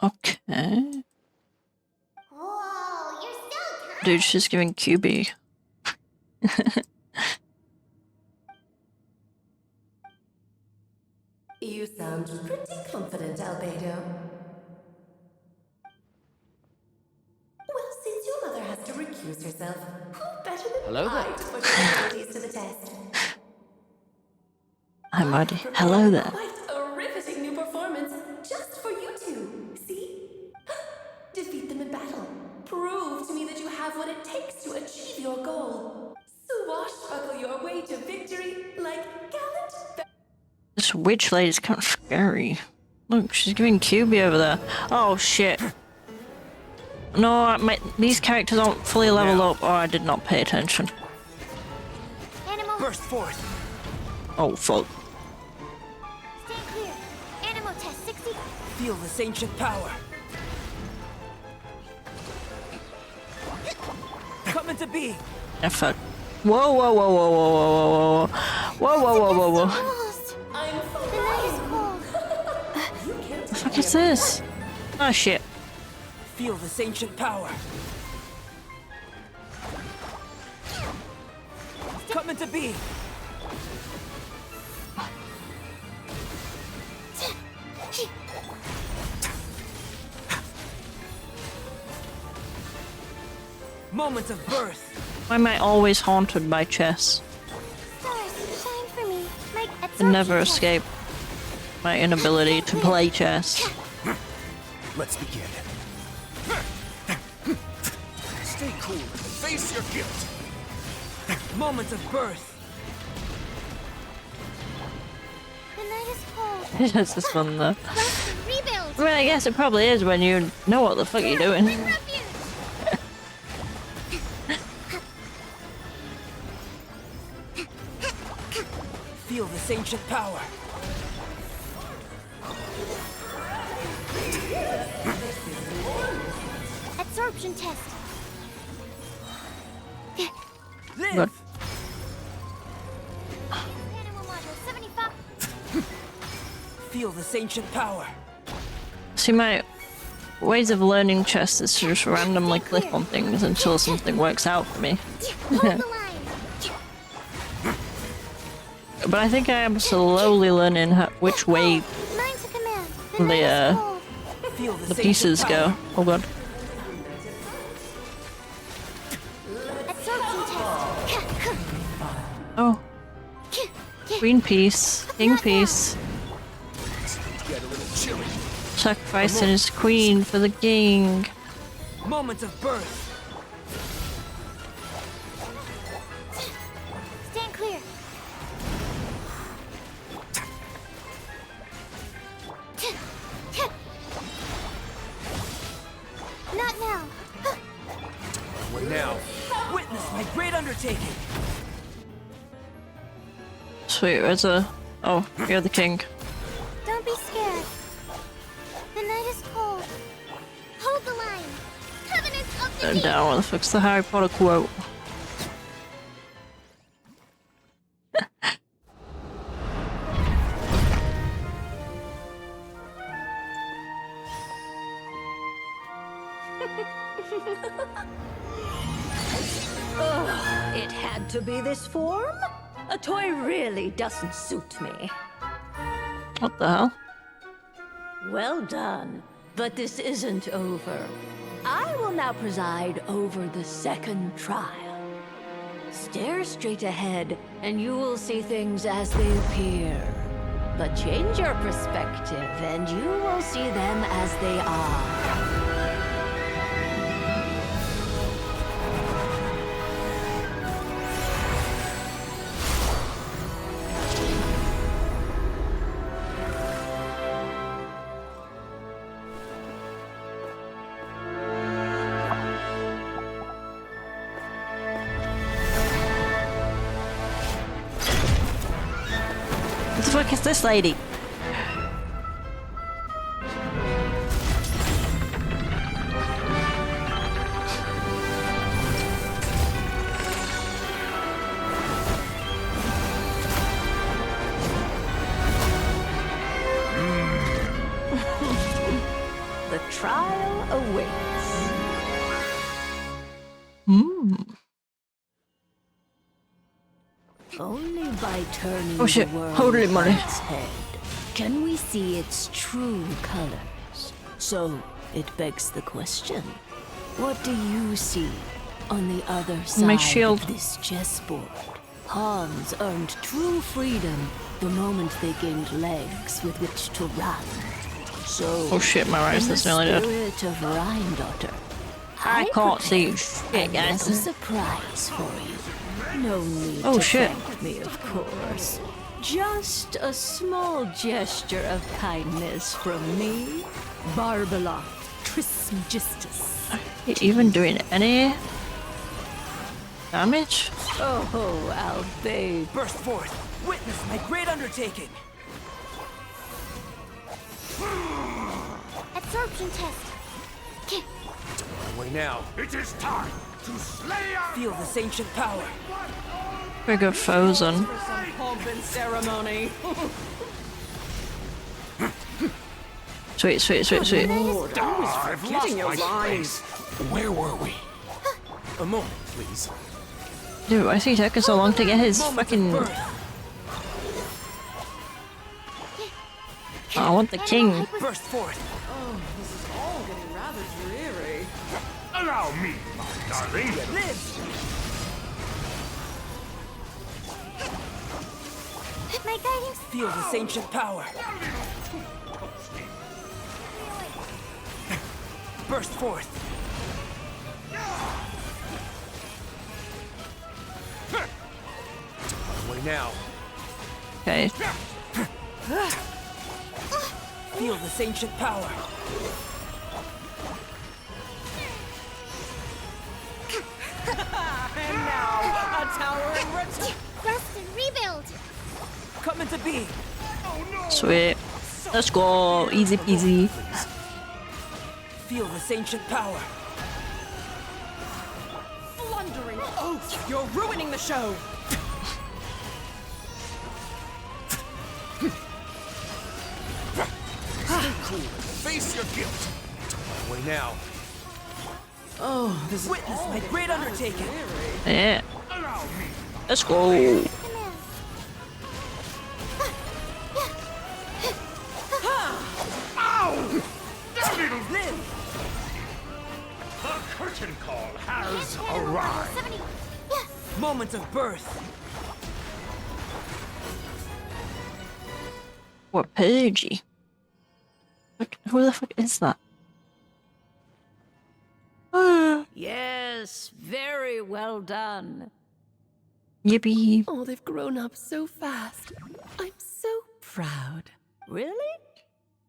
Okay. Whoa, you're so tiny. Dude, she's giving QB. You sound pretty confident, Albedo. Well, since your mother has to recuse herself, who better than Hello I there. to put your abilities to the test? I'm ready. Hello there. Quite a riveting new performance just for you two. See? Defeat them in battle. Prove to me that you have what it takes to achieve your goal. Swashbuckle your way to victory like gallant. This witch lady's kind of scary. Look, she's giving QB over there. Oh shit. No, these characters aren't fully leveled up. Oh, I did not pay attention. Animal. Burst forth. Oh fuck. Stay clear. Animal test 60. Feel this ancient power. Come into being. I fuck. Whoa, whoa, whoa, whoa, whoa, whoa, whoa, whoa, whoa, whoa, whoa, whoa, whoa. The night is cold. What the fuck is this? Oh shit. Feel this ancient power. Come into being. Moment of birth. Why am I always haunted by chess? Stars, shine for me. Like I can never escape my inability to play chess. Let's begin. Stay cool and face your guilt. Moment of birth. The night is cold. It's this one though. Rebuild. I mean, I guess it probably is when you know what the fuck you're doing. Feel this ancient power. Absorption test. Good. Animal module 75. Feel this ancient power. See, my ways of learning chess is to just randomly click on things until something works out for me. But I think I am slowly learning which way the pieces go. Oh god. Oh. Queen piece. King piece. Sacrificing his queen for the king. Moment of birth. Stand clear. Not now. Now, witness my great undertaking. Sweet, where's the... Oh, you're the king. Don't be scared. The night is cold. Hold the line. Covenant of the And down, what the fuck's the Harry Potter quote? Ugh, it had to be this form? A toy really doesn't suit me. What the hell? Well done, but this isn't over. I will now preside over the second trial. Stare straight ahead, and you will see things as they appear. But change your perspective, and you will see them as they are. the fuck is this lady? The trial awaits. Only by turning Oh shit, the world holy moly. on its head can we see its true colors. So it begs the question, what do you see on the other side My shield. of this chessboard? Pawns earned true freedom the moment they gained legs with which to run. So, Oh shit, my eyes is nearly dead. spirit of Rhine-daughter, I can't see shit, there's a guys. surprise for you. No need Oh, to shit. thank me, of course. Just a small gesture of kindness from me, Barbeloth Trismegistus. Are you even doing any damage? Oh, Albay. Burst forth! Witness my great undertaking! Absorption test. Away now. It is time to slay our... Feel this ancient power. We got frozen. For some pomp and ceremony. Sweet, sweet, sweet, sweet. Lord, I was forgetting your lines. Where were we? A moment, please. Dude, why is he taking so long to get his fucking... Oh, I want the king. Burst forth. Oh, this is all getting rather dreary. Allow me, my darling. Live! My guidance. Feel this ancient power. Burst forth. Away now. Okay. Feel this ancient power. And now, a towering return. Rest and rebuild. Come into being. Sweet. Let's go. Easy peasy. Feel this ancient power. Blundering oaf! You're ruining the show! Stay cool and face your guilt. Away now. Oh, this witness my great undertaking. Yeah. Let's go. Ow! That little... Live! The curtain call has arrived. Moment of birth. What pagey? Who the fuck is that? Yes, very well done. Yippee. Oh, they've grown up so fast. I'm so proud. Really?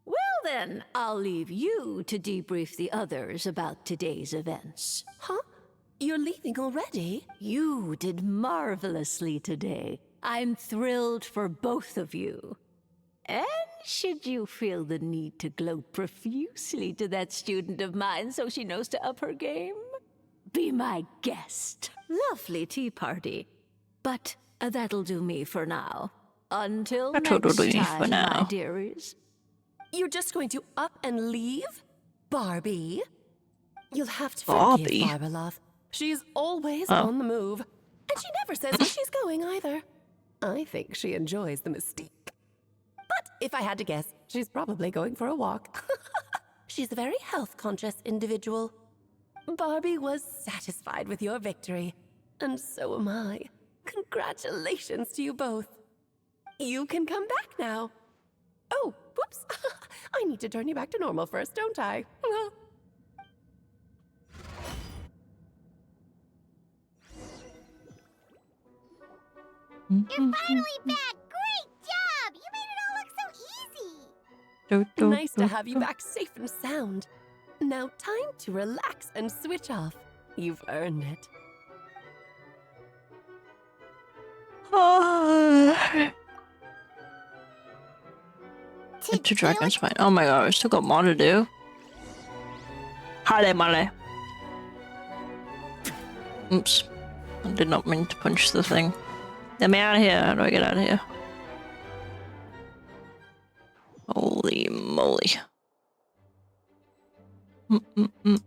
Well then, I'll leave you to debrief the others about today's events. Huh? You're leaving already? You did marvelously today. I'm thrilled for both of you. And should you feel the need to gloat profusely to that student of mine so she knows to up her game, be my guest. Lovely tea party. But that'll do me for now. Until That'll next do me time, for now. my dearies. You're just going to up and leave? Barbie? You'll have to Barbie? forgive Barbeloth. She's always Oh. on the move. And she never says where she's going either. I think she enjoys the mystique. But if I had to guess, she's probably going for a walk. She's a very health-conscious individual. Barbie was satisfied with your victory. And so am I. Congratulations to you both. You can come back now. Oh, whoops. I need to turn you back to normal first, don't I? You're finally back! Great job! You made it all look so easy! Nice to have you back safe and sound. Now time to relax and switch off. You've earned it. to Dragon's Spine. Oh my god, we still got more to do. Hale male. Oops. I did not mean to punch the thing. Get me out of here. How do I get out of here? Holy moly. Mm-mm-mm.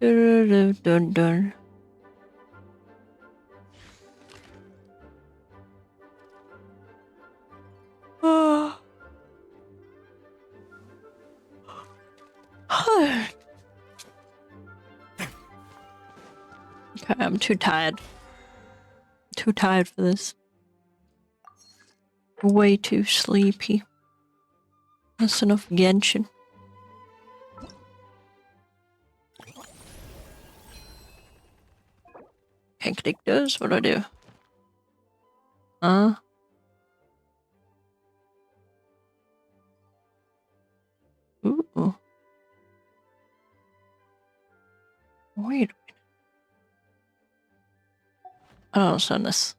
Dun, dun, dun. Oh. Okay, I'm too tired. Too tired for this. Way too sleepy. That's enough Genshin. Can't click those? What do I do? Ooh. Wait a minute. I don't understand this.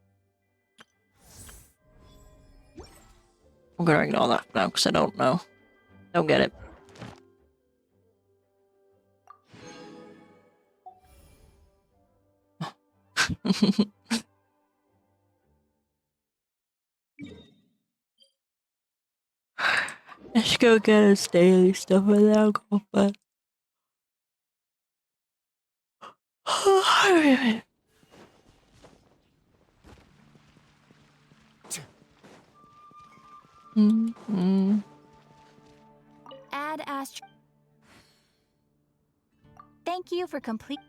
I'm gonna ignore that now because I don't know. Don't get it. Let's go get us daily stuff and then I'll go bed. Add Astra. Thank you for complete.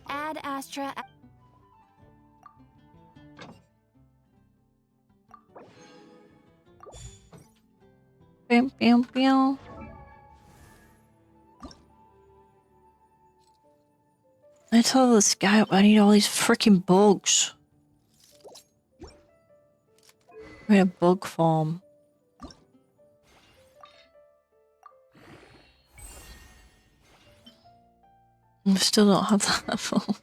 Add Astra. Bam, bam, bam. I tell this guy I need all these freaking bugs. We're in a bug farm. I still don't have that level.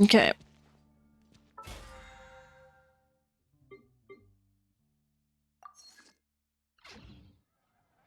Okay.